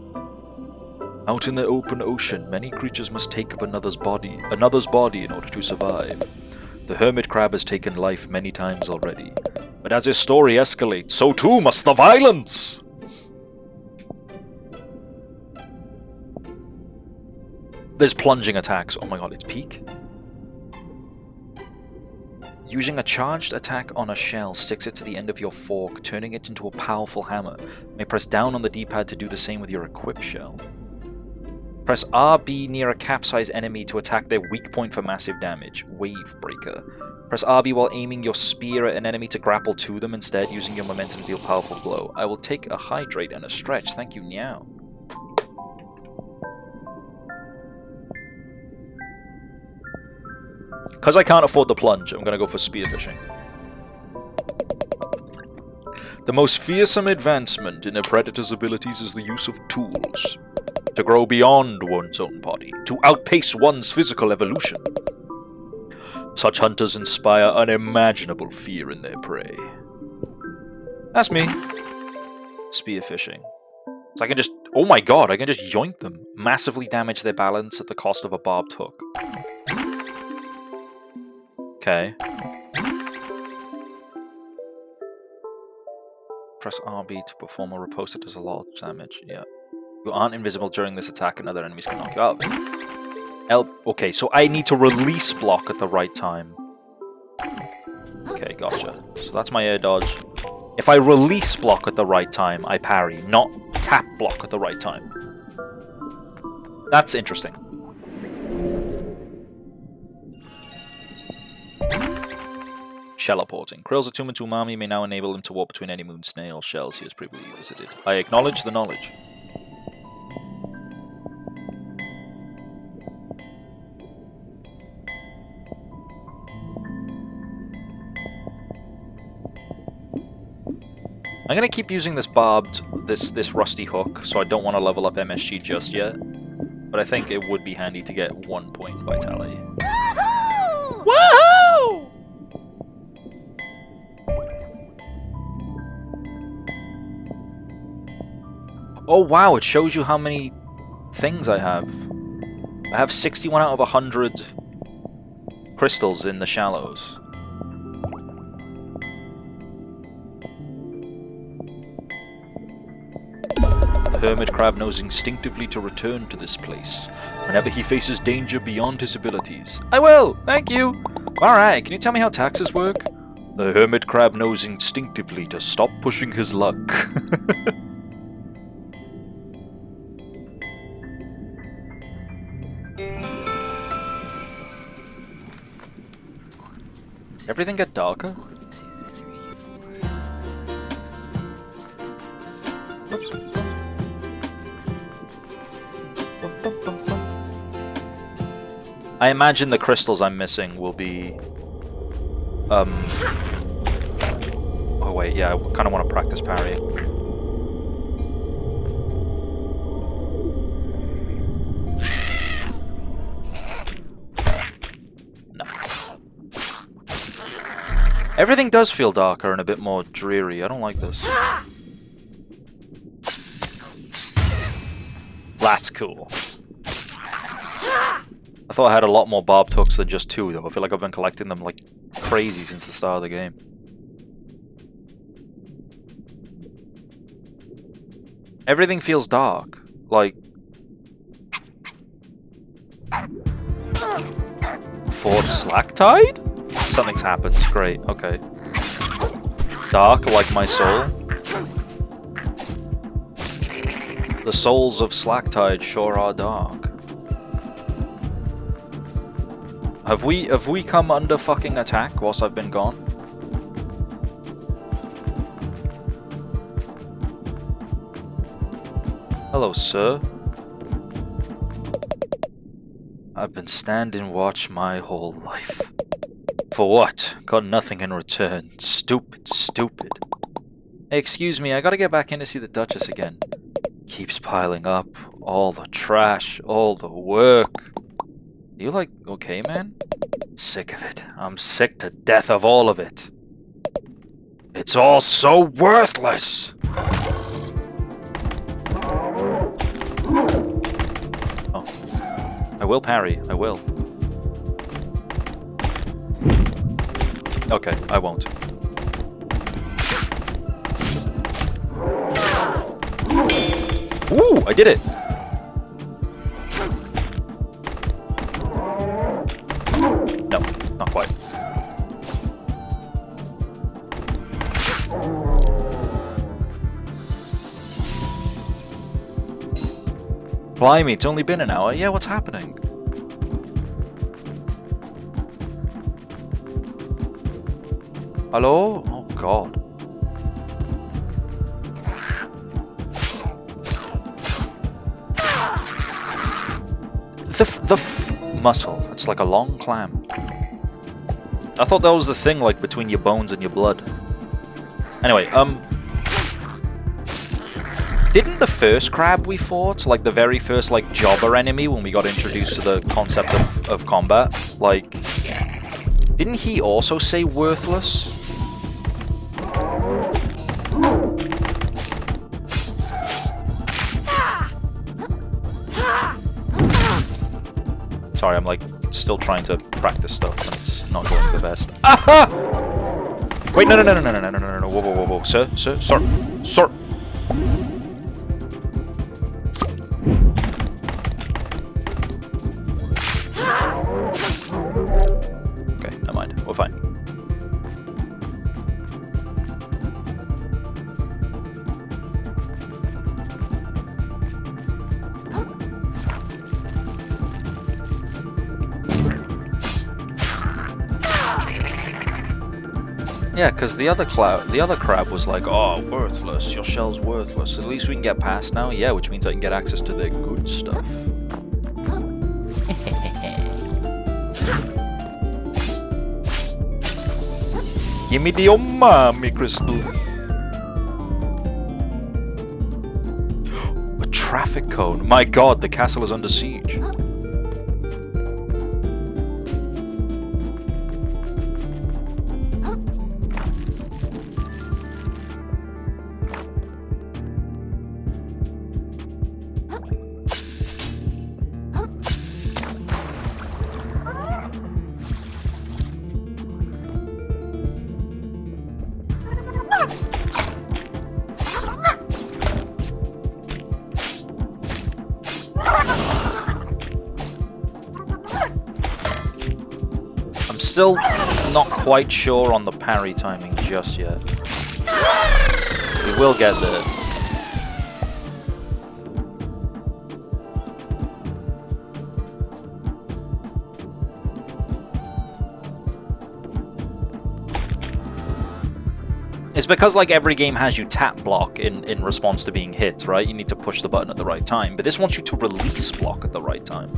Out in the open ocean, many creatures must take of another's body in order to survive. The hermit crab has taken life many times already. But as his story escalates, so too must the violence! There's plunging attacks. Oh my god, it's peak. Using a charged attack on a shell sticks it to the end of your fork, turning it into a powerful hammer. You may press down on the D-pad to do the same with your equipped shell. Press RB near a capsized enemy to attack their weak point for massive damage. Wave Breaker. Press RB while aiming your spear at an enemy to grapple to them, instead using your momentum to deal powerful blow. I will take a hydrate and a stretch. Thank you, Meow. Because I can't afford the plunge, I'm going to go for spearfishing. The most fearsome advancement in a predator's abilities is the use of tools. To grow beyond one's own body, to outpace one's physical evolution. Such hunters inspire unimaginable fear in their prey. That's me. Spearfishing. So I can just... Oh my god, I can just yoink them. Massively damage their balance at the cost of a barbed hook. Okay. Press RB to perform a riposte that does a lot of damage. Yeah. You aren't invisible during this attack and other enemies can knock you out. Okay, so I need to release block at the right time. Okay, gotcha. So that's my air dodge. If I release block at the right time, I parry, not tap block at the right time. That's interesting. Shelliporting. Krill's attunement to umami may now enable him to walk between any moon snail shells he has previously visited. I acknowledge the knowledge. I'm gonna keep using this this rusty hook, so I don't want to level up MSG just yet. But I think it would be handy to get 1 point vitality. Woohoo! Woohoo! Oh wow, it shows you how many things I have. I have 61 out of 100 crystals in the shallows. The hermit crab knows instinctively to return to this place whenever he faces danger beyond his abilities. I will! Thank you! Alright, can you tell me how taxes work? The hermit crab knows instinctively to stop pushing his luck. Everything get darker? I imagine the crystals I'm missing will be... Oh wait, yeah, I kind of want to practice parrying. No. Everything does feel darker and a bit more dreary. I don't like this. That's cool. I thought I had a lot more barbed hooks than just 2, though. I feel like I've been collecting them like crazy since the start of the game. Everything feels dark. Like... Fort Slacktide? Something's happened. Great, okay. Dark like my soul. The souls of Slacktide sure are dark. Have we come under fucking attack whilst I've been gone? Hello, sir. I've been standing watch my whole life. For what? Got nothing in return. Stupid, stupid. Hey, excuse me, I gotta get back in to see the Duchess again. Keeps piling up. All the trash, all the work. You like, okay, man? Sick of it. I'm sick to death of all of it. It's all so worthless! Oh. I will parry, I will. Okay, I won't. Ooh, I did it! No, not quite. Blimey, it's only been an hour. Yeah, what's happening? Hello? Oh, God. The muscle. It's like a long clam. I thought that was the thing, like, between your bones and your blood. Anyway, didn't the first crab we fought, like the very first, like, jobber enemy when we got introduced to the concept of combat, like, didn't he also say worthless? Sorry, I'm, like, still trying to practice stuff and it's not going the best. Aha! Wait, no, whoa, sir, sir. Okay, never mind, we're fine. Yeah, because the other crab was like, oh, worthless, your shell's worthless. At least we can get past now. Yeah, which means I can get access to their good stuff. Give me the umami crystal. A traffic cone. My god, the castle is under siege. Still not quite sure on the parry timing just yet. We will get there. It's because, like, every game has you tap block in response to being hit, right? You need to push the button at the right time, but this wants you to release block at the right time.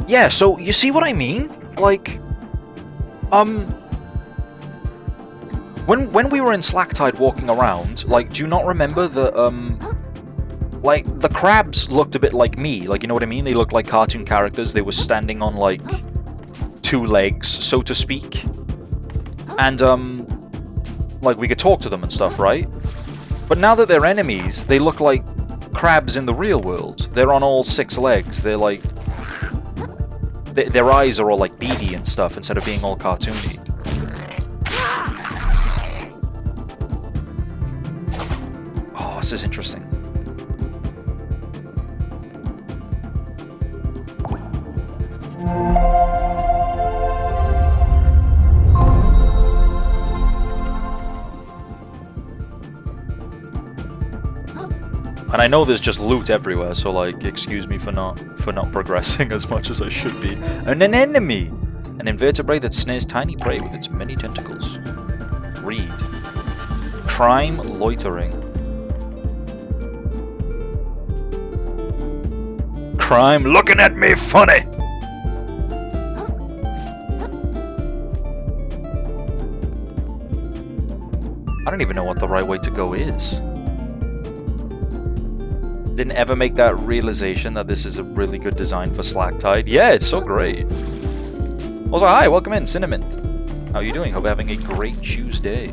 Yeah, so you see what I mean? Like, when we were in Slacktide walking around, like, do you not remember that, like, the crabs looked a bit like me, like, you know what I mean? They looked like cartoon characters, they were standing on, like, 2 legs, so to speak. And, like, we could talk to them and stuff, right? But now that they're enemies, they look like crabs in the real world. They're on all 6 legs, they're like... Their eyes are all, like, beady and stuff, instead of being all cartoony. Oh, this is interesting. And I know there's just loot everywhere, so, like, excuse me for not progressing as much as I should be. And an enemy! An invertebrate that snares tiny prey with its many tentacles. Read. Crime loitering. Crime looking at me funny! I don't even know what the right way to go is. Didn't ever make that realization that this is a really good design for Slacktide. Yeah, it's so great. Also, hi, welcome in, Cinnamon. How are you doing? Hope you're having a great Tuesday.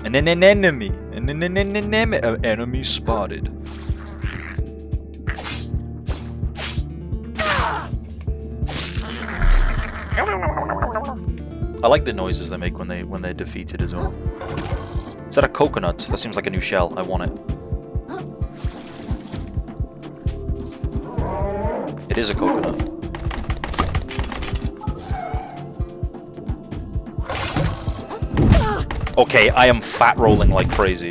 And then an enemy. Enemy spotted. I like the noises they make when they're defeated as well. Is that a coconut? That seems like a new shell. I want it. It is a coconut. Okay, I am fat rolling like crazy.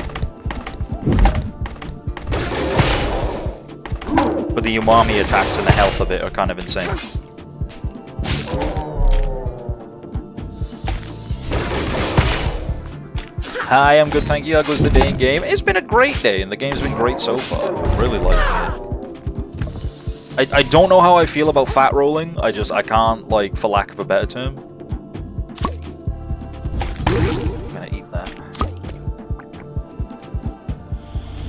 But the umami attacks and the health of it are kind of insane. Hi, I'm good, thank you. How goes the day in game? It's been a great day, and the game's been great so far. I'm really liking it. I don't know how I feel about fat rolling. I can't, like, for lack of a better term. I'm gonna eat that.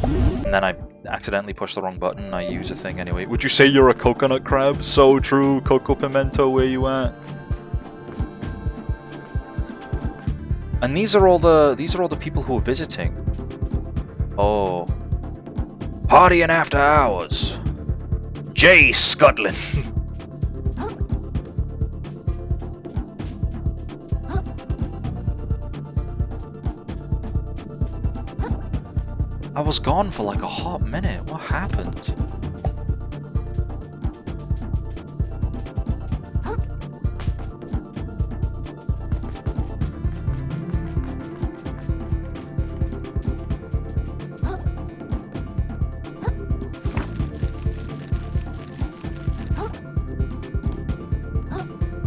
And then I accidentally push the wrong button and I use a thing anyway. Would you say you're a coconut crab? So true. Coco Pimento, where you at? And these are all the people who are visiting. Oh. Partying after hours. Jay Scudlin. I was gone for like a hot minute. What happened?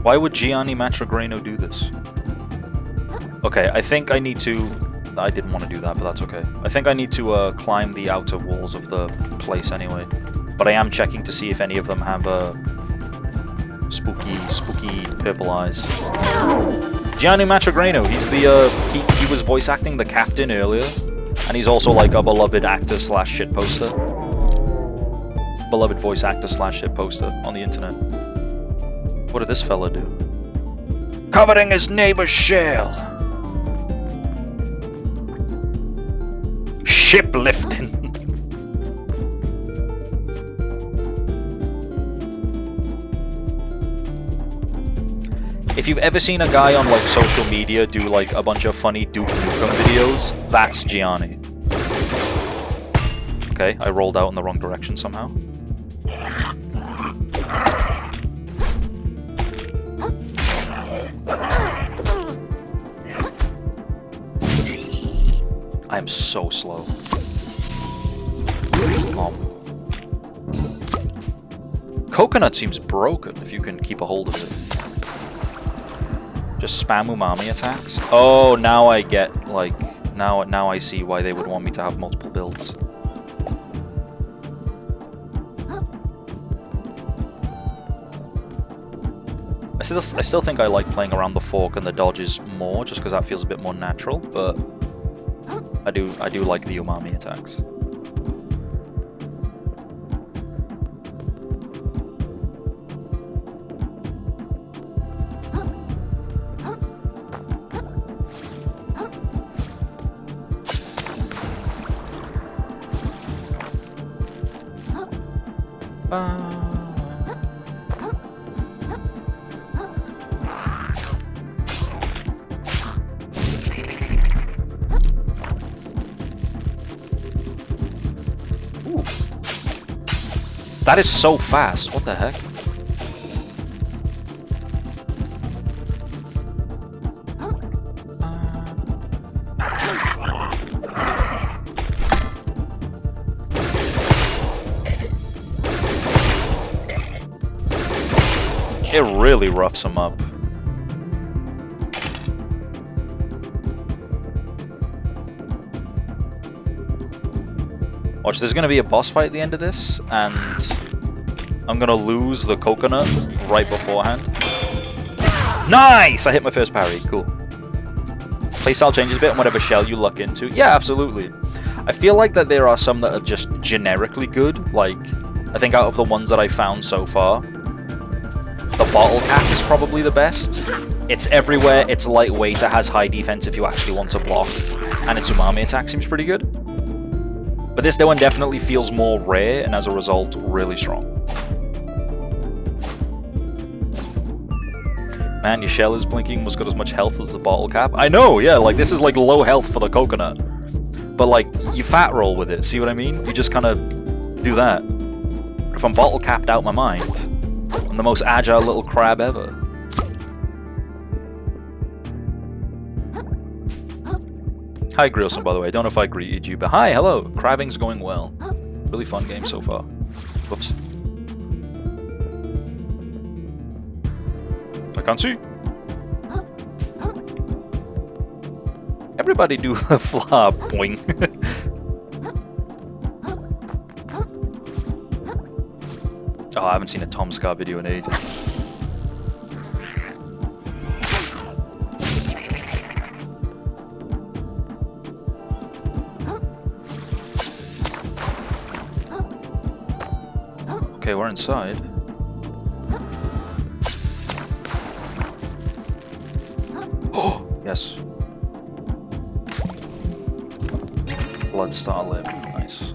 Why would Gianni Matrograno do this? Okay, I think I need to... I didn't want to do that, but that's okay. I think I need to climb the outer walls of the place anyway. But I am checking to see if any of them have spooky purple eyes. Gianni Matrograno, he's the... he was voice acting the captain earlier. And he's also like a beloved actor slash shitposter. Beloved voice actor slash shitposter on the internet. What did this fella do? Covering his neighbor's shell. Shiplifting. If you've ever seen a guy on like social media do like a bunch of funny Duke Nukem videos, that's Gianni. Okay, I rolled out in the wrong direction somehow. I am so slow. Coconut seems broken if you can keep a hold of it. Just spam umami attacks. Oh, now I get like now I see why they would want me to have multiple builds. I still think I like playing around the fork and the dodges more, just because that feels a bit more natural, but I do like the umami attacks. That is so fast. What the heck? It really roughs him up. Watch, there's gonna be a boss fight at the end of this, and I'm gonna lose the coconut right beforehand. Nice! I hit my first parry. Cool. Playstyle changes a bit on whatever shell you luck into. Yeah, absolutely. I feel like that there are some that are just generically good. Like, I think out of the ones that I found so far, the bottle cap is probably the best. It's everywhere, it's lightweight, it has high defense if you actually want to block, and its umami attack seems pretty good. But this one definitely feels more rare, and as a result, really strong. Man, your shell is blinking, almost got as much health as the bottle cap. I know, yeah, like this is like low health for the coconut. But like, you fat roll with it, see what I mean? You just kind of do that. If I'm bottle capped out my mind, I'm the most agile little crab ever. Hi, Grillson, by the way. I don't know if I greeted you, but hi, hello. Crabbing's going well. Really fun game so far. Whoops. I can't see. Everybody do the flop, boing. Oh, I haven't seen a Tom Scar video in ages. Okay, we're inside. Oh, yes. Blood Star Lip, nice.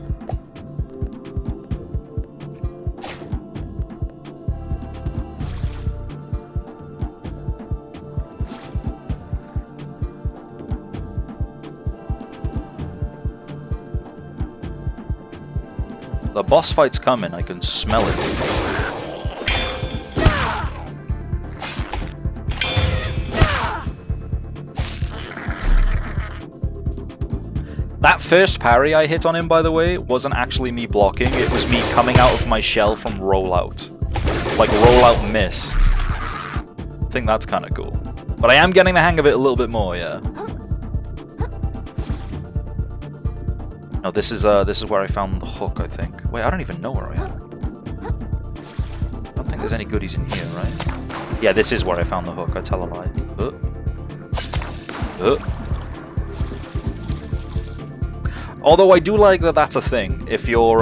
The boss fight's coming, I can smell it. That first parry I hit on him, by the way, wasn't actually me blocking, it was me coming out of my shell from rollout. Like rollout missed. I think that's kind of cool. But I am getting the hang of it a little bit more, yeah. No, this is where I found the hook, I think. Wait, I don't even know where I am. I don't think there's any goodies in here, right? Yeah, this is where I found the hook, I tell a lie. Although I do like that that's a thing. If your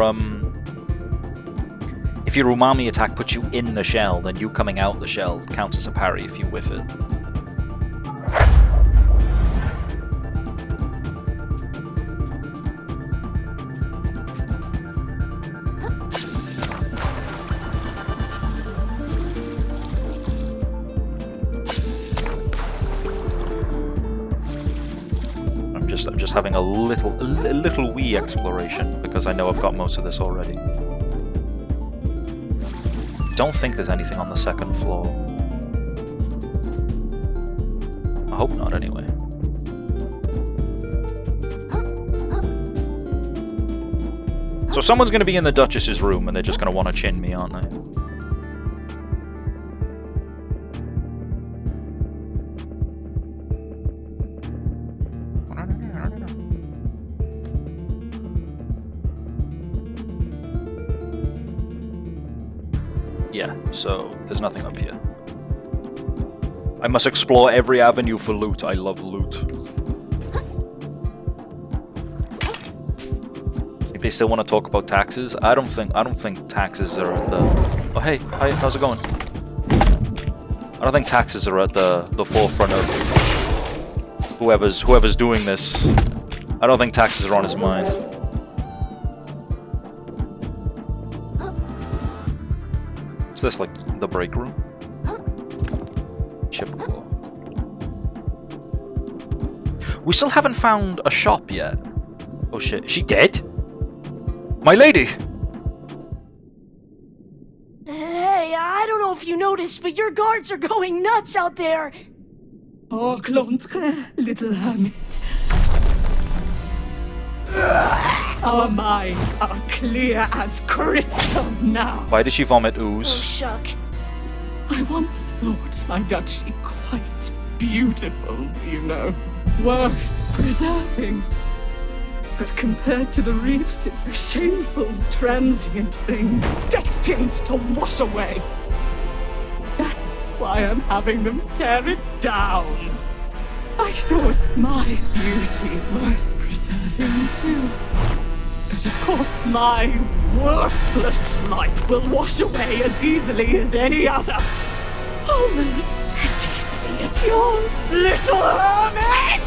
umami attack puts you in the shell, then you coming out the shell counts as a parry if you whiff it. I'm just having a little wee exploration because I know I've got most of this already. Don't think there's anything on the second floor. I hope not, anyway. So someone's going to be in the Duchess's room and they're just going to want to chin me, aren't they? Yeah, so there's nothing up here. I must explore every avenue for loot. I love loot. If they still want to talk about taxes, I don't think taxes are at the. Oh hey, hi, how's it going? I don't think taxes are at the forefront of whoever's doing this. I don't think taxes are on his mind. Is this like the break room? Chippewa. We still haven't found a shop yet. Oh shit, is she dead? My lady! Hey, I don't know if you noticed, but your guards are going nuts out there! Oh, Clontre, little hermit. Our minds are clear as crystal now. Why did she vomit ooze? Oh, shuck. I once thought my duchy quite beautiful, you know. Worth preserving. But compared to the reefs, it's a shameful, transient thing, destined to wash away. That's why I'm having them tear it down. I thought my beauty worth preserving too. But of course, my worthless life will wash away as easily as any other. Almost as easily as yours, little hermit!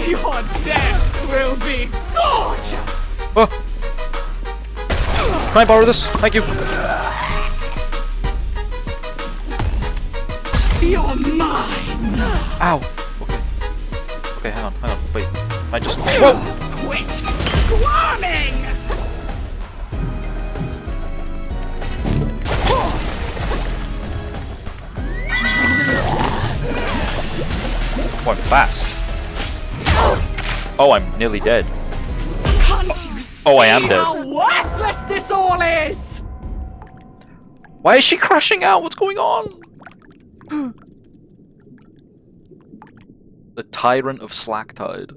Your death will be gorgeous! Oh. Can I borrow this? Thank you. You're mine! Ow! Okay. Okay, hang on. Wait. I just... Whoa! Quit squirming! Oh, I'm fast. Oh, I'm nearly dead. Can't you see Oh, I am dead. how worthless this all is? Why is she crashing out? What's going on? The Tyrant of Slacktide.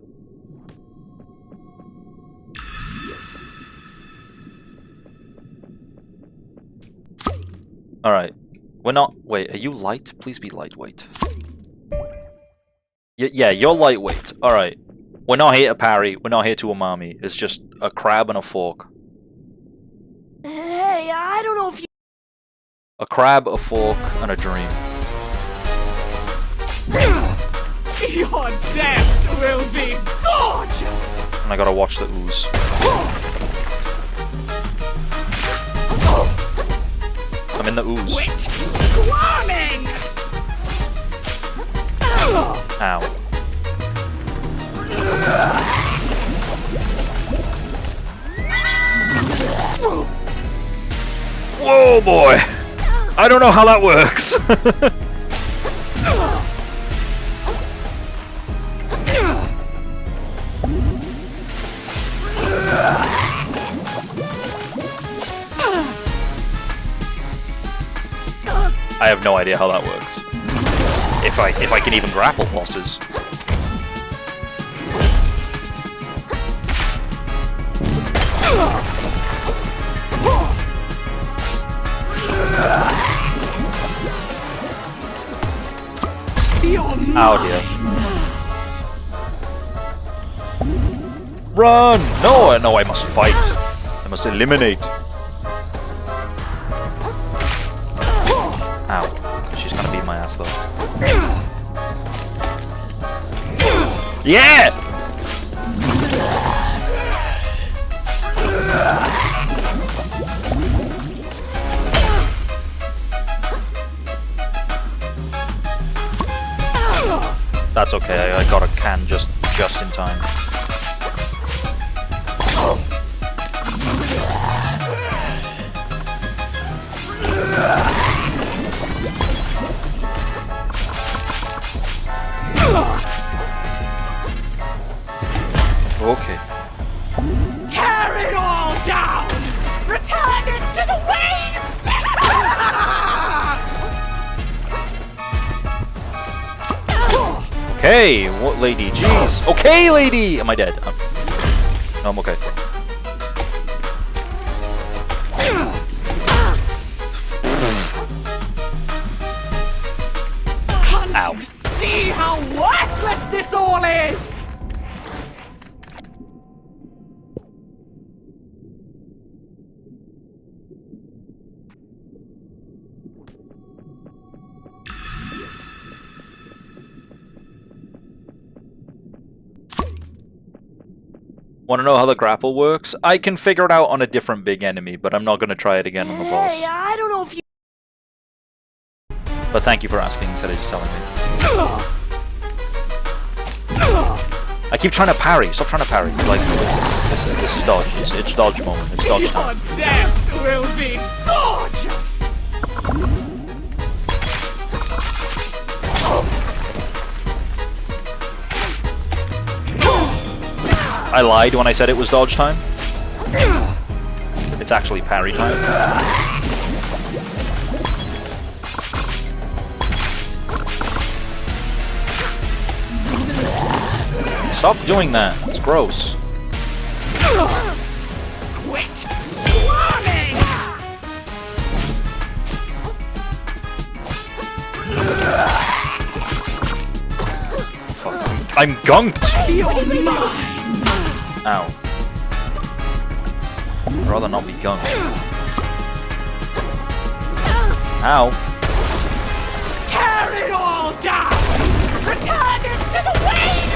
Alright. We're not... Wait, are you light? Please be lightweight. Yeah, you're lightweight. Alright. We're not here to parry. We're not here to umami. It's just a crab and a fork. Hey, I don't know if you... A crab, a fork, and a dream. Your death will be gorgeous! And I gotta watch the ooze. I'm in the ooze. Quit squirming! Ow. Whoa, boy! I don't know how that works. I have no idea how that works. If I can even grapple bosses. Oh dear. Run! No, no, I must fight. I must eliminate. Ow. She's gonna beat my ass though. Yeah! That's okay, I got a can just in time. Okay. Tear it all down! Return it to the waves! Okay, what lady? Jeez. Okay, lady! Am I dead? No, I'm okay. Can't you see how worthless this all is? Want to know how the grapple works? I can figure it out on a different big enemy, but I'm not going to try it again on the boss. Hey, I don't know if you... But thank you for asking instead of just telling me. I keep trying to parry. Stop trying to parry. Like this is dodge. It's dodge moment. It's dodge time. Your death will be gorgeous! I lied when I said it was dodge time. It's actually parry time. Stop doing that. It's gross. Quit squirming! Fuck. I'm gunked! You're mine! Ow. I'd rather not be gunked. Ow. Tear it all down! Return it to the waves!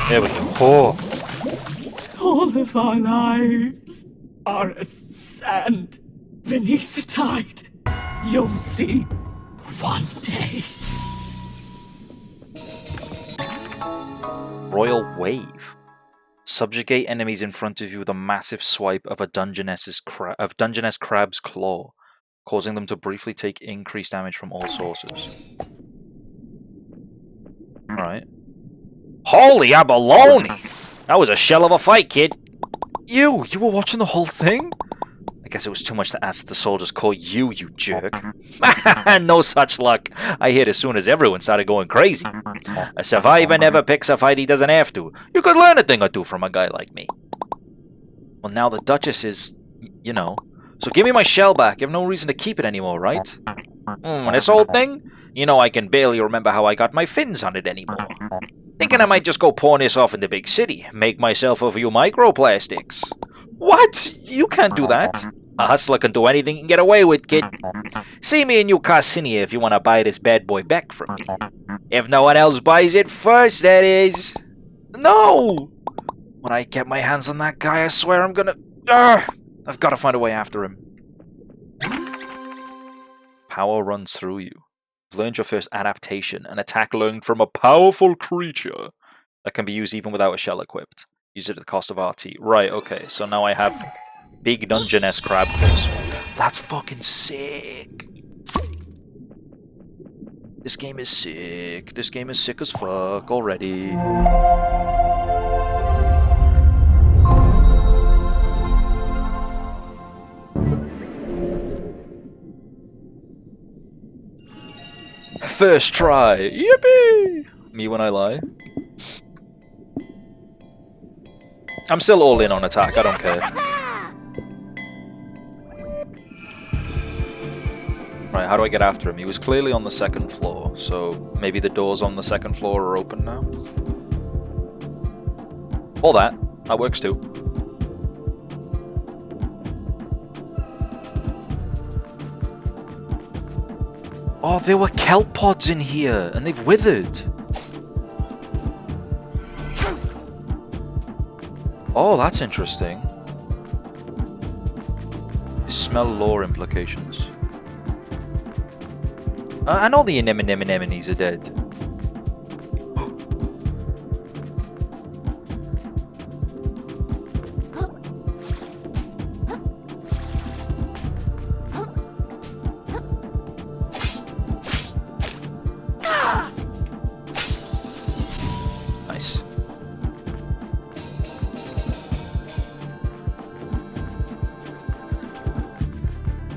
There we go. Oh. All of our lives are as sand beneath the tide. You'll see one day. Royal Wave. Subjugate enemies in front of you with a massive swipe of a Dungeness Crab's Claw, causing them to briefly take increased damage from all sources. Alright. Holy abalone! That was a shell of a fight, kid! You were watching the whole thing? I guess it was too much to ask the soldiers call you jerk. No such luck. I hit as soon as everyone started going crazy. A survivor never picks a fight he doesn't have to. You could learn a thing or two from a guy like me. Well, now the Duchess is, you know. So give me my shell back. You have no reason to keep it anymore, right? This old thing? You know I can barely remember how I got my fins on it anymore. Thinking I might just go pawn this off in the big city. Make myself a few microplastics. What? You can't do that. A hustler can do anything he can get away with, kid. See me in New Carcinia if you want to buy this bad boy back from me. If no one else buys it first, that is. No! When I get my hands on that guy, I swear I'm gonna... I've got to find a way after him. Power runs through you. You've learned your first adaptation, an attack learned from a powerful creature that can be used even without a shell equipped. Use it at the cost of RT. Right, okay, so now I have big Dungeness Crab Claws. That's fucking sick! This game is sick. This game is sick as fuck already. First try! Yippee! Me when I lie. I'm still all in on attack, I don't care. Right, how do I get after him? He was clearly on the second floor, so maybe the doors on the second floor are open now? Or that works too. Oh, there were kelp pods in here, and they've withered. Oh, that's interesting. Smell lore implications. I know the anemones are dead. Nice.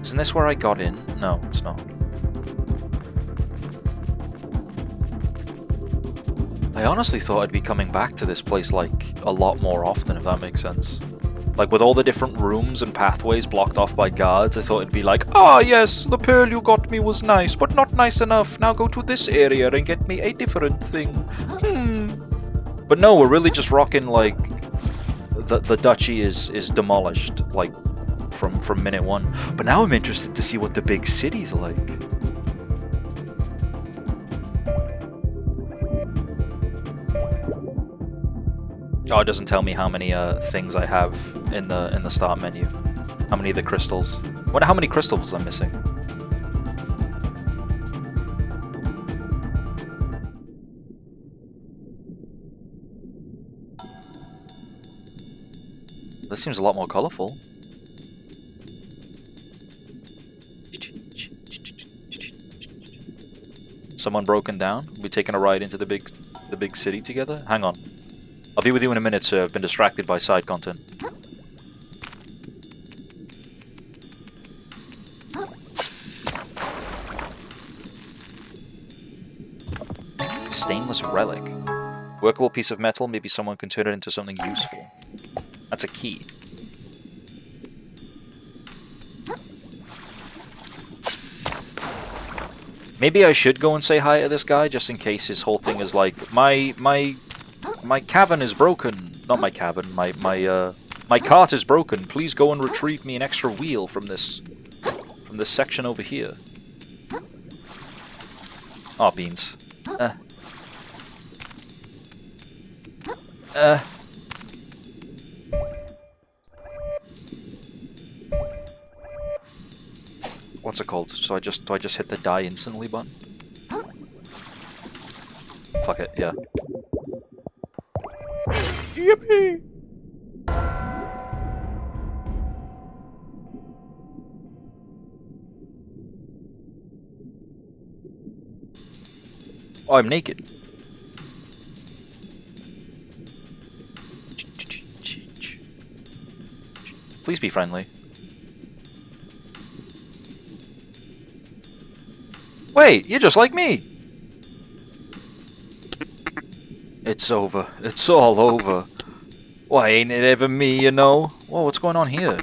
Isn't this where I got in? No, it's not. I honestly thought I'd be coming back to this place, like, a lot more often, if that makes sense. Like, with all the different rooms and pathways blocked off by guards, I thought it'd be like, ah, yes, the pearl you got me was nice, but not nice enough. Now go to this area and get me a different thing. But no, we're really just rocking, like, the duchy is demolished, like, from minute one. But now I'm interested to see what the big city's like. Oh, it doesn't tell me how many things I have in the start menu. How many of the crystals? Wonder how many crystals I'm missing. This seems a lot more colorful. Someone broken down? We're taking a ride into the big city together? Hang on. I'll be with you in a minute, sir. I've been distracted by side content. Stainless relic. Workable piece of metal. Maybe someone can turn it into something useful. That's a key. Maybe I should go and say hi to this guy, just in case his whole thing is like, my cavern is broken. Not my cavern, my cart is broken. Please go and retrieve me an extra wheel from this section over here. Aw, beans. What's it called? So do I just hit the die instantly button? Fuck it, yeah. Yippee! Oh, I'm naked. Please be friendly. Wait, you're just like me! It's over. It's all over. Why, ain't it ever me, you know? Whoa, what's going on here?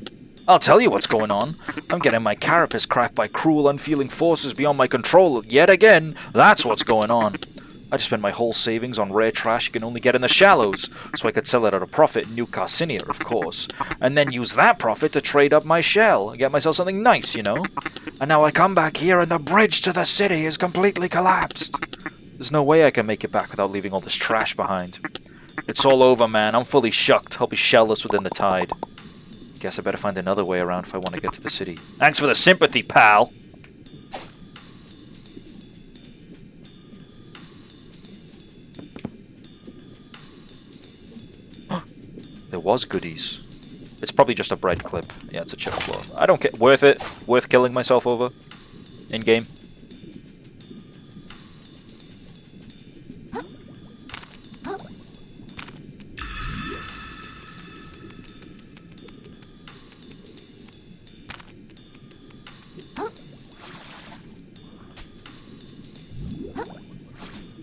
I'll tell you what's going on. I'm getting my carapace cracked by cruel, unfeeling forces beyond my control yet again. That's what's going on. I just spent my whole savings on rare trash you can only get in the shallows, so I could sell it at a profit in New Carcinia, of course. And then use that profit to trade up my shell and get myself something nice, you know? And now I come back here and the bridge to the city is completely collapsed. There's no way I can make it back without leaving all this trash behind. It's all over, man. I'm fully shucked. I'll be shellless within the tide. Guess I better find another way around if I want to get to the city. Thanks for the sympathy, pal! There was goodies. It's probably just a bread clip. Yeah, it's a chip floor. I don't care. Worth it. Worth killing myself over. In-game.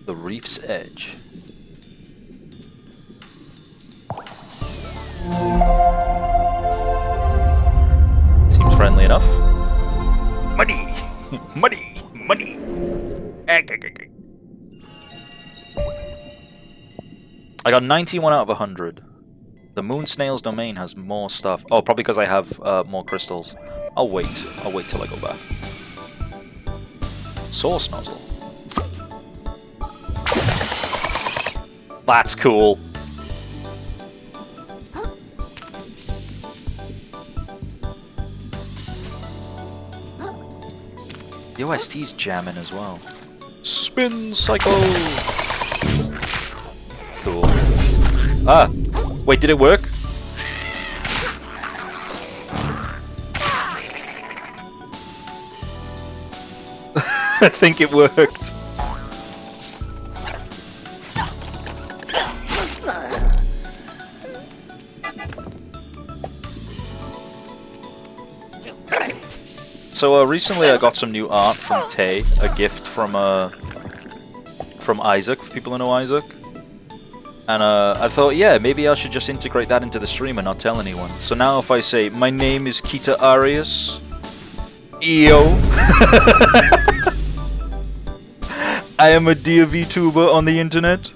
The reef's edge. Seems friendly enough. Money! Money! Money! I got 91 out of 100. The moon snail's domain has more stuff. Oh, probably because I have more crystals. I'll wait till I go back. Source nozzle. That's cool. The OST's jamming as well. Spin cycle. Cool. Ah, wait, did it work? I think it worked. So recently I got some new art from Tay, a gift from Isaac, for people who know Isaac. And I thought, yeah, maybe I should just integrate that into the stream and not tell anyone. So now if I say, my name is KitaArias, yo, I am a dear VTuber on the internet,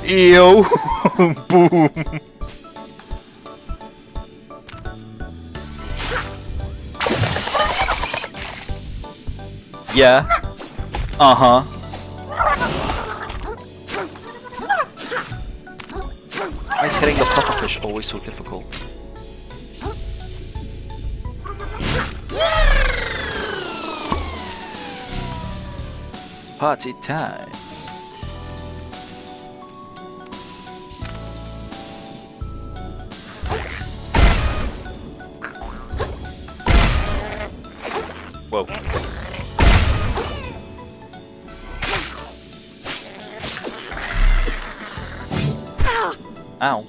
yo, boom. Yeah. Uh-huh. Why is hitting the pufferfish always so difficult? Party time. Whoa. Ow.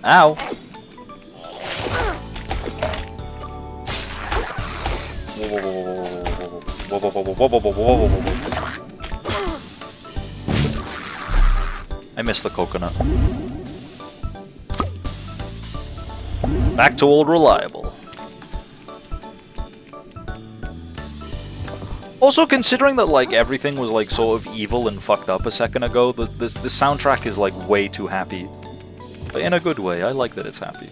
Ow. I missed the coconut. Back to old reliable. Also, considering that, like, everything was, like, sort of evil and fucked up a second ago, the soundtrack is, like, way too happy. But in a good way. I like that it's happy.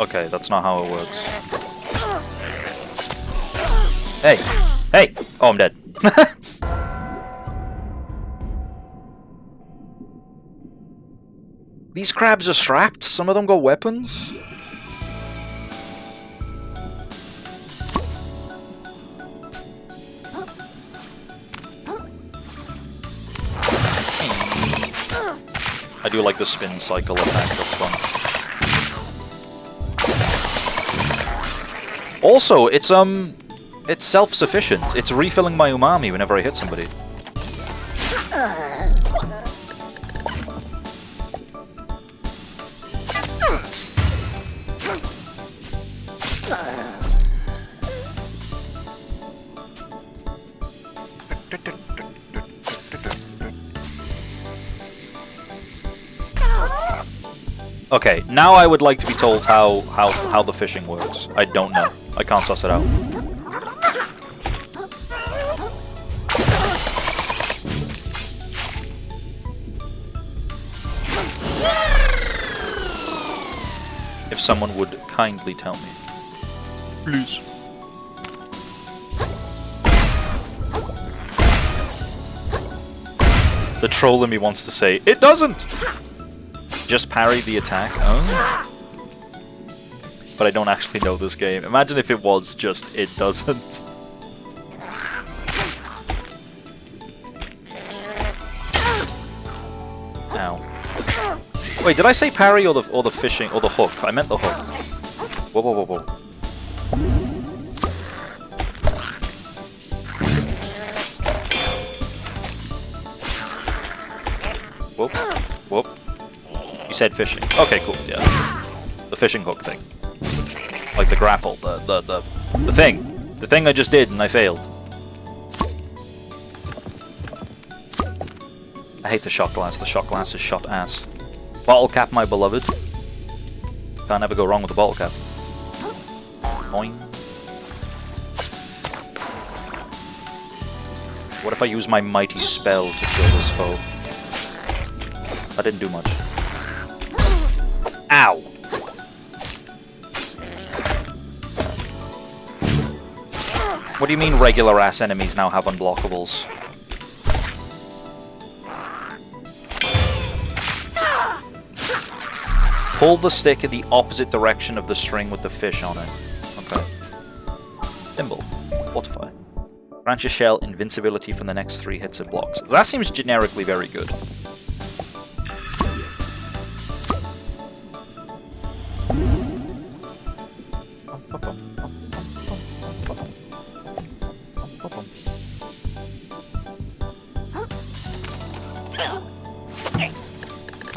Okay, that's not how it works. Hey! Hey! Oh, I'm dead. These crabs are strapped? Some of them got weapons? I do like the spin cycle attack, that's fun. Also, it's self-sufficient. It's refilling my umami whenever I hit somebody. Okay, now I would like to be told how the fishing works. I don't know. I can't suss it out. If someone would kindly tell me. Please. The troll in me wants to say, it doesn't! Just parry the attack. Oh. But I don't actually know this game. Imagine if it was just, it doesn't. Ow. Wait, did I say parry or the fishing or the hook? I meant the hook. Whoa, whoa, whoa, whoa. Whoop, whoop. You said fishing. Okay, cool, yeah. The fishing hook thing. Like the grapple, the thing. The thing I just did and I failed. I hate the shot glass. The shot glass is shot ass. Bottle cap, my beloved. Can't ever go wrong with the bottle cap. Boing. What if I use my mighty spell to kill this foe? That didn't do much. Ow! What do you mean regular ass enemies now have unblockables? Pull the stick in the opposite direction of the string with the fish on it. Okay. Thimble. Fortify. Grant your shell invincibility for the next 3 hits it blocks. That seems generically very good.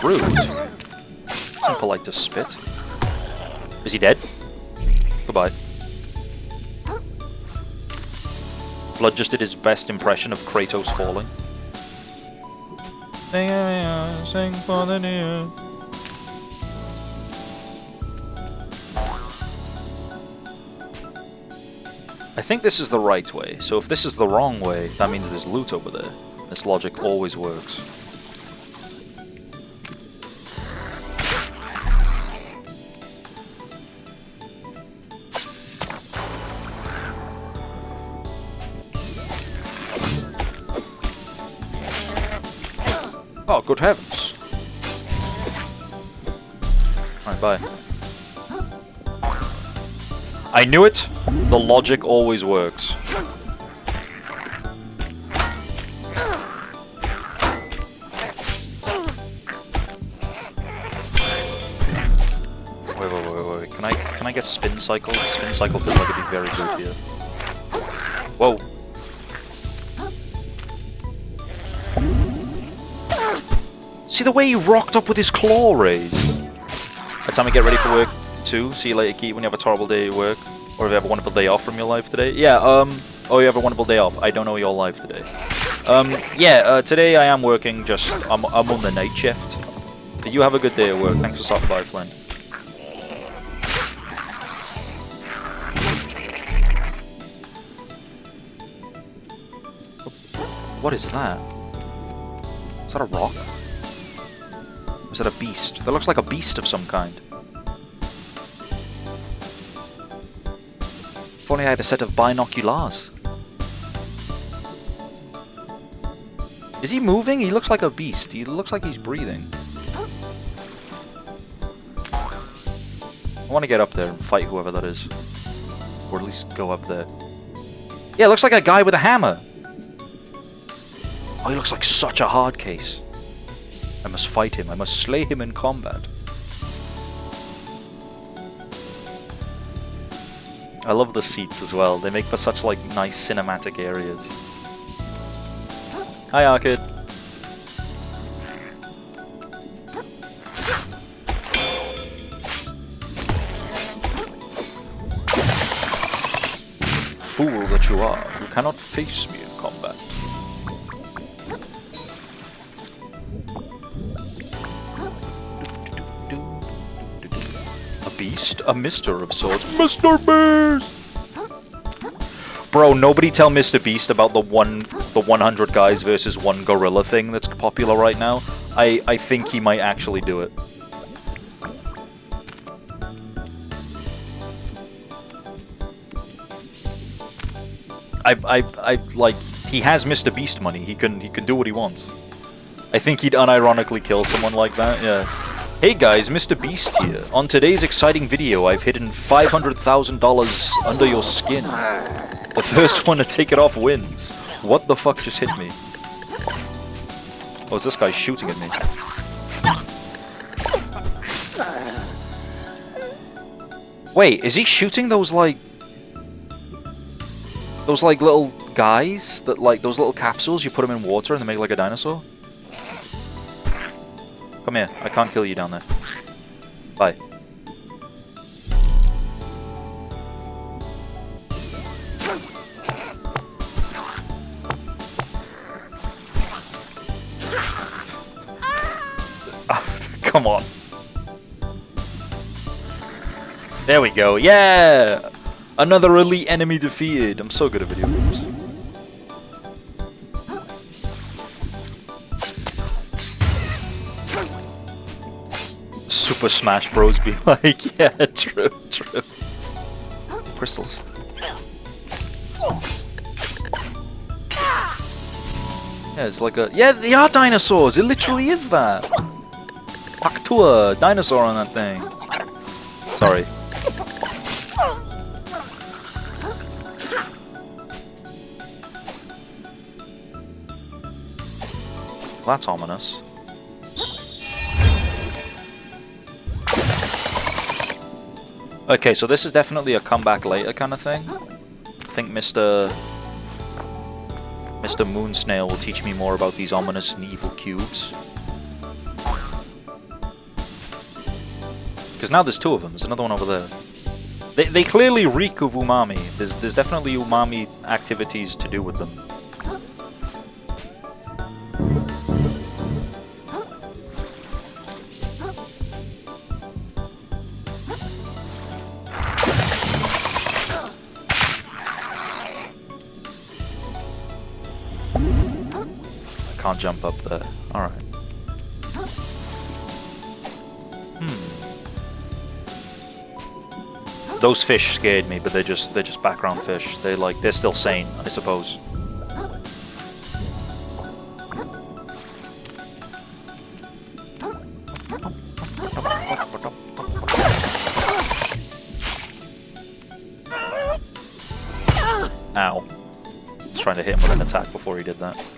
Rude. It's polite to spit. Is he dead? Goodbye. Blood just did his best impression of Kratos falling. Sing for the near. I think this is the right way, so if this is the wrong way, that means there's loot over there. This logic always works. Oh, good heavens. Alright, bye. I knew it! The logic always works. Wait. Can I get spin cycle? Spin cycle feels like it'd be very good here. Whoa. See the way he rocked up with his claw raised? By the time we get ready for work too. See you later, Keith, when you have a terrible day at work. Or if you have a wonderful day off from your life today. Yeah, oh, you have a wonderful day off. I don't know your life today. Today I am working I'm on the night shift. But you have a good day at work. Thanks for stopping by, Flynn. What is that? Is that a rock? Or is that a beast? That looks like a beast of some kind. only I had a set of binoculars. Is he moving? He looks like a beast. He looks like he's breathing. I want to get up there and fight whoever that is. Or at least go up there. Yeah, it looks like a guy with a hammer. Oh, he looks like such a hard case. I must fight him. I must slay him in combat. I love the seats as well. They make for such like nice cinematic areas. Hi, Arcade. Fool that you are, you cannot face me in combat. A beast? A mister of sorts. Mr. Beast! Bro, nobody tell Mr. Beast about the 100 guys versus one gorilla thing that's popular right now. I think he might actually do it. I like, he has Mr. Beast money. He can do what he wants. I think he'd unironically kill someone like that, yeah. Hey guys, Mr. Beast here. On today's exciting video, I've hidden $500,000 under your skin. The first one to take it off wins. What the fuck just hit me? Oh, is this guy shooting at me? Wait, is he shooting those like little guys that like those little capsules you put them in water and they make like a dinosaur? Come here, I can't kill you down there. Bye. Come on. There we go. Yeah! Another elite enemy defeated. I'm so good at video games. Super Smash Bros. Be like, yeah, true. Crystals. Yeah, it's like a... Yeah, they are dinosaurs! It literally is that! Paktua, dinosaur on that thing. Sorry. Well, that's ominous. Okay, so this is definitely a comeback later kind of thing. I think Mr. Moonsnail will teach me more about these ominous and evil cubes. Because now there's two of them. There's another one over there. They clearly reek of umami. There's definitely umami activities to do with them. I can't jump up there. Alright. Those fish scared me, but they're just background fish. They're still sane, I suppose. Ow. Trying to hit him with an attack before he did that.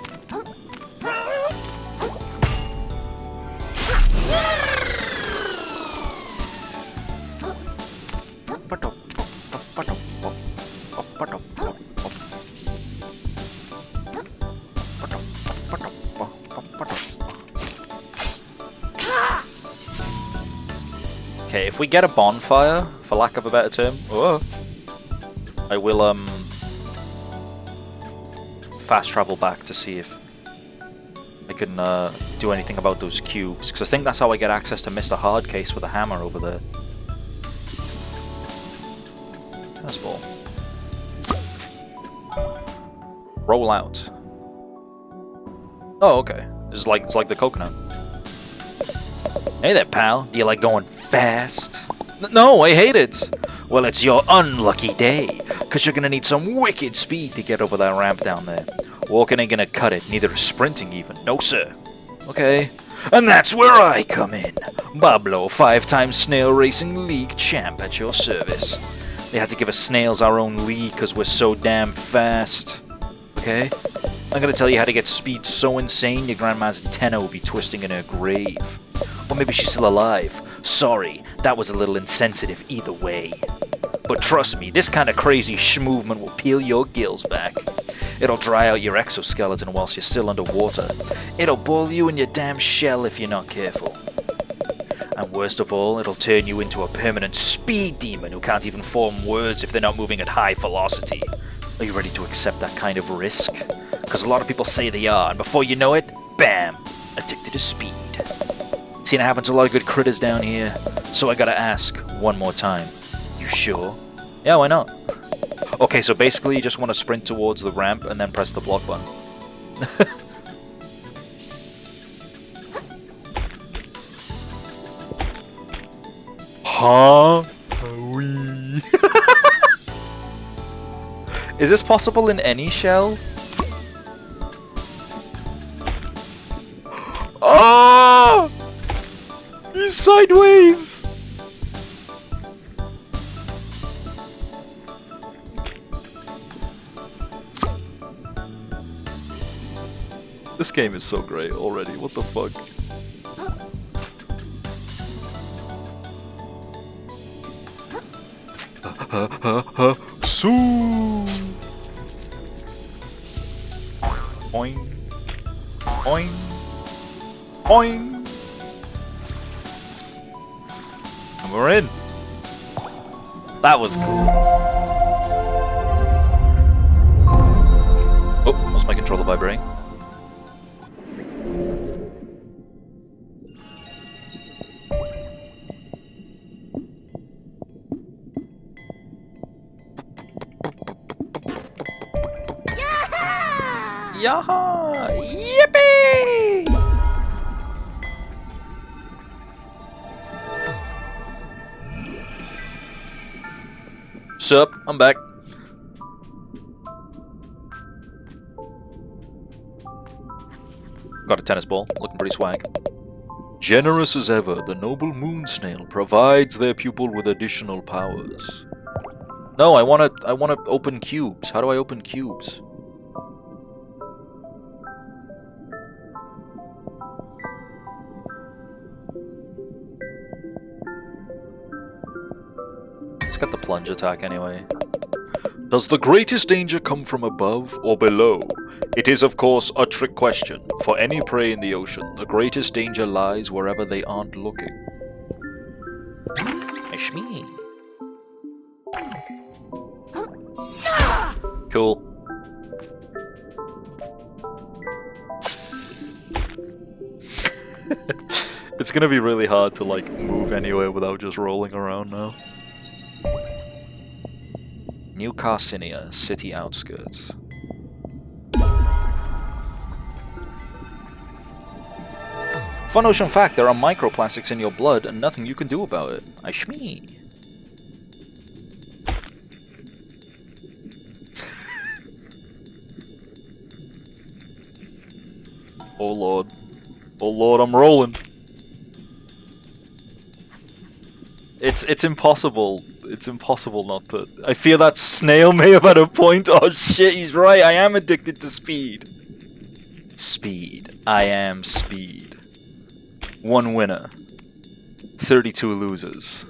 Okay, if we get a bonfire, for lack of a better term, I will fast travel back to see if I can do anything about those cubes, because I think that's how I get access to Mr. Hardcase with a hammer over there. Tennis ball. Roll out. Oh, okay. It's like the coconut. Hey there, pal. Do you like going fast? No, I hate it. Well, it's your unlucky day, because you're going to need some wicked speed to get over that ramp down there. Walking ain't going to cut it, neither is sprinting even. No, sir. Okay. And that's where I come in. Bablo, 5-time Snail Racing League champ at your service. They had to give us snails our own league because we're so damn fast. Okay? I'm going to tell you how to get speed so insane your grandma's antenna will be twisting in her grave. Or maybe she's still alive. Sorry, that was a little insensitive either way. But trust me, this kind of crazy movement will peel your gills back. It'll dry out your exoskeleton whilst you're still underwater. It'll boil you in your damn shell if you're not careful. And worst of all, it'll turn you into a permanent speed demon who can't even form words if they're not moving at high velocity. Are you ready to accept that kind of risk? Because a lot of people say they are, and before you know it, bam, addicted to speed. Seen it happen to a lot of good critters down here, so I gotta ask one more time. You sure? Yeah, why not? Okay, so basically you just want to sprint towards the ramp and then press the block button. Huh? Wee. Is this possible in any shell? Oh! He's sideways! This game is so great already, what the fuck? Sue! Oing. Oing. Oing. And we're in. That was cool. Oh, was my controller vibrating? Yaha! Yippee! Sup? I'm back. Got a tennis ball, looking pretty swag. Generous as ever, the noble moon snail provides their pupil with additional powers. No, I wanna open cubes. How do I open cubes? It's got the plunge attack anyway. Does the greatest danger come from above or below? It is of course a trick question. For any prey in the ocean, the greatest danger lies wherever they aren't looking. Ishmi. Cool. It's gonna be really hard to like move anywhere without just rolling around now. New Carcinia, city outskirts. Fun ocean fact, there are microplastics in your blood and nothing you can do about it. I shmee. Oh lord. Oh lord, I'm rolling. It's impossible. It's impossible not to. I fear that snail may have had a point. Oh shit, he's right. I am addicted to speed. Speed. I am speed. 1 winner. 32 losers.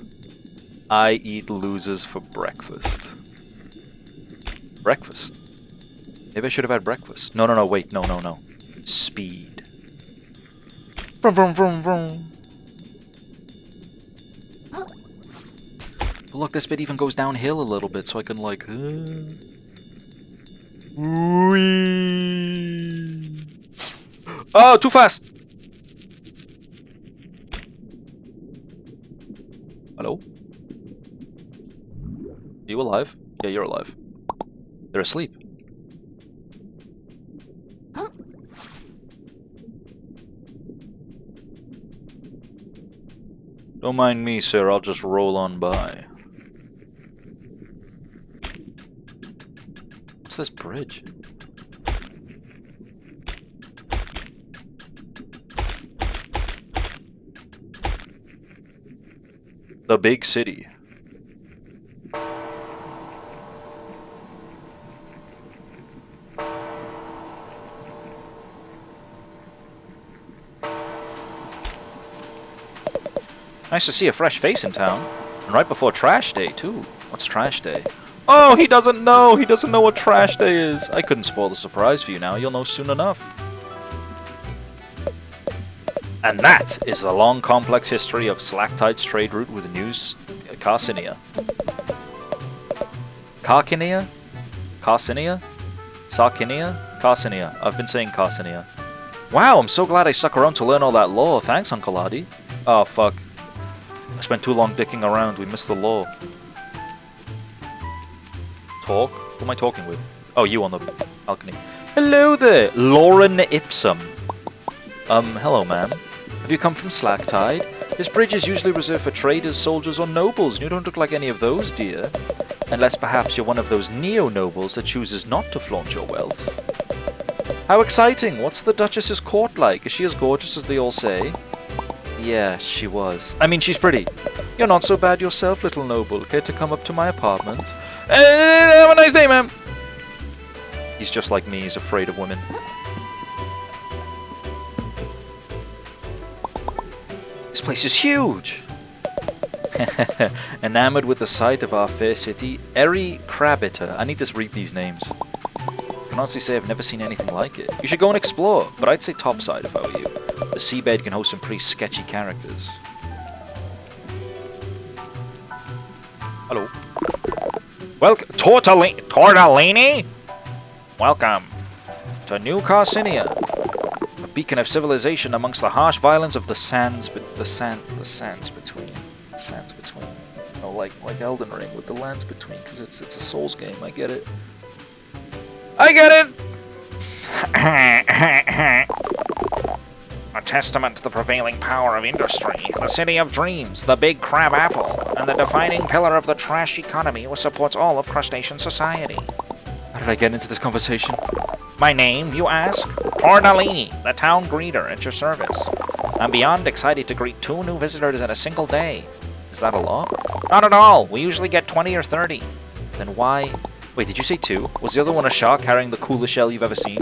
I eat losers for breakfast. Breakfast? Maybe I should have had breakfast. No, wait. No. Speed. Vroom, vroom, vroom, vroom. Look, this bit even goes downhill a little bit, so I can like... Whee! Oh, too fast! Hello? Are you alive? Yeah, you're alive. They're asleep. Don't mind me, sir. I'll just roll on by. What's this bridge? The big city. Nice to see a fresh face in town. And right before trash day, too. What's trash day? Oh, he doesn't know! He doesn't know what trash day is! I couldn't spoil the surprise for you now. You'll know soon enough. And that is the long, complex history of Slacktide's trade route with Carcinia. Carcinia? Carcinia? Sarcinia? Carcinia. I've been saying Carcinia. Wow, I'm so glad I stuck around to learn all that lore. Thanks, Uncle Adi. Oh, fuck. I spent too long dicking around. We missed the lore. Talk? Who am I talking with? Oh, you on the balcony. Hello there, Lauren Ipsum. Hello, ma'am. Have you come from Slacktide? This bridge is usually reserved for traders, soldiers, or nobles, and you don't look like any of those, dear. Unless perhaps you're one of those neo-nobles that chooses not to flaunt your wealth. How exciting! What's the Duchess's court like? Is she as gorgeous as they all say? Yeah, she was. I mean, she's pretty. You're not so bad yourself, little noble. Care to come up to my apartment? Have a nice day, ma'am! He's just like me, he's afraid of women. This place is huge! Enamored with the sight of our fair city, Eri Crabbitter. I need to read these names. I can honestly say I've never seen anything like it. You should go and explore, but I'd say topside if I were you. The seabed can host some pretty sketchy characters. Hello. Welcome, Tortellini? Welcome to New Carcinia, a beacon of civilization amongst the harsh violence of the sands between. Oh, like Elden Ring with the lands between, because it's a Souls game. I get it. A testament to the prevailing power of industry, the city of dreams, the big crab apple, and the defining pillar of the trash economy which supports all of crustacean society. How did I get into this conversation? My name, you ask? Tortellini, the town greeter at your service. I'm beyond excited to greet 2 new visitors in a single day. Is that a lot? Not at all. We usually get 20 or 30. Then why? Wait, did you say 2? Was the other one a shark carrying the coolest shell you've ever seen?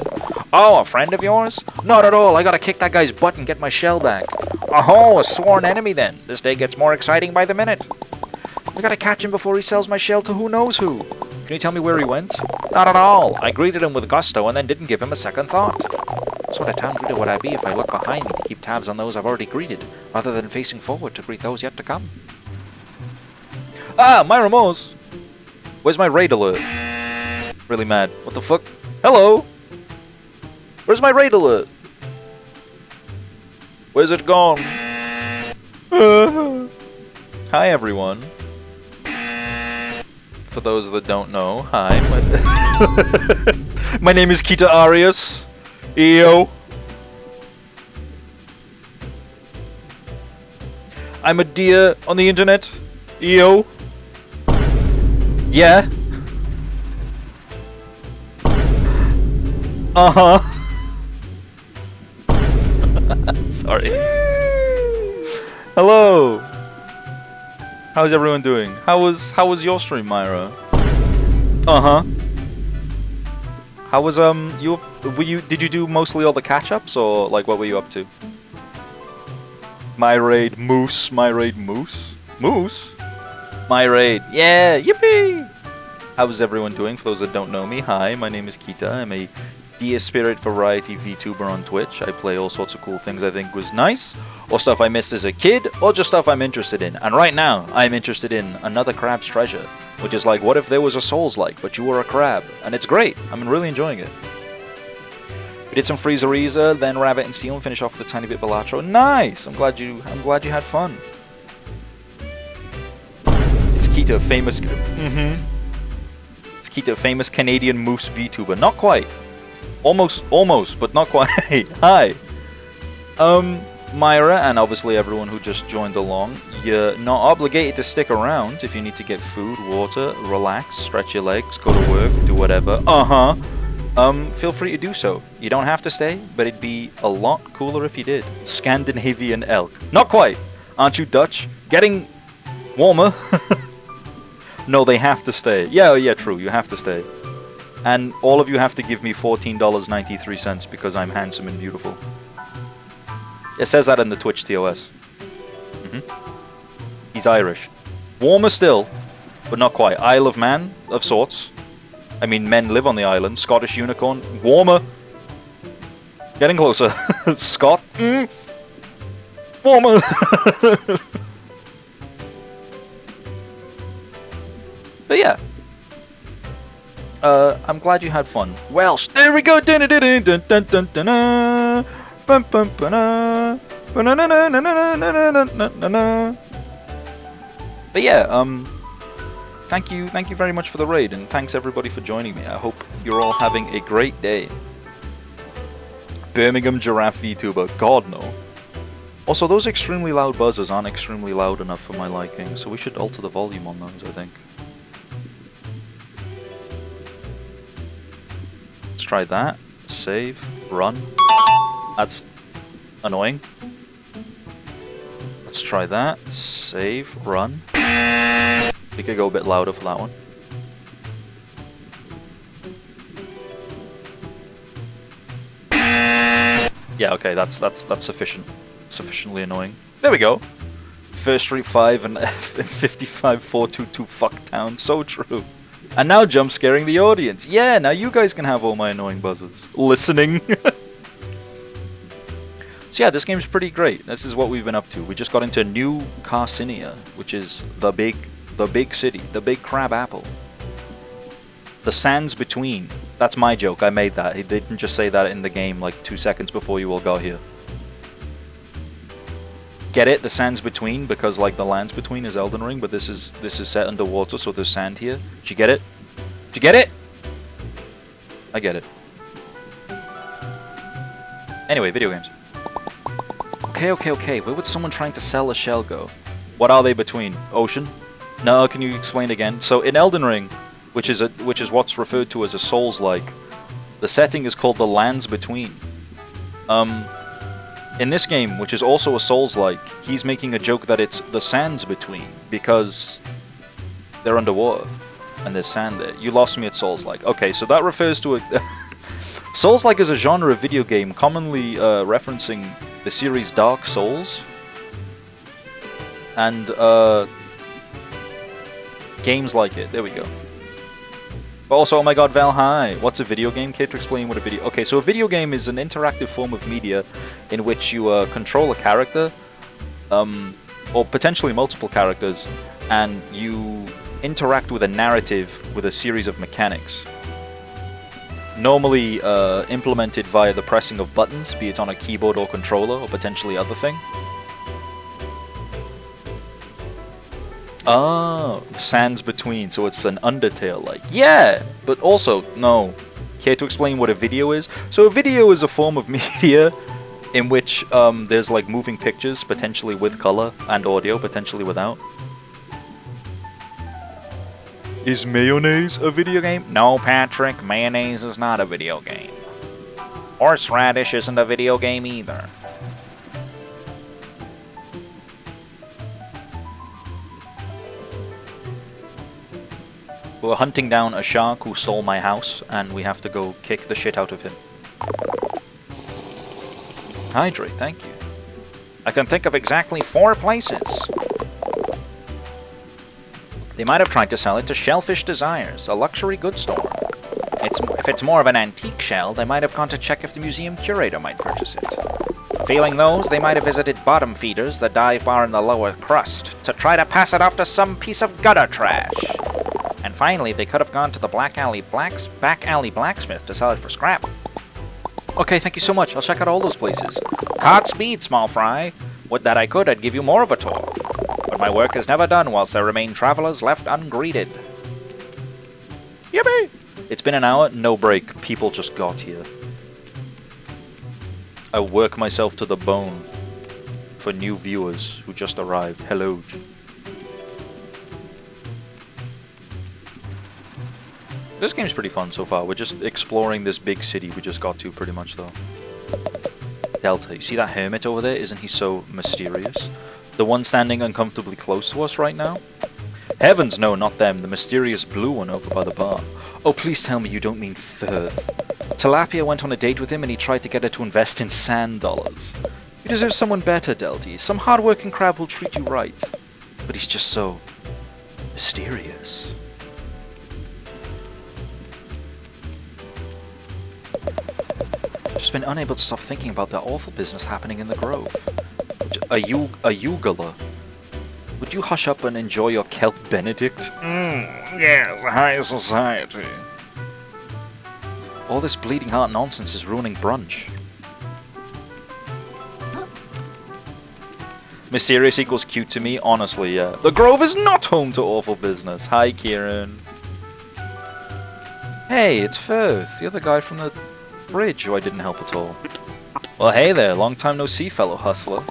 Oh, a friend of yours? Not at all. I gotta kick that guy's butt and get my shell back. Oh, a sworn enemy then. This day gets more exciting by the minute. I gotta catch him before he sells my shell to who knows who. Can you tell me where he went? Not at all. I greeted him with gusto and then didn't give him a second thought. What sort of town greeter would I be if I look behind me to keep tabs on those I've already greeted, rather than facing forward to greet those yet to come? Ah, Myra Mose! Where's my raid alert? Really mad. What the fuck? Hello? Where's my raid alert? Where's it gone? Hi, everyone. For those that don't know, hi. My name is KitaArias. Yo. I'm a deer on the internet. Yo. Yeah. Uh-huh. Sorry. Hello. How's everyone doing? How was your stream, Myra? Uh-huh. How was did you do mostly all the catch-ups, or like what were you up to? My raid Moose. Moose? My raid. Yeah, yippee! How is everyone doing? For those that don't know me, hi, my name is Kita. I'm a Dear Spirit Variety VTuber on Twitch. I play all sorts of cool things I think was nice, or stuff I missed as a kid, or just stuff I'm interested in. And right now, I'm interested in Another Crab's Treasure, which is like, what if there was a Souls-like, but you were a crab? And it's great. I'm really enjoying it. We did some Freezeriza, then Rabbit and Seal, and finish off with a tiny bit Balatro. Nice! I'm glad you had fun. It's Kita, famous... It's Kita, famous Canadian Moose VTuber. Not quite. Almost, but not quite. Hi. Myra, and obviously everyone who just joined along, you're not obligated to stick around if you need to get food, water, relax, stretch your legs, go to work, do whatever. Feel free to do so. You don't have to stay, but it'd be a lot cooler if you did. Scandinavian elk. Not quite. Aren't you Dutch? Getting warmer. No, they have to stay. Yeah, true. You have to stay. And all of you have to give me $14.93 because I'm handsome and beautiful. It says that in the Twitch TOS. He's Irish. Warmer still, but not quite. Isle of Man, of sorts. I mean, men live on the island. Scottish unicorn. Warmer. Getting closer. Scott. Warmer. But yeah. I'm glad you had fun. Welsh. There we go. But yeah, thank you very much for the raid, and thanks everybody for joining me. I hope you're all having a great day. Birmingham Giraffe VTuber, God no. Also, those extremely loud buzzers aren't extremely loud enough for my liking, so we should alter the volume on those, I think. Let's try that. Save. Run. That's annoying. Let's try that. Save. Run. We could go a bit louder for that one. Yeah, okay, that's sufficient. Sufficiently annoying. There we go. First Street 5 and F55 422 Fucktown. So true. And now jump scaring the audience. Yeah, now you guys can have all my annoying buzzers. Listening. So yeah, this game's pretty great. This is what we've been up to. We just got into New Carcinia, which is the big city, the big crab apple. The sands between. That's my joke, I made that. He didn't just say that in the game like 2 seconds before you all got here. Get it? The sands between, because like the lands between is Elden Ring, but this is set underwater, so there's sand here. Did you get it? Did you get it? I get it. Anyway, video games. Okay. Where would someone trying to sell a shell go? What are they between? Ocean? No, can you explain again? So in Elden Ring, which is what's referred to as a Souls-like, the setting is called the Lands Between. In this game, which is also a Souls-like, he's making a joke that it's the sands between, because they're underwater, and there's sand there. You lost me at Souls-like. Okay, so that refers to a... Souls-like is a genre of video game commonly referencing the series Dark Souls, and games like it. There we go. But also, oh my god, Val, hi! What's a video game? Kate, to explain what a video... Okay, so a video game is an interactive form of media in which you control a character, or potentially multiple characters, and you interact with a narrative with a series of mechanics. Normally implemented via the pressing of buttons, be it on a keyboard or controller, or potentially other thing. Oh, sands between, so it's an Undertale-like. Yeah, but also, no. Care to explain what a video is? So a video is a form of media in which there's like moving pictures, potentially with color, and audio, potentially without. Is mayonnaise a video game? No, Patrick, mayonnaise is not a video game. Horseradish isn't a video game either. We're hunting down a shark who stole my house, and we have to go kick the shit out of him. Hydrate, thank you. I can think of exactly 4 places. They might have tried to sell it to Shellfish Desires, a luxury goods store. If it's more of an antique shell, they might have gone to check if the museum curator might purchase it. Failing those, they might have visited bottom feeders, the dive bar in the lower crust, to try to pass it off to some piece of gutter trash. And finally, they could have gone to the back alley blacksmith to sell it for scrap. Okay, thank you so much. I'll check out all those places. Godspeed, small fry. Would that I could, I'd give you more of a tour. But my work is never done whilst there remain travelers left ungreeted. Yippee! It's been an hour, no break. People just got here. I work myself to the bone. for new viewers who just arrived. Hello. This game's pretty fun so far. We're just exploring this big city we just got to pretty much though. Delta, you see that hermit over there? Isn't he so mysterious? The one standing uncomfortably close to us right now? Heavens no, not them. The mysterious blue one over by the bar. Oh, please tell me you don't mean Firth. Tilapia went on a date with him and he tried to get her to invest in sand dollars. You deserve someone better, Delty. Some hard-working crab will treat you right. But he's just so... mysterious. Just been unable to stop thinking about that awful business happening in the Grove. A Ugala. Would you hush up and enjoy your kelp Benedict? Yes, high society. All this bleeding heart nonsense is ruining brunch. Mysterious equals cute to me? Honestly, yeah. The Grove is not home to awful business. Hi, Kieran. Hey, it's Firth, the other guy from the bridge who I didn't help at all. Well, hey there, long time no see, fellow hustler.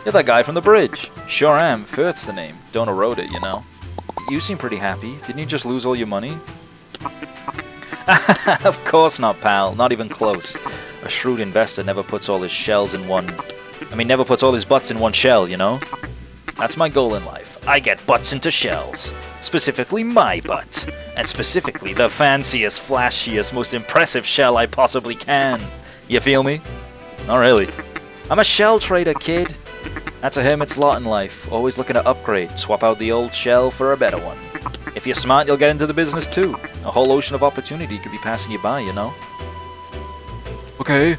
You're that guy from the bridge. Sure am, Firth's the name. Don't erode it, you know. You seem pretty happy. Didn't you just lose all your money? Of course not, pal. Not even close. A shrewd investor never puts all his shells in one... never puts all his butts in one shell, you know? That's my goal in life. I get butts into shells. Specifically my butt. And specifically the fanciest, flashiest, most impressive shell I possibly can. You feel me? Not really. I'm a shell trader, kid. That's a hermit's lot in life. Always looking to upgrade. Swap out the old shell for a better one. If you're smart, you'll get into the business too. A whole ocean of opportunity could be passing you by, you know? Okay.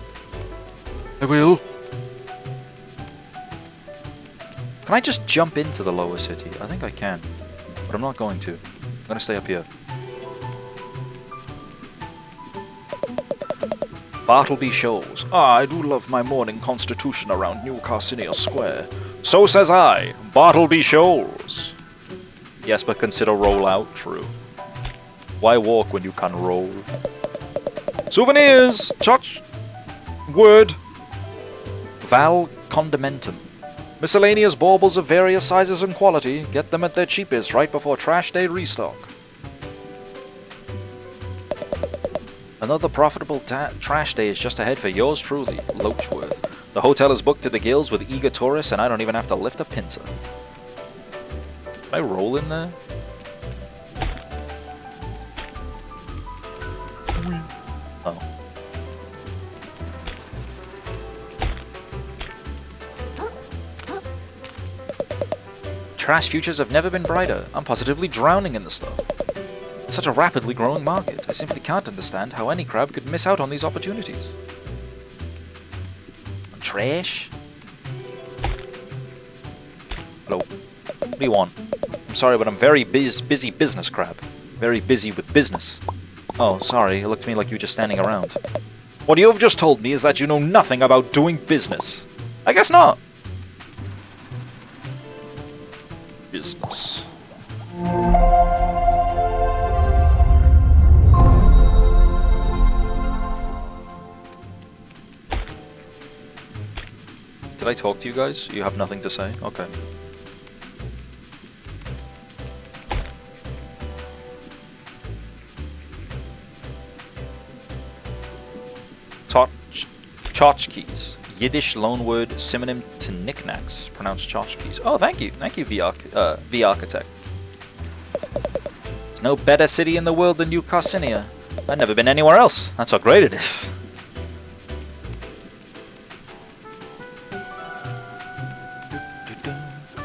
I will. Can I just jump into the lower city? I think I can. But I'm not going to. I'm gonna stay up here. Bartleby Shoals. Ah, I do love my morning constitution around New Carcinia Square. So says I. Bartleby Shoals. Yes, but consider roll out. True. Why walk when you can roll? Souvenirs! Church! Word! Val Condimentum. Miscellaneous baubles of various sizes and quality. Get them at their cheapest right before Trash Day restock. Another profitable trash day is just ahead for yours truly, Loachworth. The hotel is booked to the gills with eager tourists and I don't even have to lift a pincer. Can I roll in there? Oh. Trash futures have never been brighter. I'm positively drowning in the stuff. It's such a rapidly growing market. I simply can't understand how any crab could miss out on these opportunities. Trash? Hello. What do you want? I'm sorry, but I'm very busy business crab. Very busy with business. Oh, sorry. It looked to me like you were just standing around. What you have just told me is that you know nothing about doing business. I guess not. Business. Did I talk to you guys? You have nothing to say? Okay. Tchotchkes. Yiddish loanword synonym to knickknacks. Pronounced tchotchkes. Oh, thank you. Thank you, V Architect. There's no better city in the world than New Carcinia. I've never been anywhere else. That's how great it is.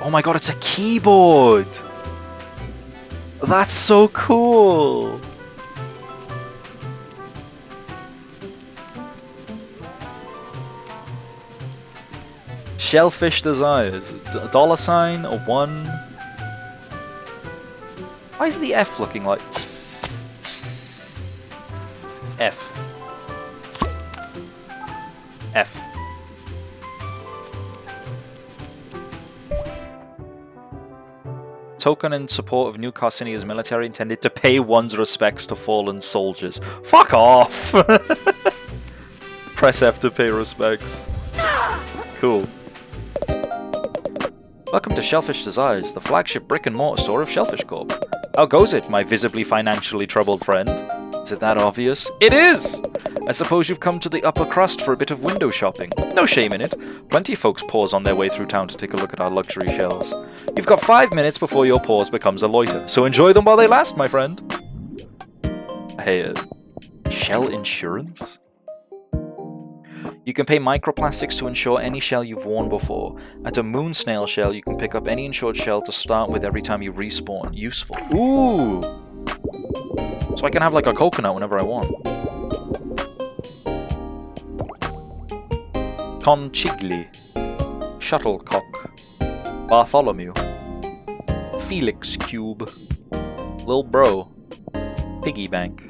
Oh my god, it's a keyboard! That's so cool! Shellfish desires. Dollar sign, a 1. Why is the F looking like... F. F. Token in support of New Carcinia's military intended to pay one's respects to fallen soldiers. Fuck off! Press F to pay respects. Cool. Welcome to Shellfish Desires, the flagship brick-and-mortar store of Shellfish Corp. How goes it, my visibly financially troubled friend? Is it that obvious? It is! I suppose you've come to the upper crust for a bit of window shopping. No shame in it. Plenty of folks pause on their way through town to take a look at our luxury shells. You've got 5 minutes before your pause becomes a loiter, so enjoy them while they last, my friend. Hey, shell insurance? You can pay microplastics to insure any shell you've worn before. At a moon snail shell, you can pick up any insured shell to start with every time you respawn. Useful. Ooh! So I can have like a coconut whenever I want. Conchigli. Shuttlecock. Bartholomew. Felix Cube. Lil Bro. Piggy Bank.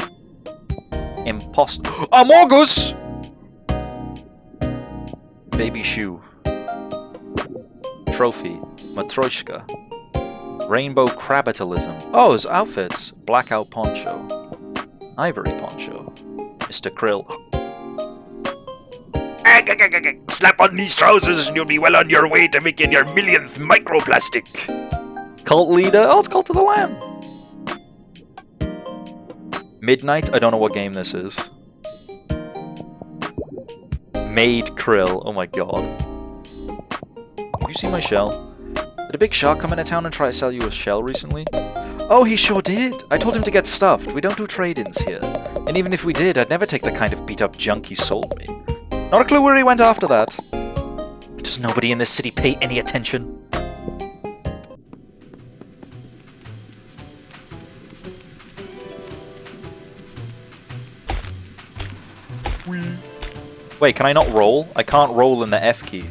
Amogus! Baby Shoe. Trophy. Matryoshka. Rainbow Crabitalism. Oh, his outfits. Blackout Poncho. Ivory Poncho. Mr. Krill. Slap on these trousers and you'll be well on your way to making your millionth microplastic. Cult leader? Oh, it's Cult of the Lamb. Midnight? I don't know what game this is. Made Krill. Oh my god. Have you seen my shell? Did a big shark come into town and try to sell you a shell recently? Oh, he sure did. I told him to get stuffed. We don't do trade-ins here. And even if we did, I'd never take the kind of beat-up junk he sold me. Not a clue where he went after that. Does nobody in this city pay any attention? Wait, can I not roll? I can't roll in the F key.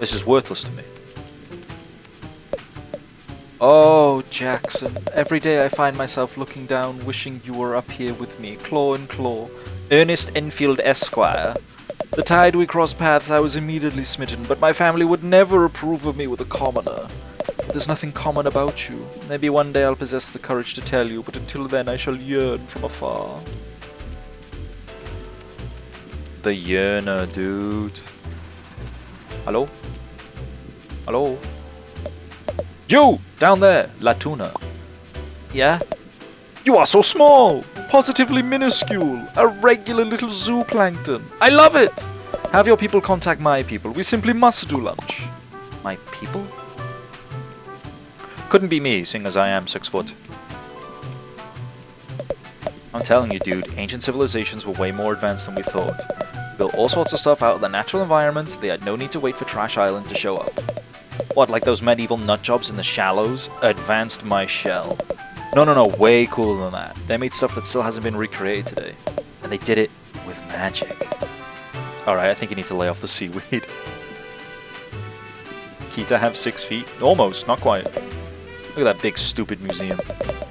This is worthless to me. Oh, Jackson. Every day I find myself looking down, wishing you were up here with me, claw in claw. Ernest Enfield Esquire. The tide we crossed paths, I was immediately smitten, but my family would never approve of me with a commoner. But there's nothing common about you. Maybe one day I'll possess the courage to tell you, but until then I shall yearn from afar. The yearner, dude. Hello? Hello? You! Down there! Latuna. Yeah? You are so small! Positively minuscule! A regular little zooplankton! I love it! Have your people contact my people. We simply must do lunch. My people? Couldn't be me, seeing as I am 6 foot. I'm telling you, dude, ancient civilizations were way more advanced than we thought. Built all sorts of stuff out of the natural environment, they had no need to wait for Trash Island to show up. What, like those medieval nutjobs in the shallows? Advanced my shell. No, way cooler than that. They made stuff that still hasn't been recreated today. And they did it with magic. Alright, I think you need to lay off the seaweed. Kita have 6 feet? Almost, not quite. Look at that big stupid museum.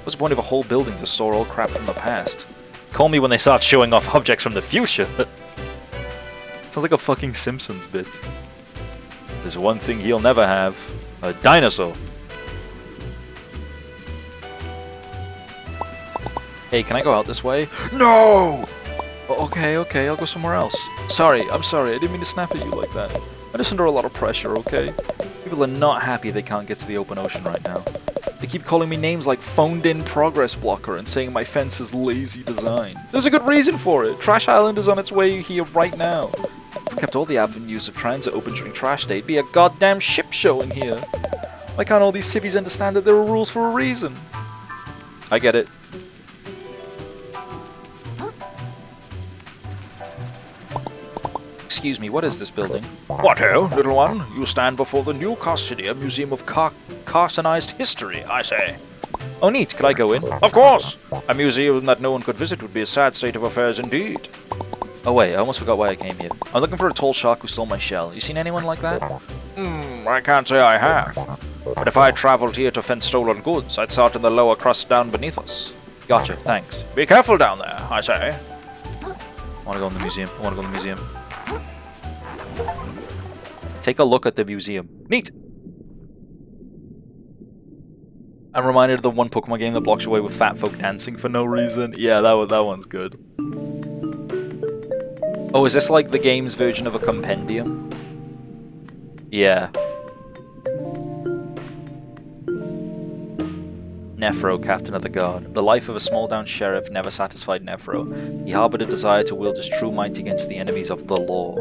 What's the point of a whole building to store all crap from the past? Call me when they start showing off objects from the future. Sounds like a fucking Simpsons bit. There's one thing he'll never have. A dinosaur. Hey, can I go out this way? No! Okay, I'll go somewhere else. I'm sorry, I didn't mean to snap at you like that. I'm just under a lot of pressure, okay? People are not happy they can't get to the open ocean right now. They keep calling me names like phoned-in progress blocker and saying my fence is lazy design. There's a good reason for it. Trash Island is on its way here right now. I've kept all the avenues of transit open during trash day. It'd be a goddamn ship show in here. Why can't all these civvies understand that there are rules for a reason? I get it. Excuse me, what is this building? What ho, little one? You stand before the new Carcinia Museum of Carcinized History, I say. Oh neat, could I go in? Of course! A museum that no one could visit would be a sad state of affairs indeed. Oh wait, I almost forgot why I came here. I'm looking for a tall shark who stole my shell. You seen anyone like that? I can't say I have. But if I traveled here to fence stolen goods, I'd start in the lower crust down beneath us. Gotcha, thanks. Be careful down there, I say. I wanna go in the museum. Take a look at the museum. Neat! I'm reminded of the one Pokemon game that blocks your way with fat folk dancing for no reason. Yeah, that one's good. Oh, is this like the game's version of a compendium? Yeah. Nephro, captain of the guard. The life of a small-town sheriff never satisfied Nephro. He harbored a desire to wield his true might against the enemies of the law,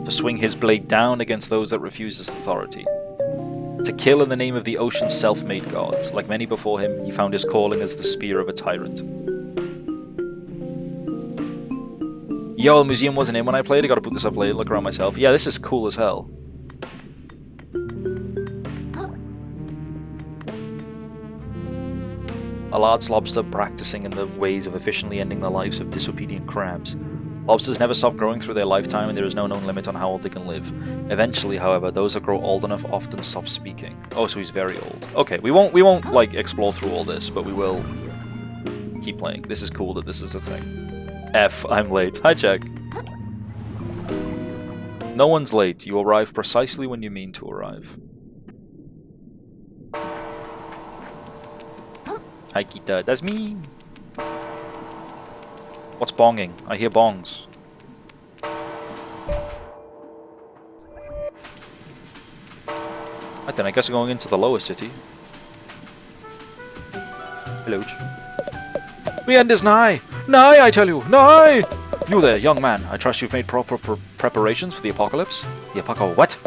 to swing his blade down against those that refuse his authority. To kill in the name of the ocean's self-made gods. Like many before him, he found his calling as the spear of a tyrant. Yo, the museum wasn't in when I played. I gotta put this up later, look around myself. Yeah, this is cool as hell. A large lobster practicing in the ways of efficiently ending the lives of disobedient crabs. Lobsters never stop growing through their lifetime, and there is no known limit on how old they can live. Eventually, however, those that grow old enough often stop speaking. Oh, so he's very old. Okay, we won't like explore through all this, but we will keep playing. This is cool that this is a thing. F, I'm late. Hi, Jack. No one's late. You arrive precisely when you mean to arrive. Hi, Kita. That's me. What's bonging? I hear bongs. Right then, I guess I'm going into the lower city. Hello. The end is nigh! Nigh, I tell you! Nigh! You there, young man. I trust you've made proper preparations for the apocalypse? The what?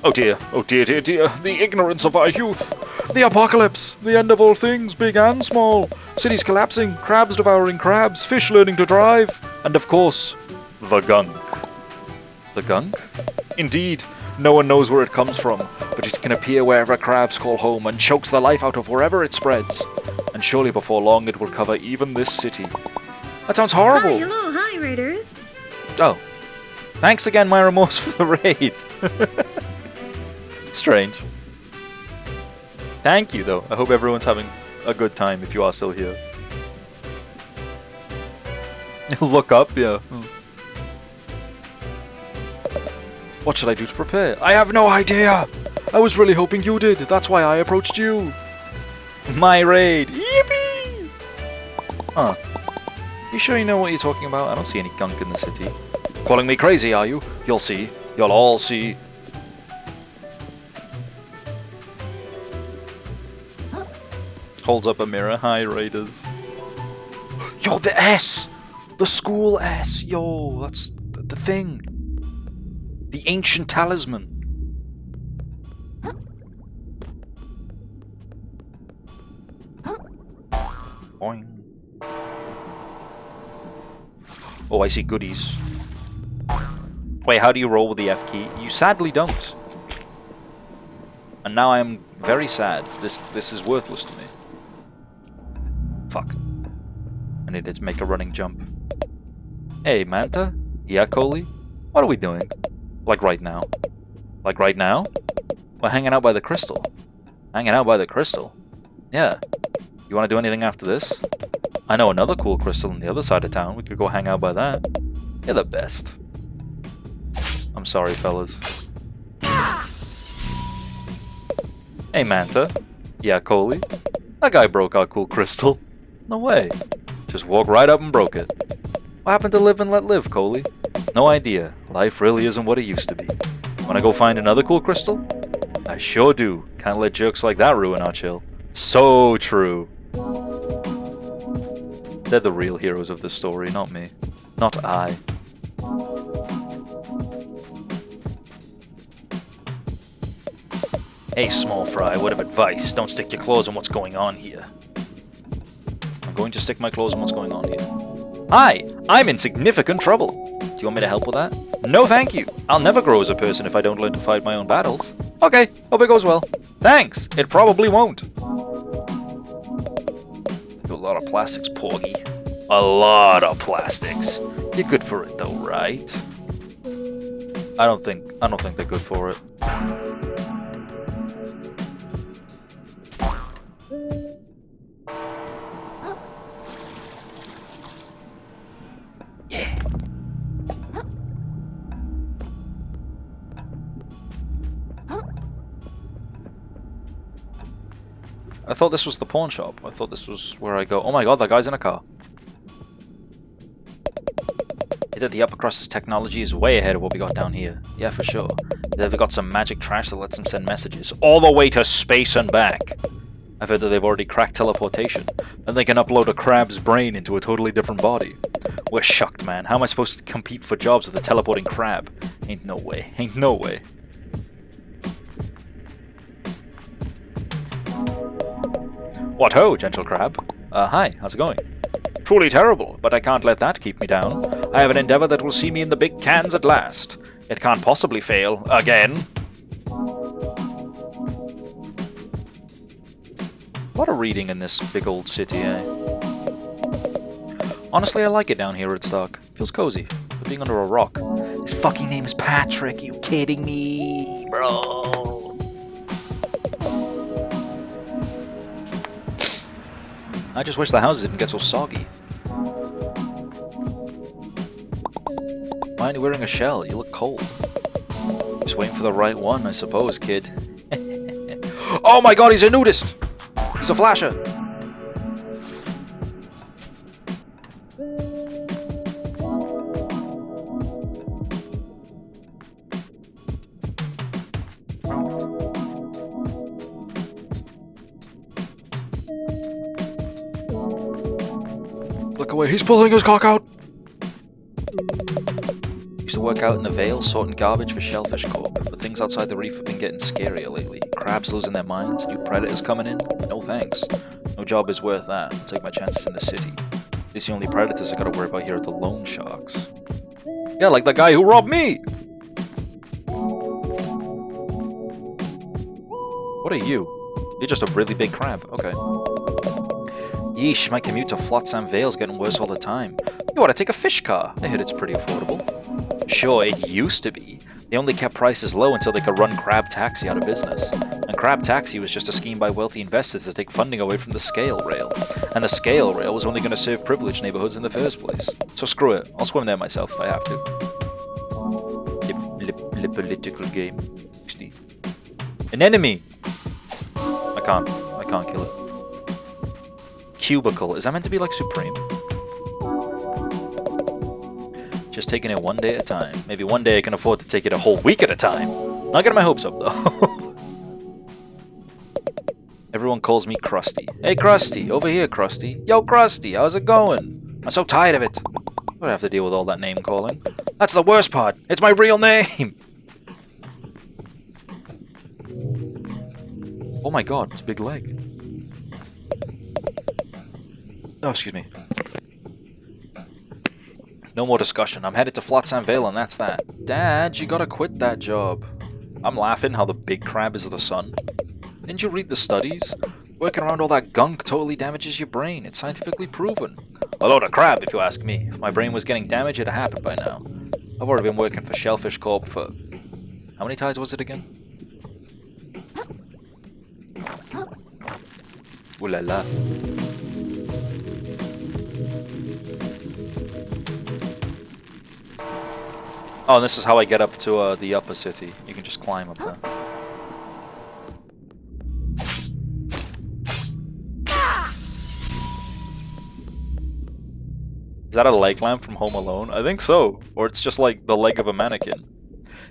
Oh dear, dear, dear. The ignorance of our youth! The apocalypse! The end of all things, big and small! Cities collapsing, crabs devouring crabs, fish learning to drive, and of course, the gunk. The gunk? Indeed, no one knows where it comes from, but it can appear wherever crabs call home and chokes the life out of wherever it spreads. And surely before long it will cover even this city. That sounds horrible! Hi, hello, hi, Raiders! Oh. Thanks again, my remorse, for the raid. Strange. Thank you, though. I hope everyone's having a good time if you are still here. Look up, yeah. What should I do to prepare? I have no idea! I was really hoping you did. That's why I approached you. My raid! Yippee! Huh. You sure you know what you're talking about? I don't see any gunk in the city. Calling me crazy, are you? You'll see. You'll all see. Holds up a mirror. Hi, Raiders. Yo, the S! The school S! Yo, that's the thing. The ancient talisman. Boing. Oh, I see goodies. Wait, how do you roll with the F key? You sadly don't. And now I am very sad. This is worthless to me. Fuck. I needed to make a running jump. Hey, Manta? Yeah, Coley? What are we doing? Like right now? Like right now? We're hanging out by the crystal. Hanging out by the crystal? Yeah. You want to do anything after this? I know another cool crystal on the other side of town. We could go hang out by that. You're the best. I'm sorry, fellas. Hey, Manta. Yeah, Coley? That guy broke our cool crystal. No way. Just walked right up and broke it. What happened to live and let live, Coley? No idea. Life really isn't what it used to be. Wanna go find another cool crystal? I sure do. Can't let jerks like that ruin our chill. So true. They're the real heroes of this story, not me. Not I. Hey, small fry, word of advice. Don't stick your claws in what's going on here. I'm going to stick my claws in what's going on here. Hi! I'm in significant trouble. Do you want me to help with that? No, thank you. I'll never grow as a person if I don't learn to fight my own battles. Okay, hope it goes well. Thanks! It probably won't. A lot of plastics, Porgy. A lot of plastics. You're good for it though, right? I don't think they're good for it. Yeah. I thought this was the pawn shop. I thought this was where I go. Oh my god, that guy's in a car. Either the upper crust's technology is way ahead of what we got down here. Yeah, for sure. They've got some magic trash that lets them send messages all the way to space and back. I've heard that they've already cracked teleportation, and they can upload a crab's brain into a totally different body. We're shocked, man. How am I supposed to compete for jobs with a teleporting crab? Ain't no way. Ain't no way. What ho, gentle crab. Hi, how's it going? Truly terrible, but I can't let that keep me down. I have an endeavor that will see me in the big cans at last. It can't possibly fail again. What a reading in this big old city, eh? Honestly, I like it down here at Stark. Feels cozy, but being under a rock. His fucking name is Patrick, you kidding me, bro? I just wish the houses didn't get so soggy. Why aren't you wearing a shell? You look cold. Just waiting for the right one, I suppose, kid. Oh my god, he's a nudist! He's a flasher! Look away, he's pulling his cock out! Used to work out in the Vale, sorting garbage for Shellfish Corp, but things outside the reef have been getting scarier lately. Crabs losing their minds, new predators coming in. No thanks. No job is worth that. I'll take my chances in the city. These are the only predators I gotta worry about here are the loan sharks. Yeah, like the guy who robbed me! What are you? You're just a really big crab. Okay. Yeesh, my commute to Flotsam Vale's getting worse all the time. You ought to take a fish car. I heard it's pretty affordable. Sure, it used to be. They only kept prices low until they could run Crab Taxi out of business. And Crab Taxi was just a scheme by wealthy investors to take funding away from the scale rail. And the scale rail was only going to serve privileged neighborhoods in the first place. So screw it. I'll swim there myself if I have to. Political game. Actually. An enemy! I can't kill it. Cubicle. Is that meant to be like Supreme? Just taking it one day at a time. Maybe one day I can afford to take it a whole week at a time. Not getting my hopes up, though. Everyone calls me Krusty. Hey, Krusty. Over here, Krusty. Yo, Krusty. How's it going? I'm so tired of it. I have to deal with all that name calling. That's the worst part. It's my real name. Oh my god, it's a big leg. Oh, excuse me. No more discussion. I'm headed to Flotsam Vale and that's that. Dad, you gotta quit that job. I'm laughing how the big crab is the sun. Didn't you read the studies? Working around all that gunk totally damages your brain. It's scientifically proven. A load of crap, if you ask me. If my brain was getting damaged, it'd happen by now. I've already been working for Shellfish Corp for... How many tides was it again? Ooh la la. Oh, and this is how I get up to the upper city. You can just climb up there. Is that a leg lamp from Home Alone? I think so. Or it's just like the leg of a mannequin.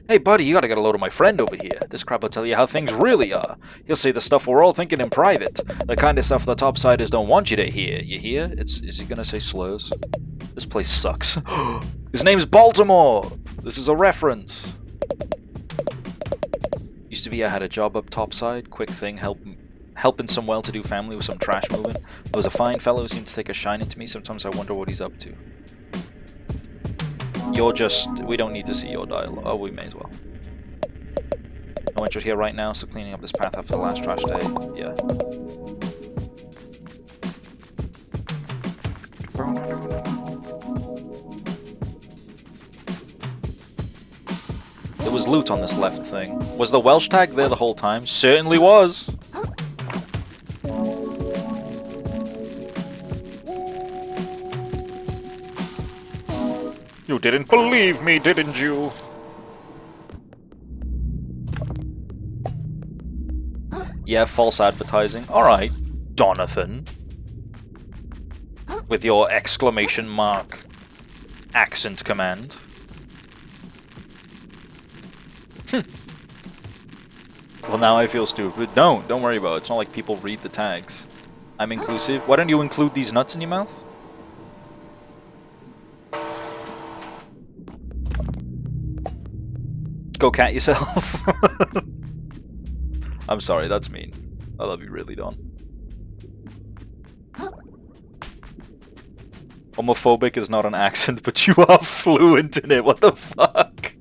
Hey buddy, you gotta get a load of my friend over here. This crap will tell you how things really are. He'll say the stuff we're all thinking in private. The kind of stuff the topsiders don't want you to hear. You hear? Is he gonna say slurs? This place sucks. His name's Baltimore! This is a reference. Used to be I had a job up topside. Quick thing, helping some well-to-do family with some trash moving. There was a fine fellow who seemed to take a shine into me. Sometimes I wonder what he's up to. You're just... We don't need to see your dialogue. Oh, we may as well. No interest here right now, so cleaning up this path after the last trash day. Yeah. There was loot on this left thing. Was the Welsh tag there the whole time? Certainly was! You didn't believe me, didn't you? Yeah, false advertising. Alright, Donathan. With your exclamation mark accent command. 'Cause Well, now I feel stupid. Don't worry about it. It's not like people read the tags. I'm inclusive. Why don't you include these nuts in your mouth? Go cat yourself. I'm sorry, that's mean. I love you really, Don. Homophobic is not an accent, but you are fluent in it. What the fuck?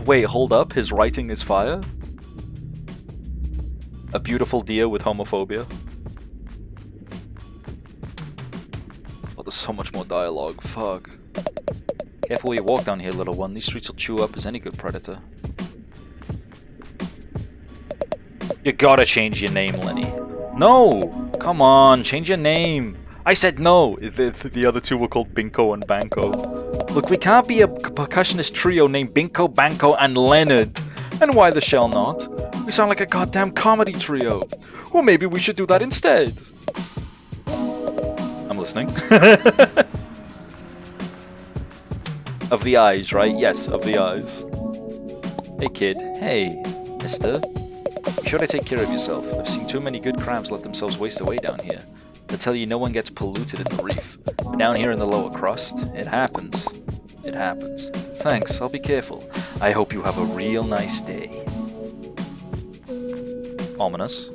Wait, hold up. His writing is fire? A beautiful deer with homophobia? Oh, there's so much more dialogue. Fuck. Careful where you walk down here, little one. These streets will chew up as any good predator. You gotta change your name, Lenny. No! Come on, change your name. I said no. The other two were called Binko and Banko. Look, we can't be a percussionist trio named Binko, Banko, and Leonard. And why the shell not? We sound like a goddamn comedy trio. Well, maybe we should do that instead. I'm listening. Of the eyes, right? Yes, of the eyes. Hey, kid. Hey, mister. Be sure to take care of yourself. I've seen too many good crabs let themselves waste away down here. I tell you, no one gets polluted in the reef. But down here in the lower crust, it happens. It happens. Thanks, I'll be careful. I hope you have a real nice day. Ominous.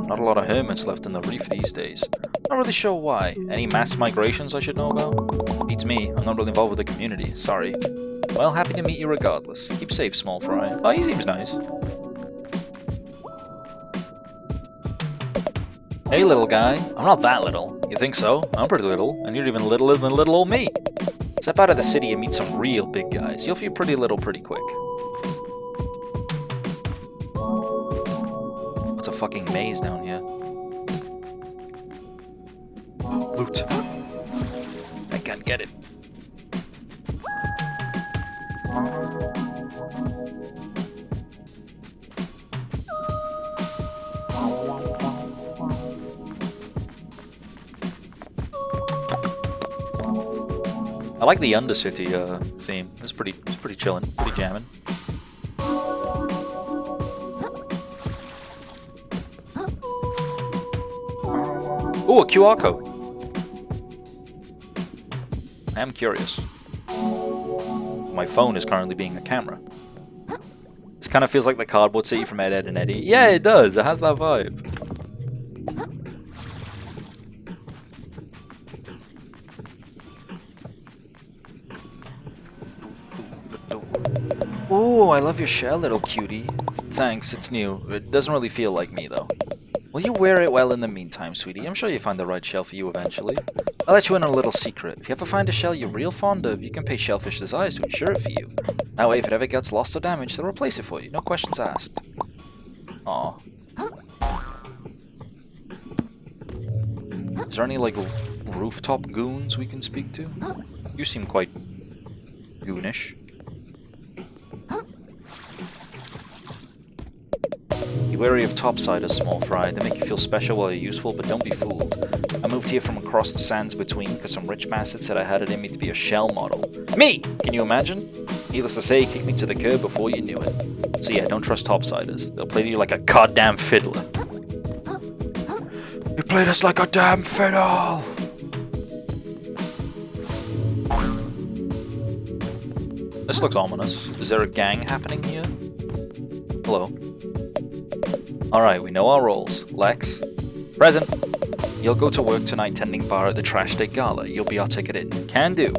Not a lot of hermits left in the reef these days. Not really sure why. Any mass migrations I should know about? Beats me. I'm not really involved with the community. Sorry. Well, happy to meet you regardless. Keep safe, small fry. Oh, he seems nice. Hey, little guy. I'm not that little. You think so? I'm pretty little, and you're even littler than little old me. Step out of the city and meet some real big guys. You'll feel pretty little pretty quick. What's a fucking maze down here? Loot. I can't get it. I like the Undercity theme. It's pretty chillin', pretty jammin'. Ooh, a QR code. I am curious. My phone is currently being a camera. This kind of feels like the Cardboard City from Ed, Edd and Eddy. Yeah, it does. It has that vibe. Ooh, I love your shell, little cutie. Thanks, it's new. It doesn't really feel like me, though. Will you wear it well in the meantime, sweetie? I'm sure you'll find the right shell for you eventually. I'll let you in on a little secret. If you ever find a shell you're real fond of, you can pay Shellfish Desires to insure it for you. That way, if it ever gets lost or damaged, they'll replace it for you. No questions asked. Aw. Is there any, like, rooftop goons we can speak to? You seem quite goonish. Be wary of topsiders, small fry. They make you feel special while you're useful, but don't be fooled. I moved here from across the sands between because some rich bastard said I had it in me to be a shell model. Me! Can you imagine? Needless to say, he kicked me to the curb before you knew it. So yeah, don't trust topsiders. They'll play you like a goddamn fiddler. You played us like a damn fiddle! This looks ominous. Is there a gang happening here? Hello. Alright, we know our roles. Lex. Present. You'll go to work tonight tending bar at the Trash Day Gala. You'll be our ticket in. Can do.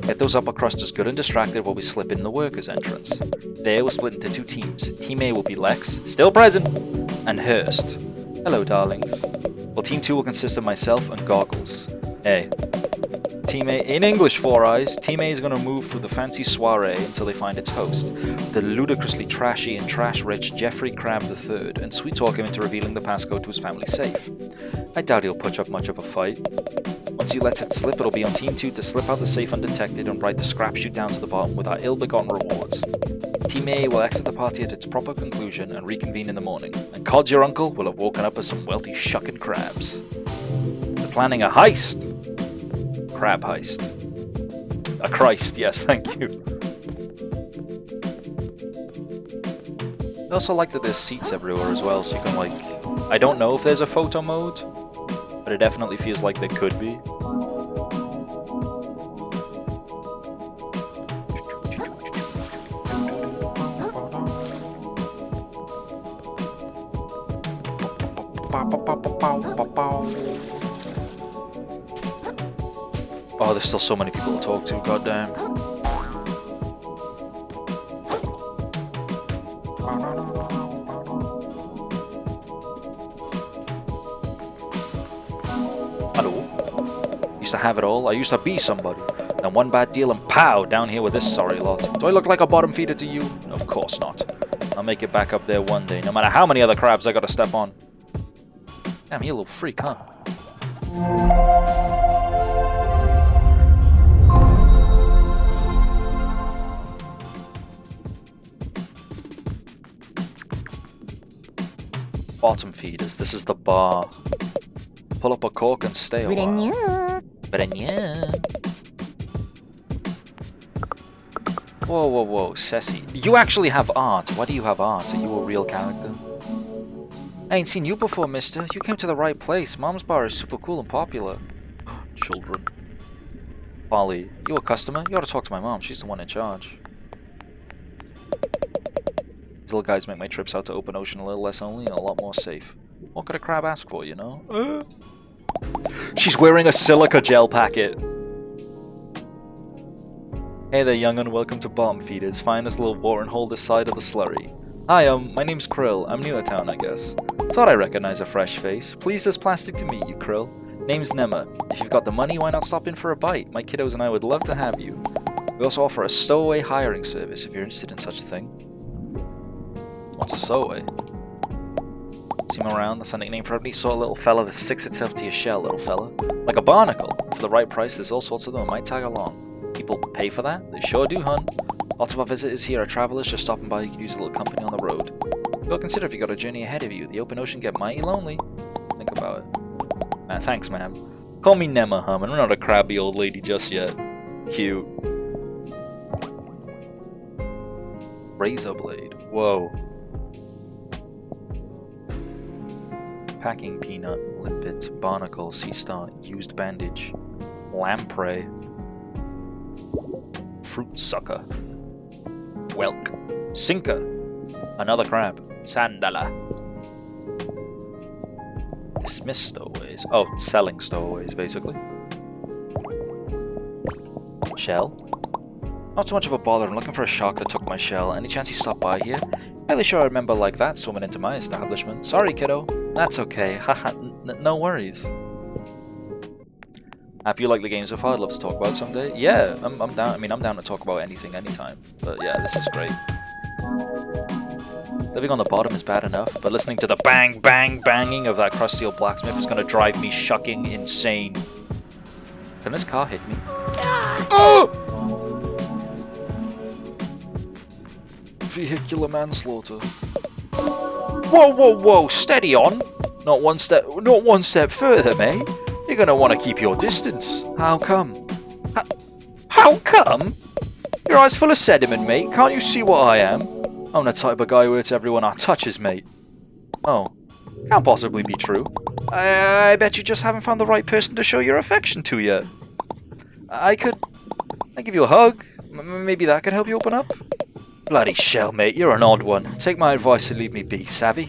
Get those upper crusters good and distracted while we slip in the workers' entrance. There we'll split into two teams. Team A will be Lex, still present, and Hurst. Hello, darlings. Well, Team 2 will consist of myself and Goggles. A. Team A, in English, Four Eyes, Team A is going to move through the fancy soiree until they find its host, the ludicrously trashy and trash-rich Jeffrey Crab III, and sweet-talk him into revealing the passcode to his family's safe. I doubt he'll put up much of a fight. Once Once you let it slip, it'll be on Team 2 to slip out the safe undetected and ride the scrap chute down to the bottom with our ill-begotten rewards. Team A will exit the party at its proper conclusion and reconvene in the morning, and Cod, your uncle, will have woken up as some wealthy shucking crabs. They're planning a heist! Crab heist. A Christ, yes, thank you. I also like that there's seats everywhere as well, so you can like... I don't know if there's a photo mode, but it definitely feels like there could be. Oh, there's still so many people to talk to, goddamn. Hello? Used to have it all. I used to be somebody. Then one bad deal and pow, down here with this sorry lot. Do I look like a bottom feeder to you? Of course not. I'll make it back up there one day, no matter how many other crabs I gotta step on. Damn, you a little freak, huh? Bottom feeders, this is the bar. Pull up a cork and stay a while. Whoa, whoa, whoa, Ceci. You actually have art. Why do you have art? Are you a real character? I ain't seen you before, mister. You came to the right place. Mom's bar is super cool and popular. Children. Polly, you a customer? You ought to talk to my mom. She's the one in charge. These little guys make my trips out to open ocean a little less lonely and a lot more safe. What could a crab ask for, you know? She's wearing a silica gel packet. Hey there, young'un. Welcome to Bottom Feeders, finest little watering hole this side of the slurry. Hi, my name's Krill. I'm new to town, I guess. Thought I recognized a fresh face. Pleased as plastic to meet you, Krill. Name's Nema. If you've got the money, why not stop in for a bite? My kiddos and I would love to have you. We also offer a stowaway hiring service if you're interested in such a thing. What's a stowaway? See him around? That's a nickname for any sort of little fella that sticks itself to your shell, little fella. Like a barnacle. For the right price, there's all sorts of them. Might tag along. People pay for that? They sure do, hun. Lots of our visitors here are travelers just stopping by. You can use a little company on the road. Well, consider if you got a journey ahead of you. The open ocean get mighty lonely. Think about it. Man, thanks, ma'am. Call me Nema, hum. I'm not a crabby old lady just yet. Cute. Razor blade. Whoa. Packing peanut, limpet, barnacle, sea star, used bandage, lamprey, fruit sucker, whelk, sinker, another crab, sandala, dismiss stowaways. Oh, selling stowaways, basically. Shell. Not so much of a bother. I'm looking for a shark that took my shell. Any chance he stopped by here? Fairly sure I remember like that swimming into my establishment. Sorry, kiddo. That's okay. Haha, no worries. Happy you like the game so far. I'd love to talk about it someday. Yeah, I'm down. I mean, I'm down to talk about anything, anytime. But yeah, this is great. Living on the bottom is bad enough, but listening to the bang, bang, banging of that crusty old blacksmith is going to drive me shucking insane. Can this car hit me? Oh! Vehicular manslaughter. Whoa, whoa, whoa! Steady on! Not one step further, mate. You're gonna want to keep your distance. How come? How come? Your eyes full of sediment, mate. Can't you see what I am? I'm the type of guy who hurts everyone I touches, mate. Oh, can't possibly be true. I bet you just haven't found the right person to show your affection to yet. I'd give you a hug. Maybe that could help you open up. Bloody shell, mate. You're an odd one. Take my advice and leave me be, savvy?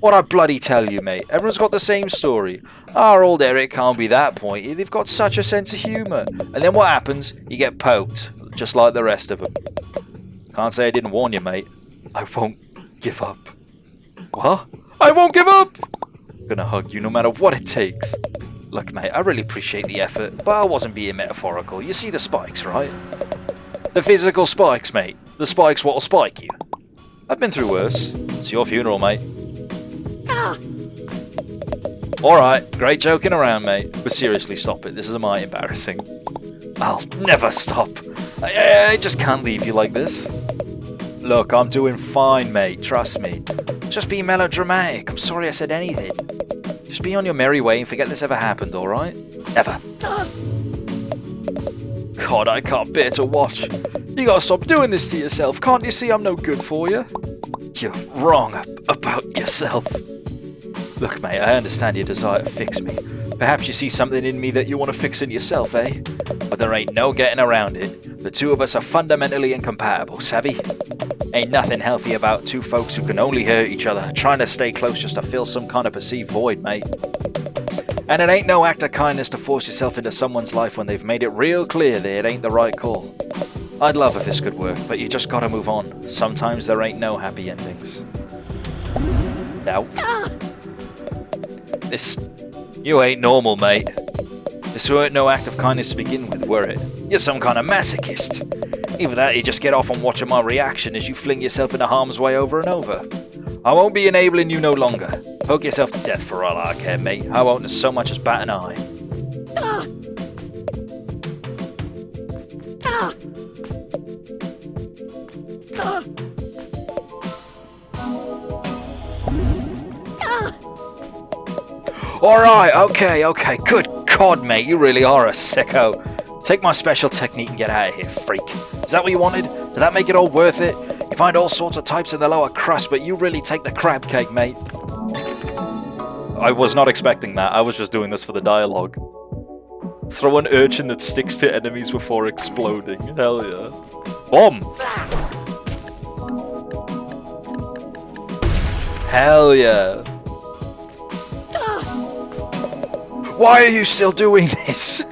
What I bloody tell you, mate. Everyone's got the same story. Our old Eric can't be that pointy. They've got such a sense of humour. And then what happens? You get poked. Just like the rest of them. Can't say I didn't warn you, mate. I won't give up. What? I won't give up! I'm gonna hug you no matter what it takes. Look, mate, I really appreciate the effort, but I wasn't being metaphorical. You see the spikes, right? The physical spikes, mate. The spikes what'll spike you. I've been through worse. It's your funeral, mate. Alright, great joking around, mate. But seriously, stop it. This is my embarrassing. I'll never stop. I just can't leave you like this. Look, I'm doing fine, mate. Trust me. Just be melodramatic. I'm sorry I said anything. Just be on your merry way and forget this ever happened, alright? Ever. God, I can't bear to watch. You gotta stop doing this to yourself. Can't you see I'm no good for you? You're wrong about yourself. Look, mate, I understand your desire to fix me. Perhaps you see something in me that you want to fix in yourself, eh? But there ain't no getting around it. The two of us are fundamentally incompatible, savvy? Ain't nothing healthy about two folks who can only hurt each other, trying to stay close just to fill some kind of perceived void, mate. And it ain't no act of kindness to force yourself into someone's life when they've made it real clear that it ain't the right call. I'd love if this could work, but you just gotta move on. Sometimes there ain't no happy endings. Now. You ain't normal, mate. This weren't no act of kindness to begin with, were it? You're some kind of masochist. Either that, you just get off on watching my reaction as you fling yourself into harm's way over and over. I won't be enabling you no longer. Poke yourself to death for all I care, mate. I won't so much as bat an eye. Alright, okay. Good God, mate, you really are a sicko. Take my special technique and get out of here, freak. Is that what you wanted? Did that make it all worth it? You find all sorts of types in the lower crust, but you really take the crab cake, mate. I was not expecting that. I was just doing this for the dialogue. Throw an urchin that sticks to enemies before exploding. Hell yeah. Bomb! Hell yeah. Why are you still doing this?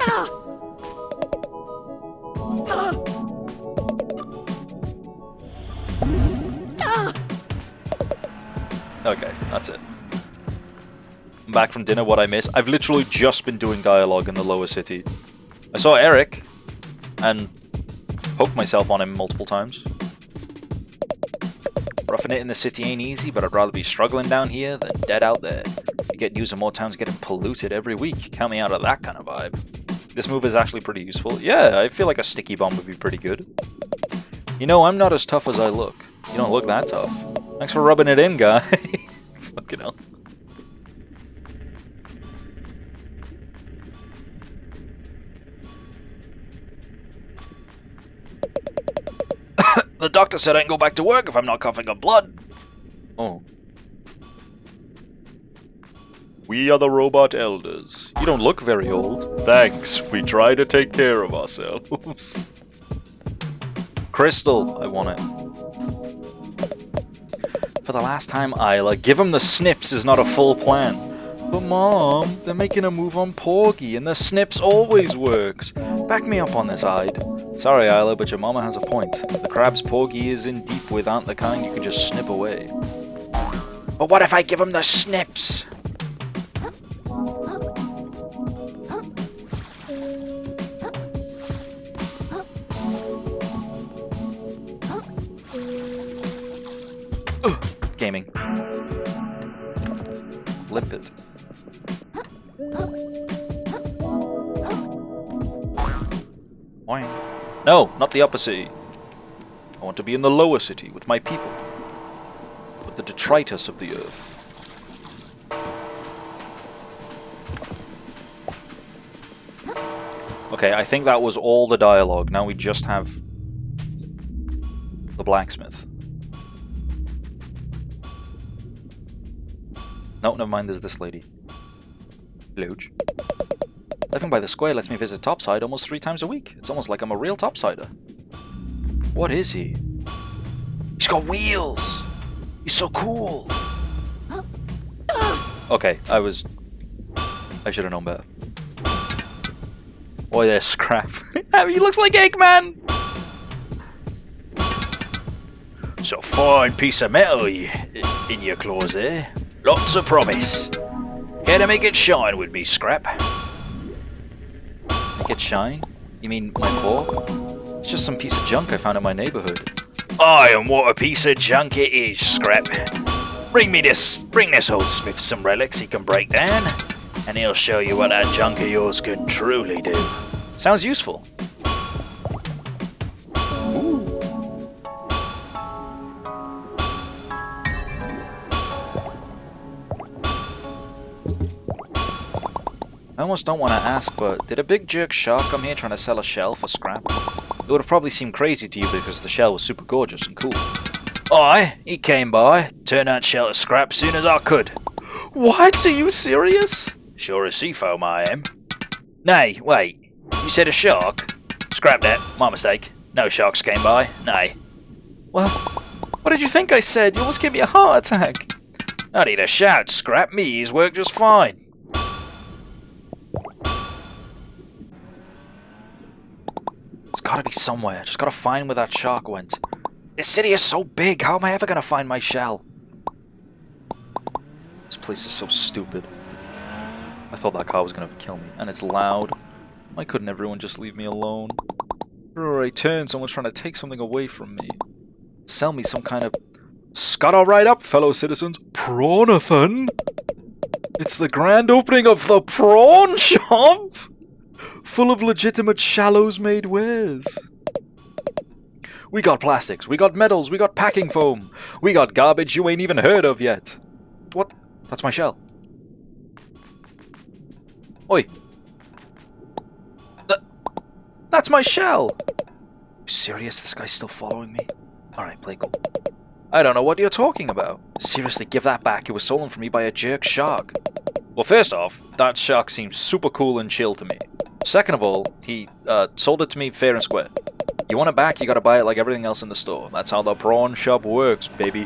Okay, that's it. I'm back from dinner. What I miss? I've literally just been doing dialogue in the lower city. I saw Eric and poked myself on him multiple times. Roughing it in the city ain't easy, but I'd rather be struggling down here than dead out there. You get news of more towns getting polluted every week. Count me out of that kind of vibe. This move is actually pretty useful. Yeah, I feel like a sticky bomb would be pretty good. You know, I'm not as tough as I look. You don't look that tough. Thanks for rubbing it in, guy. Fucking hell. The doctor said I can go back to work if I'm not coughing up blood. Oh. We are the robot elders. You don't look very old. Thanks. We try to take care of ourselves. Crystal. I want it. For the last time, Isla, give him the snips is not a full plan. But Mom, they're making a move on Porgy, and the snips always works. Back me up on this, Ide. Sorry, Isla, but your mama has a point. The crabs Porgy is in deep with aren't the kind you can just snip away. But what if I give him the snips? Gaming. Flip it. No, not the upper city. I want to be in the lower city with my people. With the detritus of the earth. Okay, I think that was all the dialogue. Now we just have the blacksmith. No, never mind, there's this lady. Luge. Living by the square lets me visit Topside almost 3 times a week. It's almost like I'm a real Topsider. What is he? He's got wheels! He's so cool! Okay, I should have known better. Boy, there's Scrap. He looks like Eggman! So fine piece of metal in your claws there. Lots of promise. Care to make it shine with me, Scrap? Make it shine? You mean my fork? It's just some piece of junk I found in my neighborhood. Aye, and what a piece of junk it is, Scrap. Bring this old smith some relics he can break down. and he'll show you what that junk of yours can truly do. Sounds useful. I almost don't want to ask, but did a big jerk shark come here trying to sell a shell for scrap? It would have probably seemed crazy to you because the shell was super gorgeous and cool. Aye, he came by, turned that shell to scrap soon as I could. What? Are you serious? Sure as seafoam I am. Nay, wait, you said a shark? Scrap that, my mistake. No sharks came by, nay. Well, what did you think I said? You almost gave me a heart attack. I need a shout, scrap me, he's worked just fine. It's gotta be somewhere. Just gotta find where that shark went. This city is so big. How am I ever gonna find my shell? This place is so stupid. I thought that car was gonna kill me. And it's loud. Why couldn't everyone just leave me alone? Everywhere I turn, someone's trying to take something away from me. Sell me some kind of... Scuttle right up, fellow citizens. Prawnathon? It's the grand opening of the prawn shop! Full of legitimate shallows-made wares. We got plastics, we got metals, we got packing foam. We got garbage you ain't even heard of yet. What? That's my shell. Oi. That's my shell! You serious? This guy's still following me? Alright, play cool. I don't know what you're talking about. Seriously, give that back. It was stolen from me by a jerk shark. Well, first off, that shark seems super cool and chill to me. Second of all, he sold it to me fair and square. You want it back, you gotta buy it like everything else in the store. That's how the prawn shop works, baby.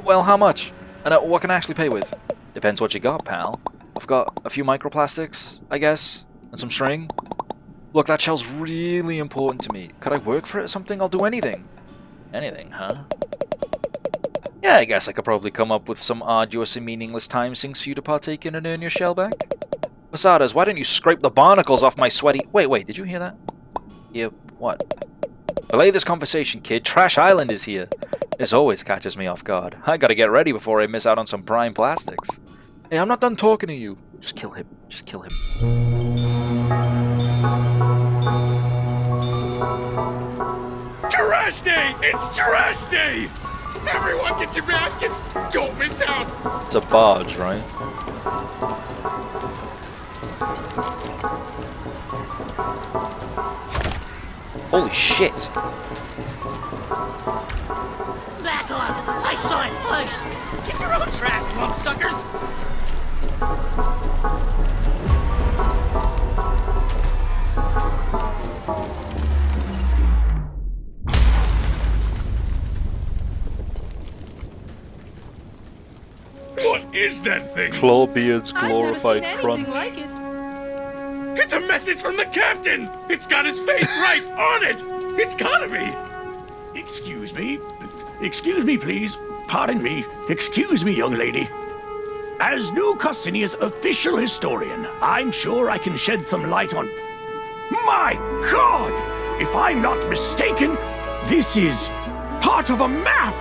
Well, how much? And what can I actually pay with? Depends what you got, pal. I've got a few microplastics, I guess, and some string. Look, that shell's really important to me. Could I work for it or something? I'll do anything. Anything, huh? Yeah, I guess I could probably come up with some arduous and meaningless time sinks for you to partake in and earn your shell back. Masadas, why don't you scrape the barnacles off my sweaty... Wait, did you hear that? Yeah, what? Belay this conversation, kid. Trash Island is here. This always catches me off guard. I gotta get ready before I miss out on some prime plastics. Hey, I'm not done talking to you. Just kill him. Just kill him. Trash day! It's trash day! Everyone get your baskets! Don't miss out! It's a barge, right? Holy shit! Back off! I saw it first! Get your own trash, lump suckers! What is that thing? Clawbeard's glorified I've never seen crunch. anything like it. It's a message from the captain! It's got his face right on it! It's gotta be! Excuse me. Excuse me, please. Pardon me. Excuse me, young lady. As New Costinia's official historian, I'm sure I can shed some light on... My God! If I'm not mistaken, this is part of a map!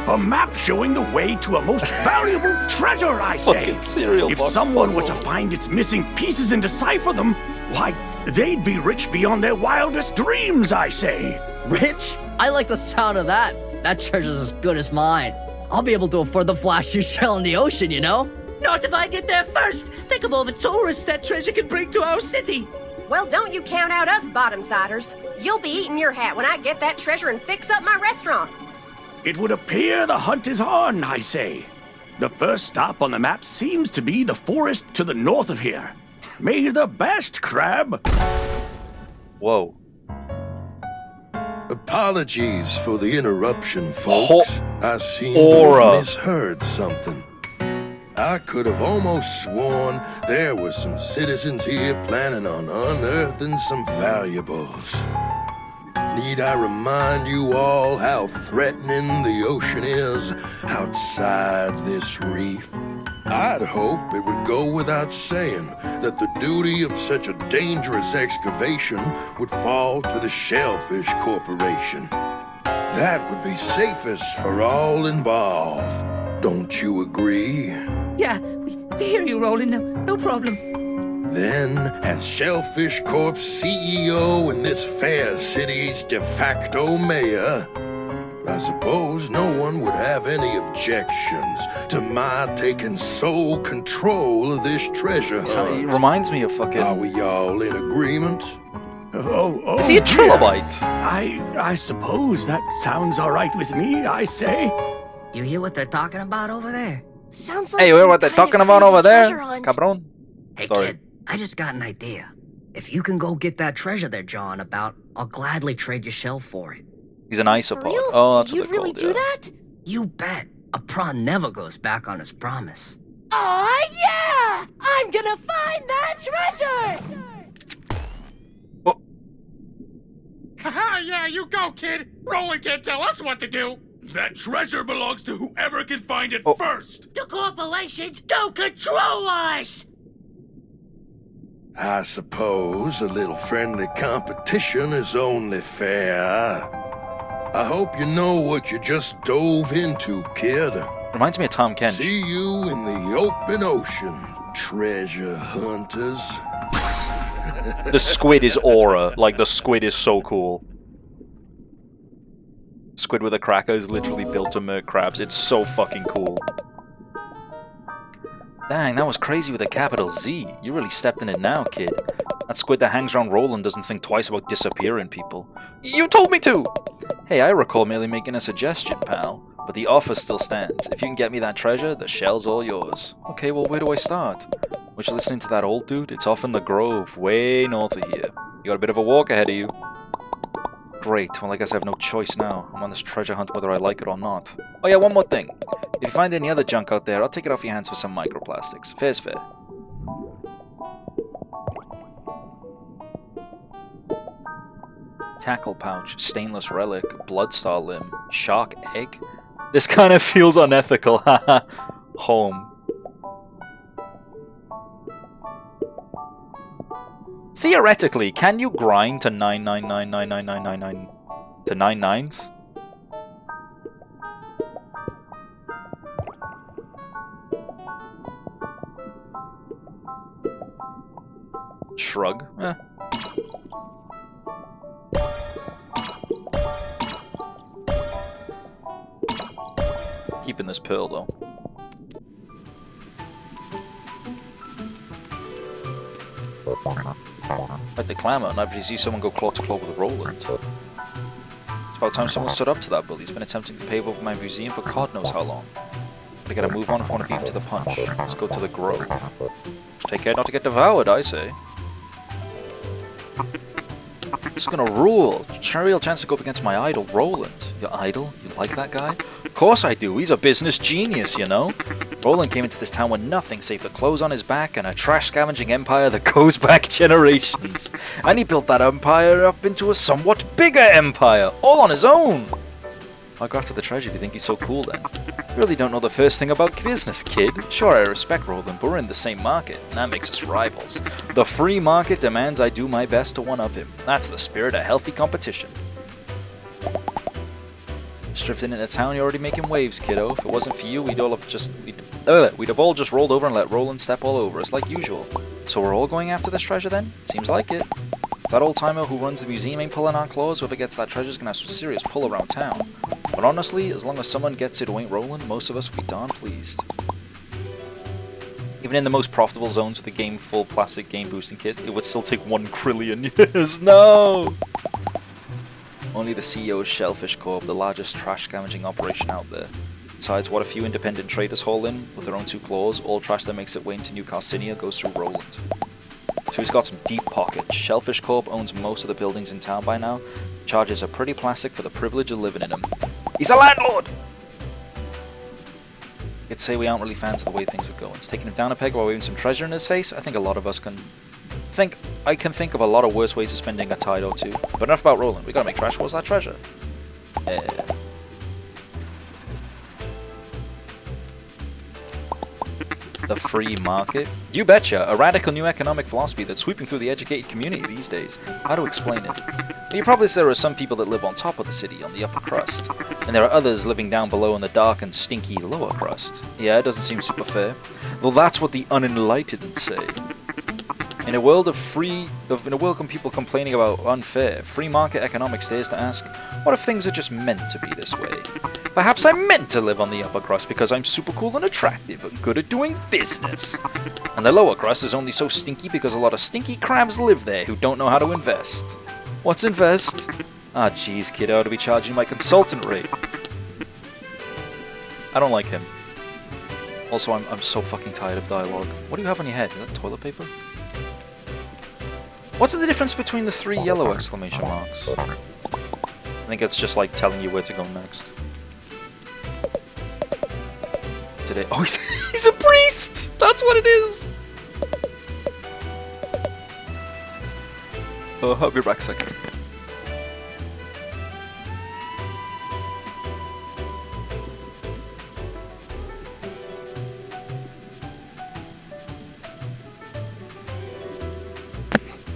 A map showing the way to a most valuable treasure, I say. If someone were to find its missing pieces and decipher them, why, they'd be rich beyond their wildest dreams, I say. Rich? I like the sound of that. That treasure's as good as mine. I'll be able to afford the flashiest shell in the ocean, you know? Not if I get there first! Think of all the tourists that treasure can bring to our city! Well, don't you count out us bottom-siders. You'll be eating your hat when I get that treasure and fix up my restaurant. It would appear the hunt is on, I say. The first stop on the map seems to be the forest to the north of here. May the best, Crab! Whoa. Apologies for the interruption, folks. I seem to Aura. have misheard something. I could have almost sworn there were some citizens here planning on unearthing some valuables. Need I remind you all how threatening the ocean is outside this reef? I'd hope it would go without saying that the duty of such a dangerous excavation would fall to the Shellfish Corporation. That would be safest for all involved. Don't you agree? Yeah, we hear you, Roland. No problem. Then, as Shellfish Corp's CEO and this fair city's de facto mayor, I suppose no one would have any objections to my taking sole control of this treasure hunt. It reminds me of fucking... Are we all in agreement? Oh, Is he a trilobite? I suppose that sounds all right with me, I say. You hear what they're talking about over there? Sounds like Hey, you hear some what they're kind of talking about crazy over there? treasure hunt. Cabron? Hey, Sorry. kid, I just got an idea. If you can go get that treasure they're jawing about, I'll gladly trade your shell for it. He's an For isopod. real? Oh, that's what You'd they're really called, do yeah. that? You bet. A prawn never goes back on his promise. Aw, yeah! I'm gonna find that treasure! Haha, yeah, you go, kid. Roland can't tell us what to do. That treasure belongs to whoever can find it first. The corporations don't control us! I suppose a little friendly competition is only fair. I hope you know what you just dove into, kid. Reminds me of Tom Kent. See you in the open ocean, treasure hunters. The squid is aura. Like, the squid is so cool. Squid with a cracker is literally built to murk crabs. It's so fucking cool. Dang, that was crazy with a capital Z. You really stepped in it now, kid. That squid that hangs around Roland doesn't think twice about disappearing people. You told me to! Hey, I recall merely making a suggestion, pal. But the offer still stands. If you can get me that treasure, the shell's all yours. Okay, well, where do I start? Was you listening to that old dude? It's off in the Grove, way north of here. You got a bit of a walk ahead of you. Great, well I guess I have no choice now. I'm on this treasure hunt whether I like it or not. Oh yeah, one more thing. If you find any other junk out there, I'll take it off your hands for some microplastics. Fair's fair. Tackle pouch, stainless relic, bloodstar limb, shark egg? This kind of feels unethical, haha. Home. Theoretically, can you grind to 9999999 to 9 nines? Shrug. Eh. Keeping this pearl though. Like the clamour, and I see someone go claw to claw with Roland. It's about time someone stood up to that bully. He's been attempting to pave over my museum for God knows how long. But I gotta move on if I want to beat him to the punch. Let's go to the Grove. Just take care not to get devoured, I say. This is gonna rule. Real chance to go up against my idol, Roland. Your idol? You like that guy? Of course I do. He's a business genius, you know? Roland came into this town with nothing save the clothes on his back and a trash-scavenging empire that goes back generations. And he built that empire up into a somewhat bigger empire, all on his own. I'll go after the treasure if you think he's so cool then. You really don't know the first thing about business, kid. Sure, I respect Roland, but we're in the same market, and that makes us rivals. The free market demands I do my best to one-up him. That's the spirit of healthy competition. Just drifting into town, you're already making waves, kiddo. If it wasn't for you, we'd have all just rolled over and let Roland step all over us, like usual. So we're all going after this treasure then? Seems like it. If that old timer who runs the museum ain't pulling our claws, whoever gets that treasure's gonna have some serious pull around town. But honestly, as long as someone gets it who ain't Roland, most of us will be darn pleased. Even in the most profitable zones of the game, full plastic game boosting kit, it would still take 1 trillion years. No! Only the CEO of Shellfish Corp, the largest trash scavenging operation out there. Besides, what a few independent traders haul in, with their own 2 claws, all trash that makes its way into New Carcinia goes through Roland. So he's got some deep pockets. Shellfish Corp owns most of the buildings in town by now, charges are pretty plastic for the privilege of living in them. He's a landlord! You could say we aren't really fans of the way things are going. It's taking him down a peg while waving some treasure in his face. I think a lot of us can think of a lot of worse ways of spending a tide or two. But enough about Roland. We gotta make trash towards that treasure. The free market? You betcha! A radical new economic philosophy that's sweeping through the educated community these days. How to explain it? You probably say there are some people that live on top of the city, on the upper crust. And there are others living down below in the dark and stinky lower crust. Yeah, it doesn't seem super fair. Well, that's what the unenlightened say. In a world of people complaining about unfair, free market economics dares to ask, what if things are just meant to be this way? Perhaps I'm meant to live on the upper crust because I'm super cool and attractive and good at doing business. And the lower crust is only so stinky because a lot of stinky crabs live there who don't know how to invest. What's invest? Ah, jeez, kid, I ought to be charging my consultant rate. I don't like him. Also, I'm so fucking tired of dialogue. What do you have on your head? Is that toilet paper? What's the difference between the 3 yellow exclamation marks? I think it's just like telling you where to go next. Today. Oh, he's a priest! That's what it is! I'll be back a second.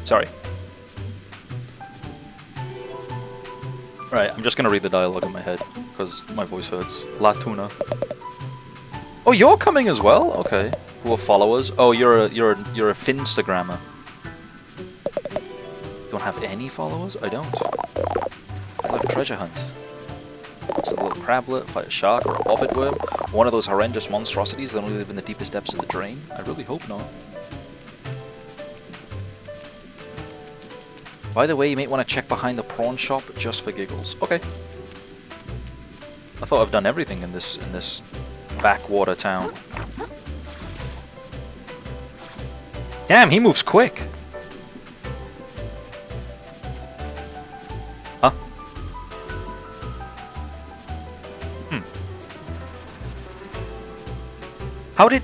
Sorry. Right, I'm just gonna read the dialogue in my head, because my voice hurts. La Tuna. Oh, you're coming as well? Okay. Who are followers? Oh, you're a Finstagrammer. Don't have any followers? I don't. I love treasure hunt. It's a little crablet, fight a shark or a bobbit worm. One of those horrendous monstrosities that only live in the deepest depths of the drain. I really hope not. By the way, you may want to check behind the prawn shop just for giggles. Okay. I thought I've done everything in this backwater town. Damn, he moves quick. Huh? How did...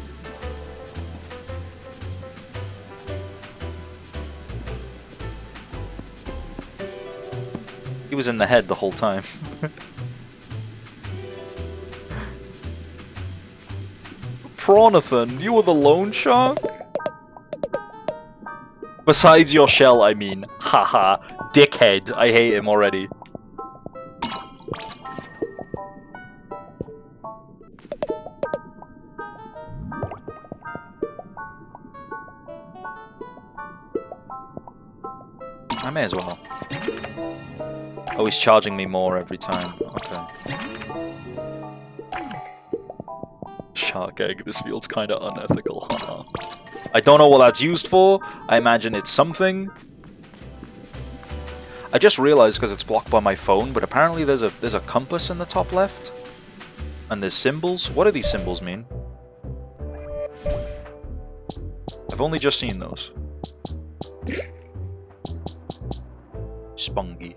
He was in the head the whole time. Prawnathan, you were the loan shark? Besides your shell, I mean. Haha. Dickhead. I hate him already. I may as well. Oh, he's charging me more every time. Okay. Shark egg, this feels kinda unethical, haha. I don't know what that's used for. I imagine it's something. I just realized because it's blocked by my phone, but apparently there's a compass in the top left. And there's symbols. What do these symbols mean? I've only just seen those. Spungy.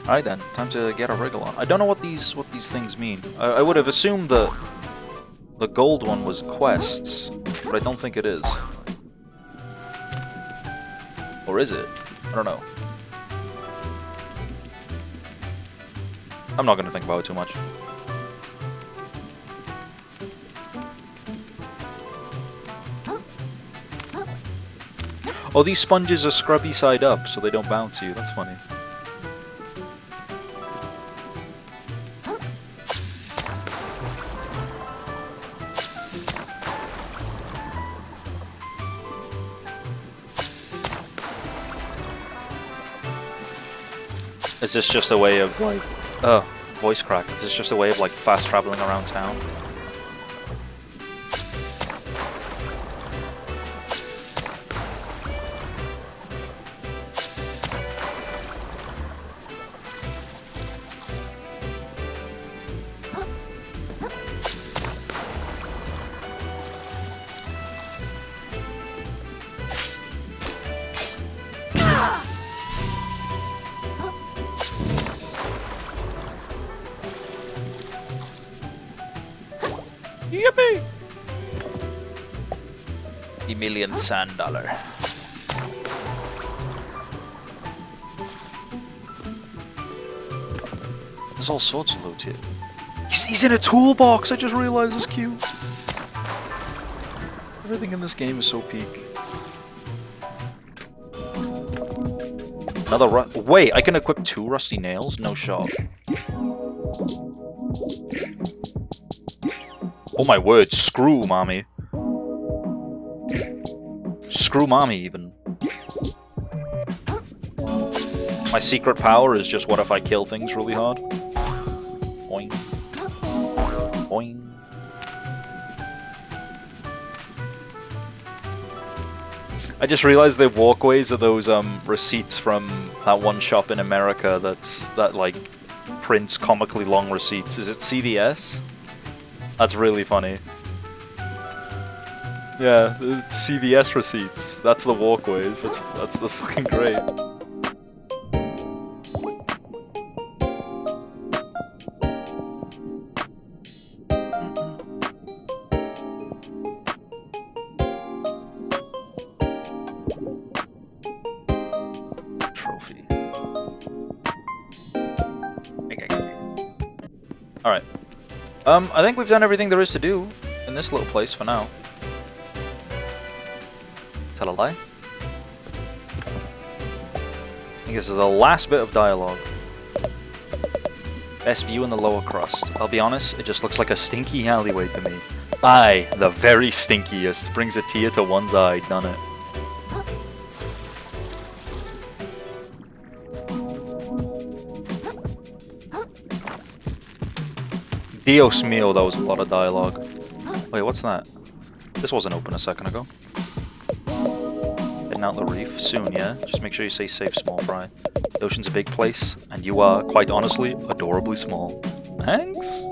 Alright then, time to get a wriggle on. I don't know what these things mean. I would have assumed the gold one was quests, but I don't think it is. Or is it? I don't know. I'm not gonna think about it too much. Oh, these sponges are scrubby side up, so they don't bounce you. That's funny. Is this just a way of like... Oh, voice crack. Is this just a way of like fast traveling around town? Yippee! The $1,000,000 sand dollar. There's all sorts of loot here. He's in a toolbox! I just realized it's cute. Everything in this game is so peak. Another wait, I can equip 2 rusty nails? No shot. Oh my word, screw mommy. Screw mommy, even. My secret power is just what if I kill things really hard? Boing. Boing. I just realized the walkways are those receipts from that one shop in America that like prints comically long receipts. Is it CVS? That's really funny. Yeah, it's CVS receipts. That's the walkways. That's fucking great. Alright. I think we've done everything there is to do in this little place for now. Tell a lie. I think this is the last bit of dialogue. Best view in the lower crust. I'll be honest, it just looks like a stinky alleyway to me. Aye, the very stinkiest. Brings a tear to one's eye, doesn't it? Dios mio, that was a lot of dialogue. Wait, what's that? This wasn't open a second ago. Heading out the reef soon, yeah? Just make sure you stay safe, small fry. The ocean's a big place, and you are, quite honestly, adorably small. Thanks?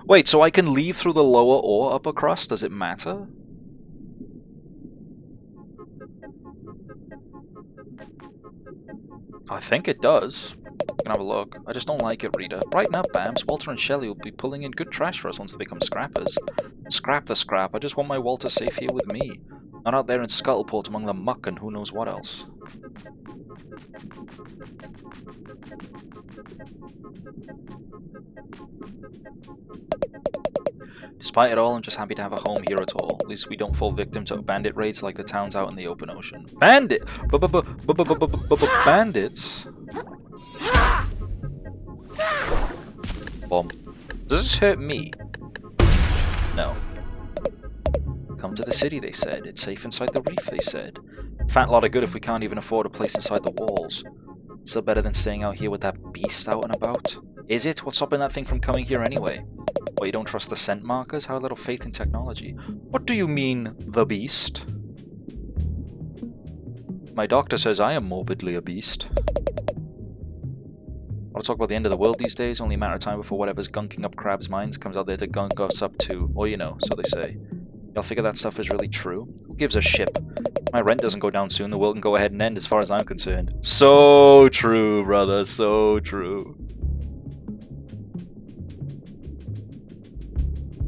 Wait, so I can leave through the lower or upper crust? Does it matter? I think it does. You can have a look. I just don't like it, Rita. Brighten up, Bams. Walter and Shelley will be pulling in good trash for us once they become scrappers. Scrap the scrap. I just want my Walter safe here with me. Not out there in Scuttleport among the muck and who knows what else. Despite it all, I'm just happy to have a home here at all. At least we don't fall victim to bandit raids like the towns out in the open ocean. Bandit! Bandits? Bomb. Does this hurt me? No. Come to the city, they said. It's safe inside the reef, they said. Fat lot of good if we can't even afford a place inside the walls. Still better than staying out here with that beast out and about. Is it? What's stopping that thing from coming here anyway? What, you don't trust the scent markers? How little faith in technology? What do you mean, the beast? My doctor says I am morbidly a beast. Want to talk about the end of the world these days? Only a matter of time before whatever's gunking up crabs' minds comes out there to gunk us up too. Or you know, so they say. Y'all figure that stuff is really true? Who gives a ship? My rent doesn't go down soon, the world can go ahead and end as far as I'm concerned. So true, brother, so true.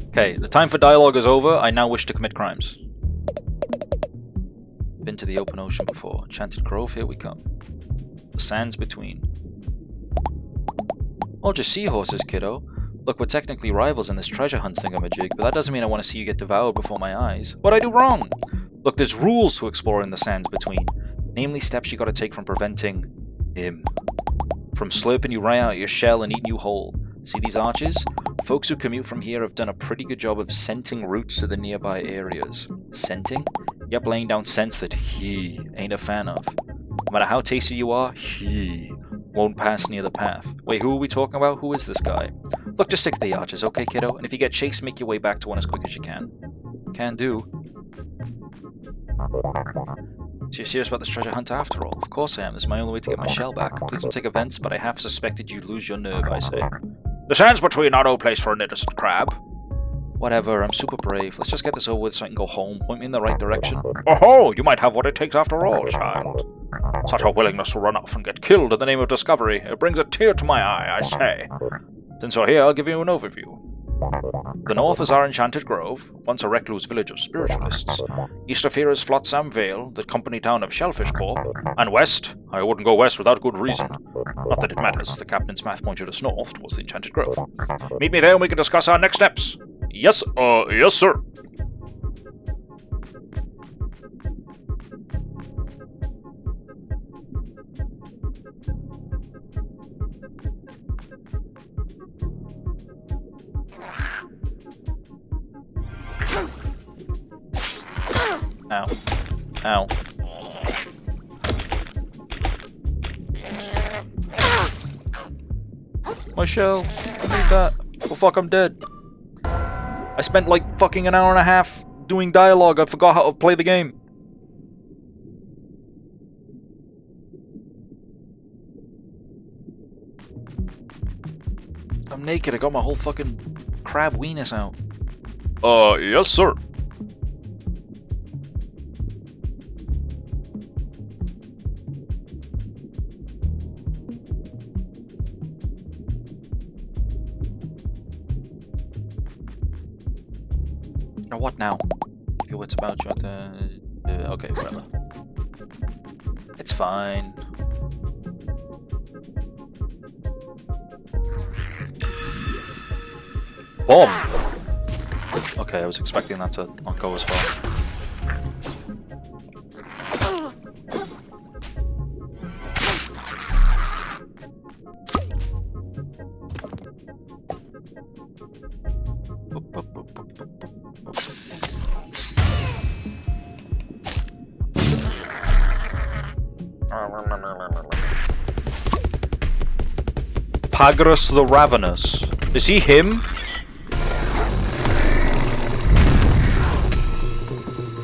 Okay, the time for dialogue is over. I now wish to commit crimes. Been to the open ocean before. Enchanted Grove, here we come. The sands between. Oh, just seahorses, kiddo. Look, we're technically rivals in this treasure hunt thingamajig, but that doesn't mean I want to see you get devoured before my eyes. What'd I do wrong? Look, there's rules to exploring the sands between. Namely, steps you gotta take from preventing him. From slurping you right out of your shell and eating you whole. See these arches? Folks who commute from here have done a pretty good job of scenting routes to the nearby areas. Scenting? Yep, laying down scents that he ain't a fan of. No matter how tasty you are, he won't pass near the path. Wait, who are we talking about? Who is this guy? Look, just stick to the arches, okay, kiddo? And if you get chased, make your way back to one as quick as you can. Can do. So you're serious about this treasure hunt after all? Of course I am. This is my only way to get my shell back. Please don't take offense, but I half suspected you'd lose your nerve, I say. The sands between are no place for an innocent crab. Whatever, I'm super brave. Let's just get this over with so I can go home. Point me in the right direction. Oh-ho! You might have what it takes after all, child. Such a willingness to run off and get killed in the name of discovery. It brings a tear to my eye, I say. Since you're here, I'll give you an overview. The north is our enchanted grove, once a recluse village of spiritualists. East of here is Flotsam Vale, the company town of Shellfish Corp. And west, I wouldn't go west without good reason. Not that it matters, the captain's math pointed us north towards the enchanted grove. Meet me there and we can discuss our next steps. Yes, yes sir. Ow. Ow. My shell. I need that. Oh fuck, I'm dead. I spent like fucking an hour and a half doing dialogue. I forgot how to play the game. I'm naked. I got my whole fucking crab weenus out. Yes, sir. Now what now? Okay, what's about you? Okay, whatever. It's fine. Bomb! Okay, I was expecting that to not go as far. Pagras the Ravenous. Is he him?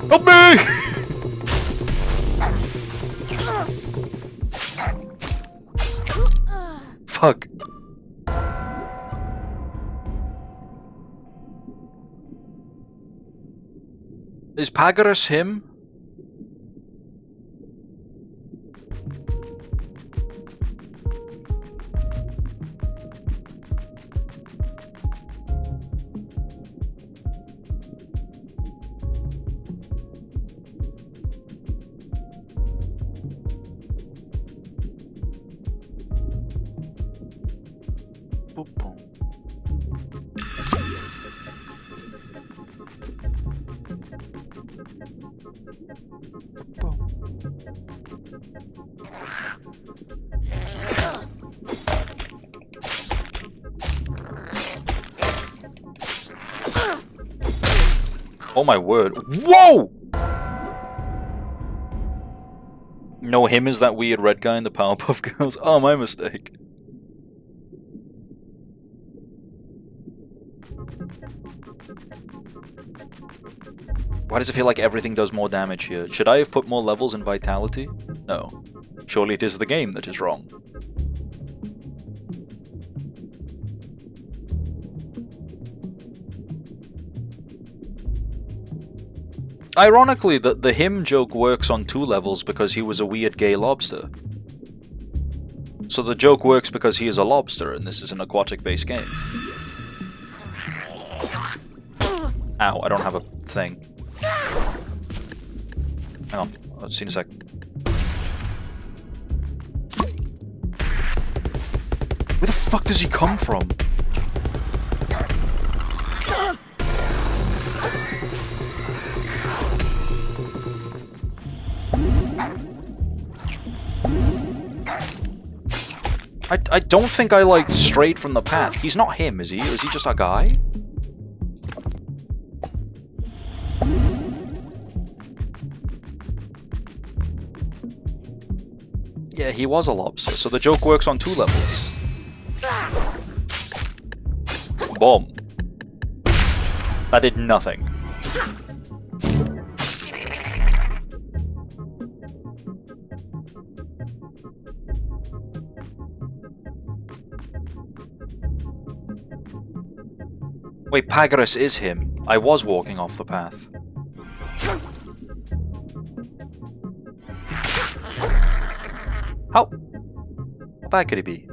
Help me! Fuck. Is Pagras him? Oh my word. Whoa! No, him is that weird red guy in the Powerpuff Girls. Oh, my mistake. Why does it feel like everything does more damage here? Should I have put more levels in Vitality? No. Surely it is the game that is wrong. Ironically, the him joke works on 2 levels because he was a weird gay lobster. So the joke works because he is a lobster and this is an aquatic-based game. Ow, I don't have a thing. Hang on, I'll see in a sec. Where the fuck does he come from? I don't think I, like, strayed from the path. He's not him, is he? Or is he just a guy? Yeah, he was a lobster, so the joke works on 2 levels. Bomb. That did nothing. Wait, Pagras is him. I was walking off the path. How bad could he be?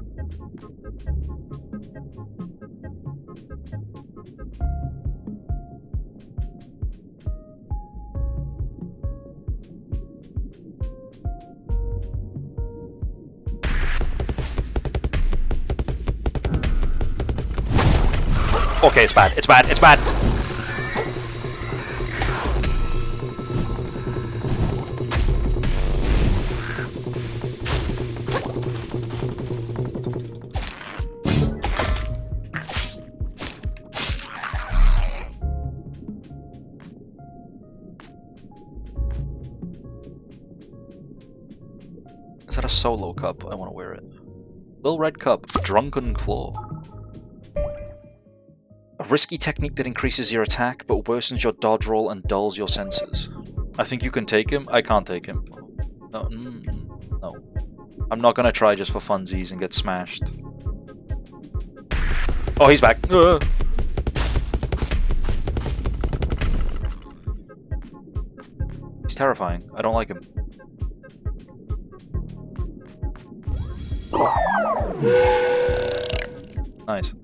Okay, it's bad. It's bad. It's bad. solo cup. I want to wear it. Little red cup. Drunken Claw. A risky technique that increases your attack, but worsens your dodge roll and dulls your senses. I think you can take him. I can't take him. No, no. I'm not gonna try just for funsies and get smashed. Oh, he's back. He's terrifying. I don't like him. Nice.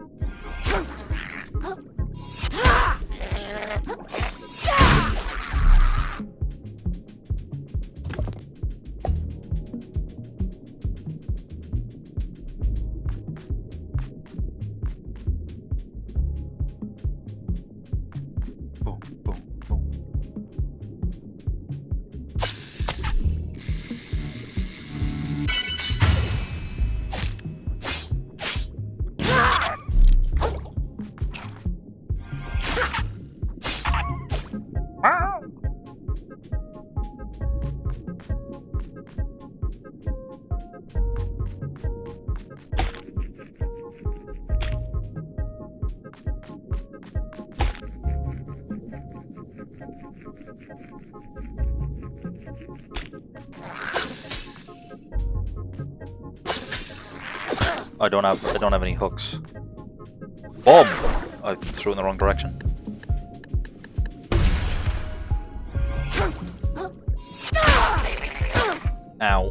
I don't have any hooks. Bomb! I threw in the wrong direction. Ow.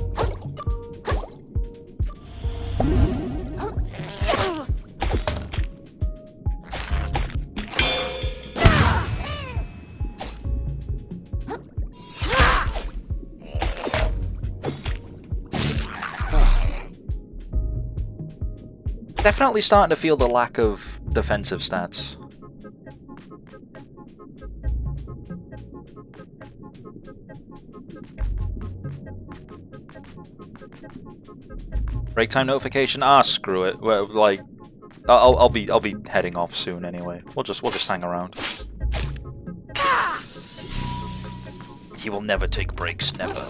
Definitely starting to feel the lack of defensive stats. Break time notification? Ah, screw it. Well, like, I'll be heading off soon anyway. We'll just hang around. He will never take breaks, never.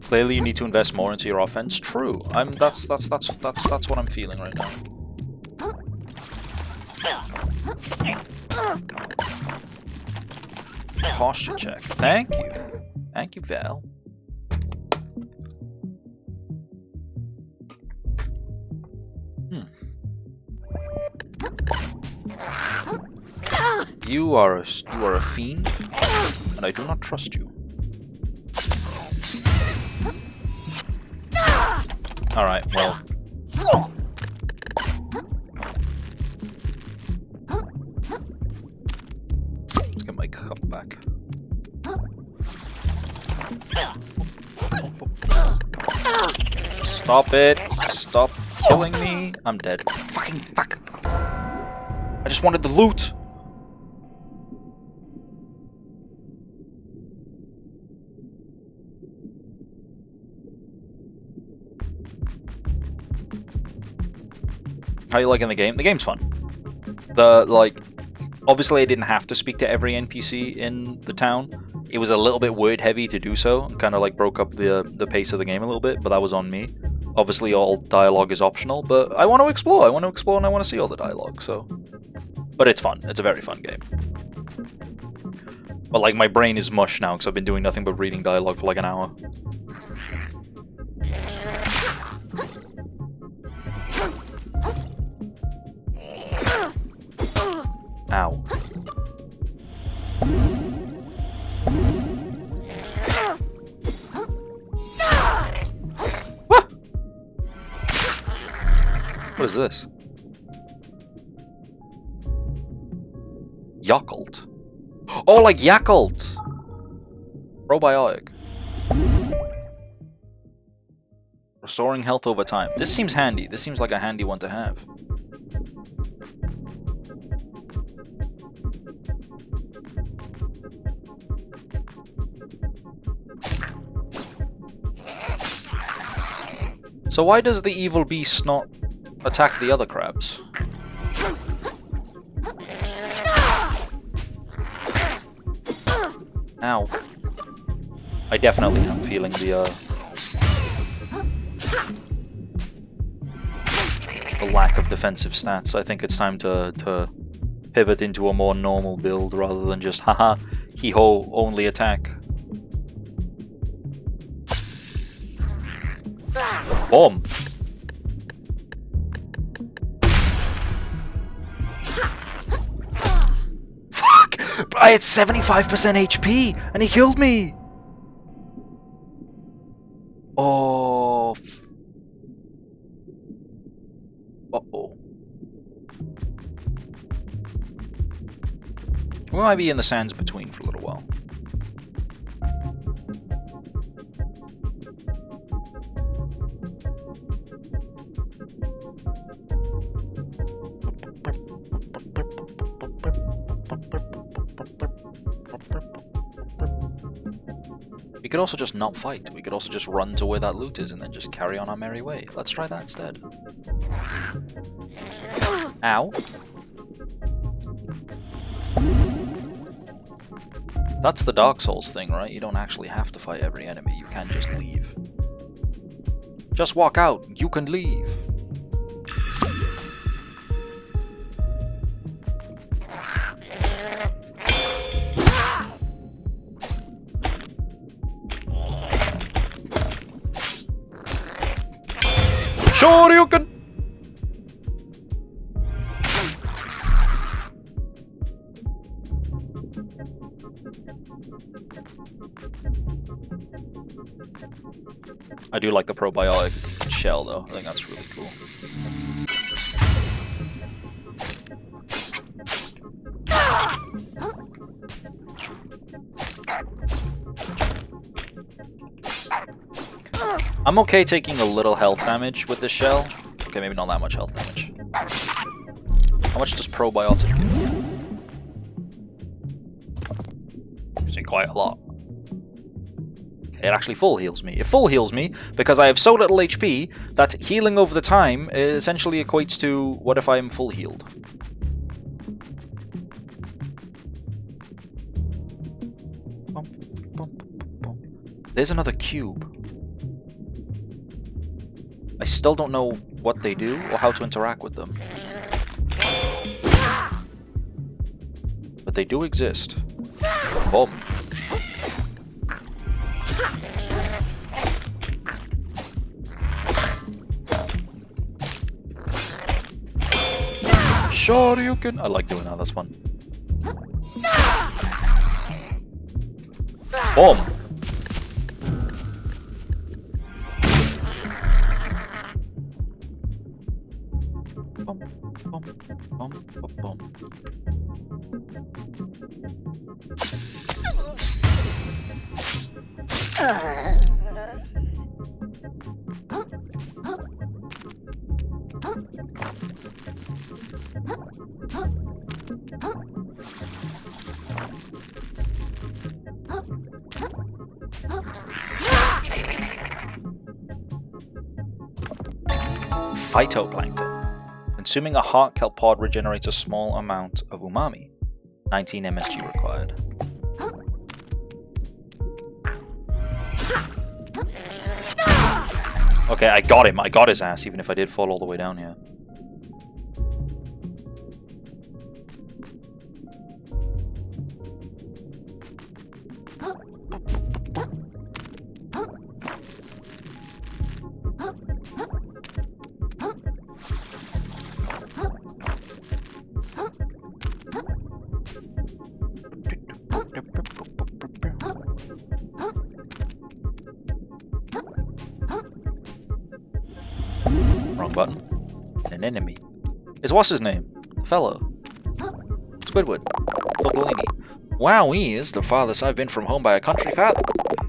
Clearly, you need to invest more into your offense. True. That's what I'm feeling right now. Posture check. Thank you. Thank you, Val. You are a fiend, and I do not trust you. Alright, well. Let's get my cup back. Stop it! Stop killing me! I'm dead. Fucking fuck! I just wanted the loot! How you liking the game? The game's fun. Obviously I didn't have to speak to every NPC in the town. It was a little bit word heavy to do so. Kind of like broke up the pace of the game a little bit, but that was on me. Obviously all dialogue is optional, but I want to explore. I want to explore and I want to see all the dialogue, so. But it's fun. It's a very fun game. But like my brain is mush now because I've been doing nothing but reading dialogue for like an hour. Ow. What is this? Yakult. Oh, like Yakult! Probiotic. Restoring health over time. This seems handy. This seems like a handy one to have. So why does the evil beast not attack the other crabs? Ow. I definitely am feeling the lack of defensive stats. I think it's time to pivot into a more normal build rather than just haha, hee-ho, only attack. Bomb! Fuck! I had 75% HP and he killed me! Oh. Uh-oh. We might be in the sands between for a little while. We could also just not fight. We could also just run to where that loot is and then just carry on our merry way. Let's try that instead. Ow. That's the Dark Souls thing, right? You don't actually have to fight every enemy. You can just leave. Just walk out. You can leave. Sure you can. I do like the probiotic shell though. I think that's really cool. I'm okay taking a little health damage with this shell. Okay, maybe not that much health damage. How much does probiotic give you? It's quite a lot. Okay, it actually full heals me. It full heals me because I have so little HP that healing over the time essentially equates to what if I'm full healed. There's another cube. I still don't know what they do or how to interact with them. But they do exist. Boom. Sure you can. I like doing that, that's fun. Boom. Phytoplankton. Consuming a heart kelp pod regenerates a small amount of umami. 19 MSG required. Okay, I got him. I got his ass, even if I did fall all the way down here. Wrong button. An enemy. What's his name? Fellow. Squidward. Tortellini. Wow, he is the farthest I've been from home by a country fathom.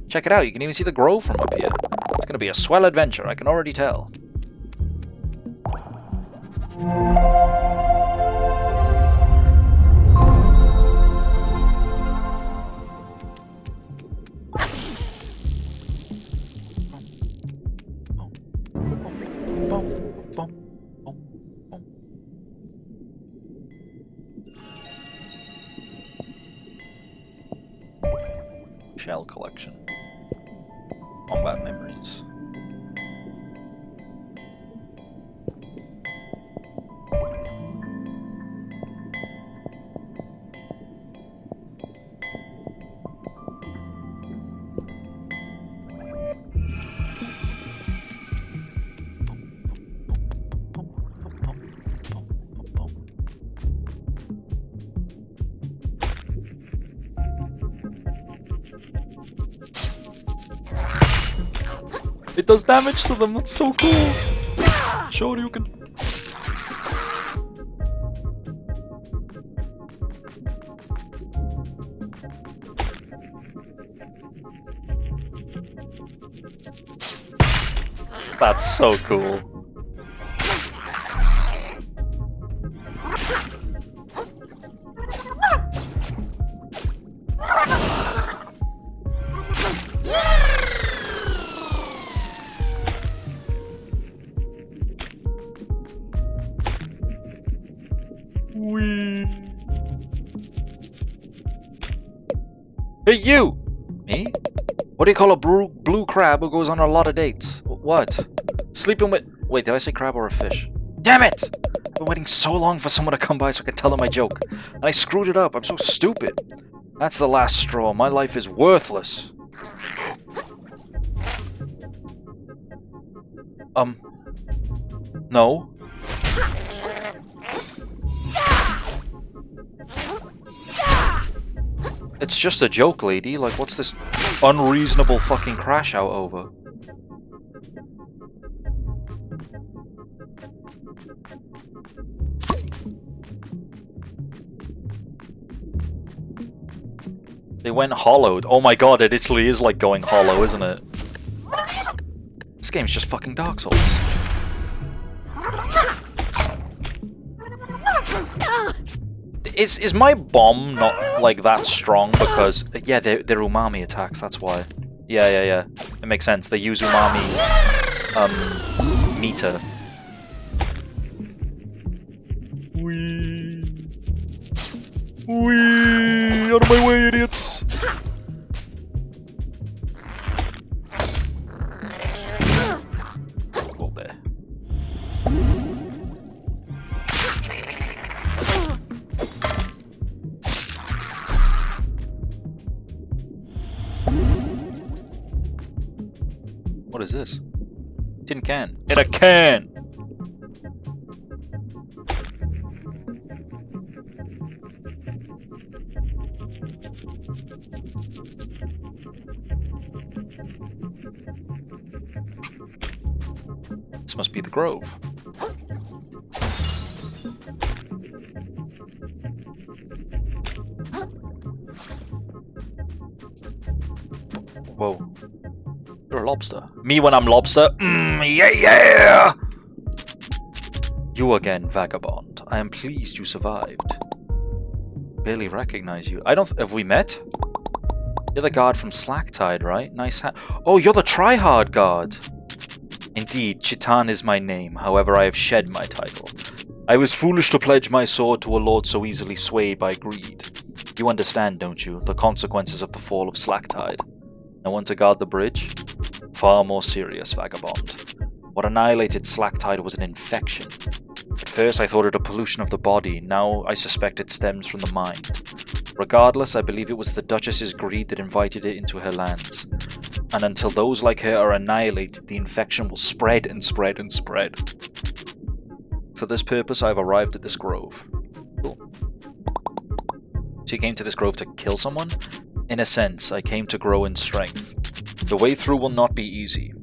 Check it out, you can even see the grove from up here. It's gonna be a swell adventure, I can already tell. Shell collection. Combat memories. It does damage to them, that's so cool! Sure you can... That's so cool. Hey, you! Me? What do you call a blue crab who goes on a lot of dates? What? Sleeping with... Wait, did I say crab or a fish? Damn it! I've been waiting so long for someone to come by so I can tell them my joke. And I screwed it up. I'm so stupid. That's the last straw. My life is worthless. No. It's just a joke, lady. Like, what's this unreasonable fucking crash out over? They went hollowed. Oh my god, it literally is like going hollow, isn't it? This game's just fucking Dark Souls. Is my bomb not, like, that strong? Because, yeah, they're umami attacks, that's why. Yeah. It makes sense. They use umami, meter. Whee! Out of my way, idiots! Go there. What is this? Tin can. In a can! This must be the grove. Whoa. You're a lobster. Me when I'm lobster? Yeah! You again, vagabond. I am pleased you survived. Barely recognize you. Have we met? You're the guard from Slacktide, right? Nice hat. Oh, you're the tryhard guard. Indeed, Chitan is my name. However, I have shed my title. I was foolish to pledge my sword to a lord so easily swayed by greed. You understand, don't you? The consequences of the fall of Slacktide. No one to guard the bridge? Far more serious, vagabond. What annihilated Slacktide was an infection. At first I thought it a pollution of the body, now I suspect it stems from the mind. Regardless, I believe it was the Duchess's greed that invited it into her lands. And until those like her are annihilated, the infection will spread and spread and spread. For this purpose, I have arrived at this grove. Cool. So you came to this grove to kill someone? In a sense, I came to grow in strength. The way through will not be easy.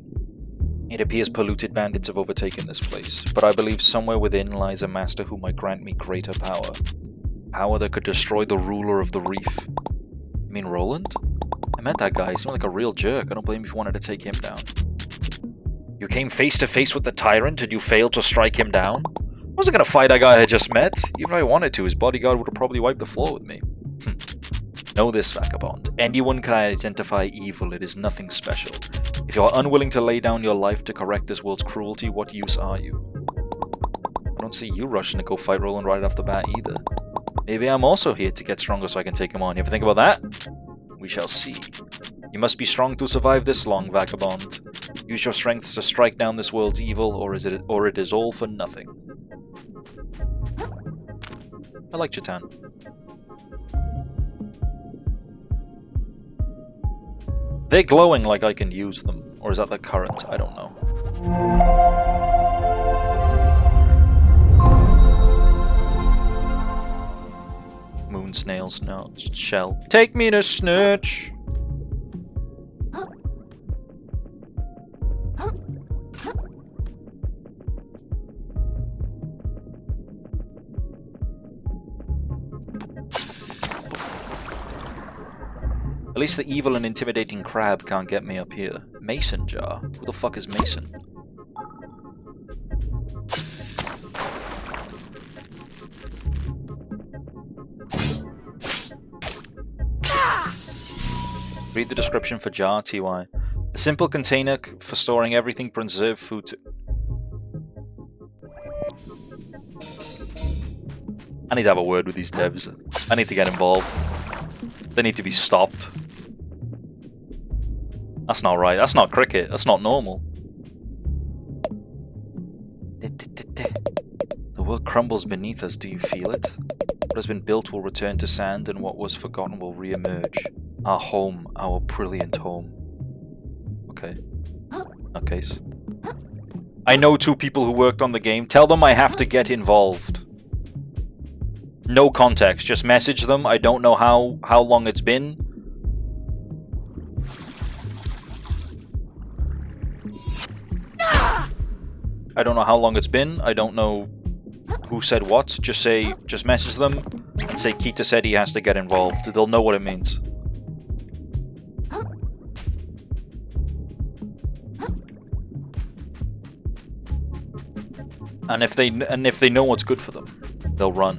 It appears polluted bandits have overtaken this place, but I believe somewhere within lies a master who might grant me greater power. Power that could destroy the ruler of the reef. You mean Roland? I met that guy, he seemed like a real jerk. I don't blame you if you wanted to take him down. You came face to face with the tyrant and you failed to strike him down? I wasn't gonna fight a guy I had just met. Even if I wanted to, his bodyguard would have probably wiped the floor with me. Know this, vagabond. Anyone can identify evil, it is nothing special. If you are unwilling to lay down your life to correct this world's cruelty, what use are you? I don't see you rushing to go fight Roland right off the bat either. Maybe I'm also here to get stronger so I can take him on. You ever think about that? We shall see. You must be strong to survive this long, vagabond. Use your strength to strike down this world's evil, or it is all for nothing. I like Chatan. They're glowing like I can use them. Or is that the current? I don't know. Moon snail's shell. Take me to Snitch! At least the evil and intimidating crab can't get me up here. Mason jar? Who the fuck is Mason? Read the description for jar, TY. A simple container for storing everything preserved food to... I need to have a word with these devs. I need to get involved. They need to be stopped. That's not right. That's not cricket. That's not normal. The world crumbles beneath us. Do you feel it? What has been built will return to sand, and what was forgotten will re-emerge. Our home. Our brilliant home. Okay. Nutcase. I know 2 people who worked on the game. Tell them I have to get involved. No context. Just message them. I don't know how long it's been. I don't know how long it's been. I don't know who said what. Just message them and say Kita said he has to get involved. They'll know what it means. And if they know what's good for them, they'll run.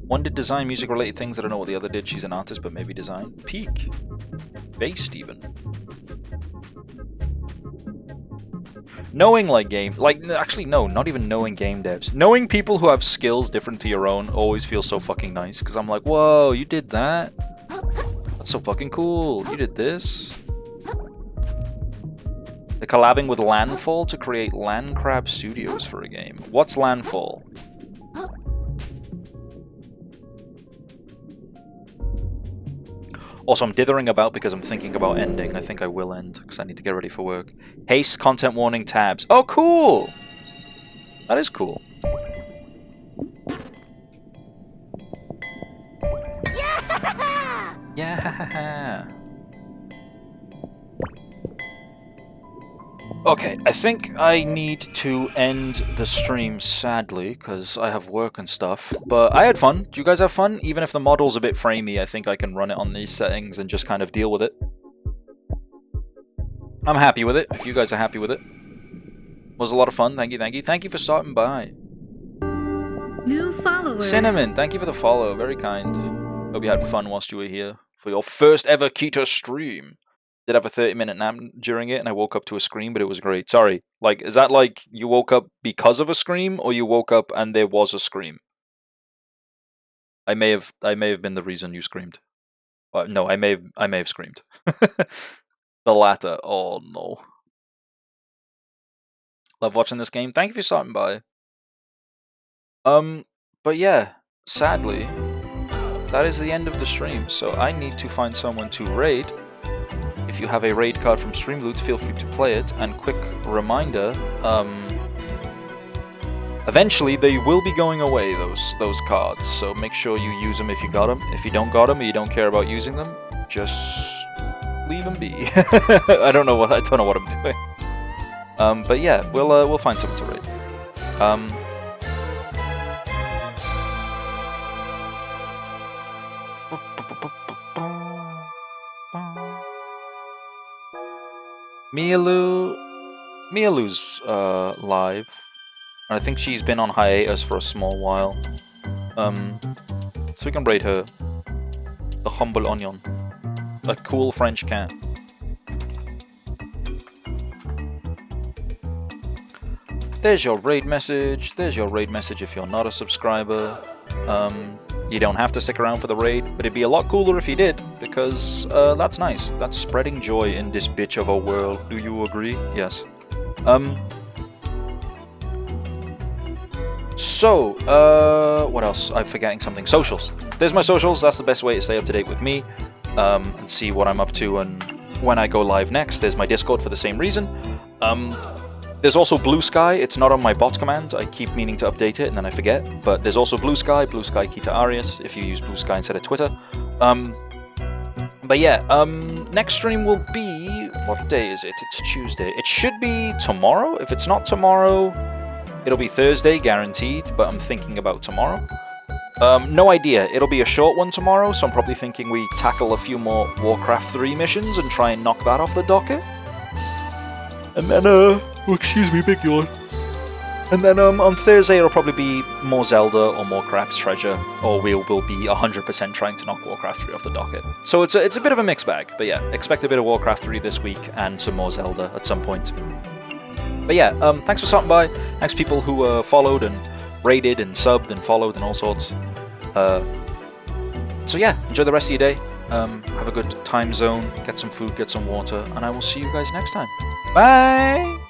One did design music-related things. I don't know what the other did. She's an artist, but maybe design. Peak. Based, even. Knowing, actually, no, not even knowing game devs. Knowing people who have skills different to your own always feels so fucking nice, because I'm like, whoa, you did that? That's so fucking cool. You did this. They're collabing with Landfall to create Land Crab Studios for a game. What's Landfall? Also, I'm dithering about because I'm thinking about ending. I think I will end because I need to get ready for work. Haste, content warning, tabs. Oh, cool! That is cool. Yeah! Yeah! Okay, I think I need to end the stream, sadly, because I have work and stuff. But I had fun. Do you guys have fun? Even if the model's a bit framey, I think I can run it on these settings and just kind of deal with it. I'm happy with it, if you guys are happy with it. It was a lot of fun. Thank you, thank you. Thank you for stopping by. New follower. Cinnamon, thank you for the follow. Very kind. Hope you had fun whilst you were here for your first ever Kita stream. Did have a 30-minute nap during it, and I woke up to a scream, but it was great. Sorry, like, is that like you woke up because of a scream, or you woke up and there was a scream? I may have been the reason you screamed. No, I may have screamed. The latter. Oh no. Love watching this game. Thank you for stopping by. But yeah, sadly, that is the end of the stream. So I need to find someone to raid. If you have a raid card from Streamloot, feel free to play it. And quick reminder, eventually they will be going away, those cards. So make sure you use them if you got them. If you don't got them or you don't care about using them, just leave them be. I don't know what I'm doing. But yeah, we'll find someone to raid. Mialu's live, and I think she's been on hiatus for a small while. So we can raid her. The humble onion, a cool French cat. There's your raid message. There's your raid message if you're not a subscriber. You don't have to stick around for the raid, but it'd be a lot cooler if you did, because that's nice. That's spreading joy in this bitch of a world. Do you agree? Yes. So, what else? I'm forgetting something. Socials. There's my socials. That's the best way to stay up to date with me and see what I'm up to and when I go live next. There's my Discord for the same reason. There's also Blue Sky. It's not on my bot command. I keep meaning to update it and then I forget. But there's also Blue Sky KitaArias, if you use Blue Sky instead of Twitter. But yeah, next stream will be... What day is it? It's Tuesday. It should be tomorrow. If it's not tomorrow, it'll be Thursday, guaranteed. But I'm thinking about tomorrow. No idea. It'll be a short one tomorrow, so I'm probably thinking we tackle a few more Warcraft 3 missions and try and knock that off the docket. And then, oh, excuse me, big yawn. And then on Thursday it'll probably be more Zelda or more Crab's Treasure, or we'll be 100% trying to knock Warcraft 3 off the docket. So it's a bit of a mixed bag, but yeah, expect a bit of Warcraft 3 this week and some more Zelda at some point. But yeah, thanks for stopping by. Thanks to people who followed and rated and subbed and followed and all sorts. So yeah, enjoy the rest of your day. Have a good time zone, get some food, get some water, and I will see you guys next time. Bye!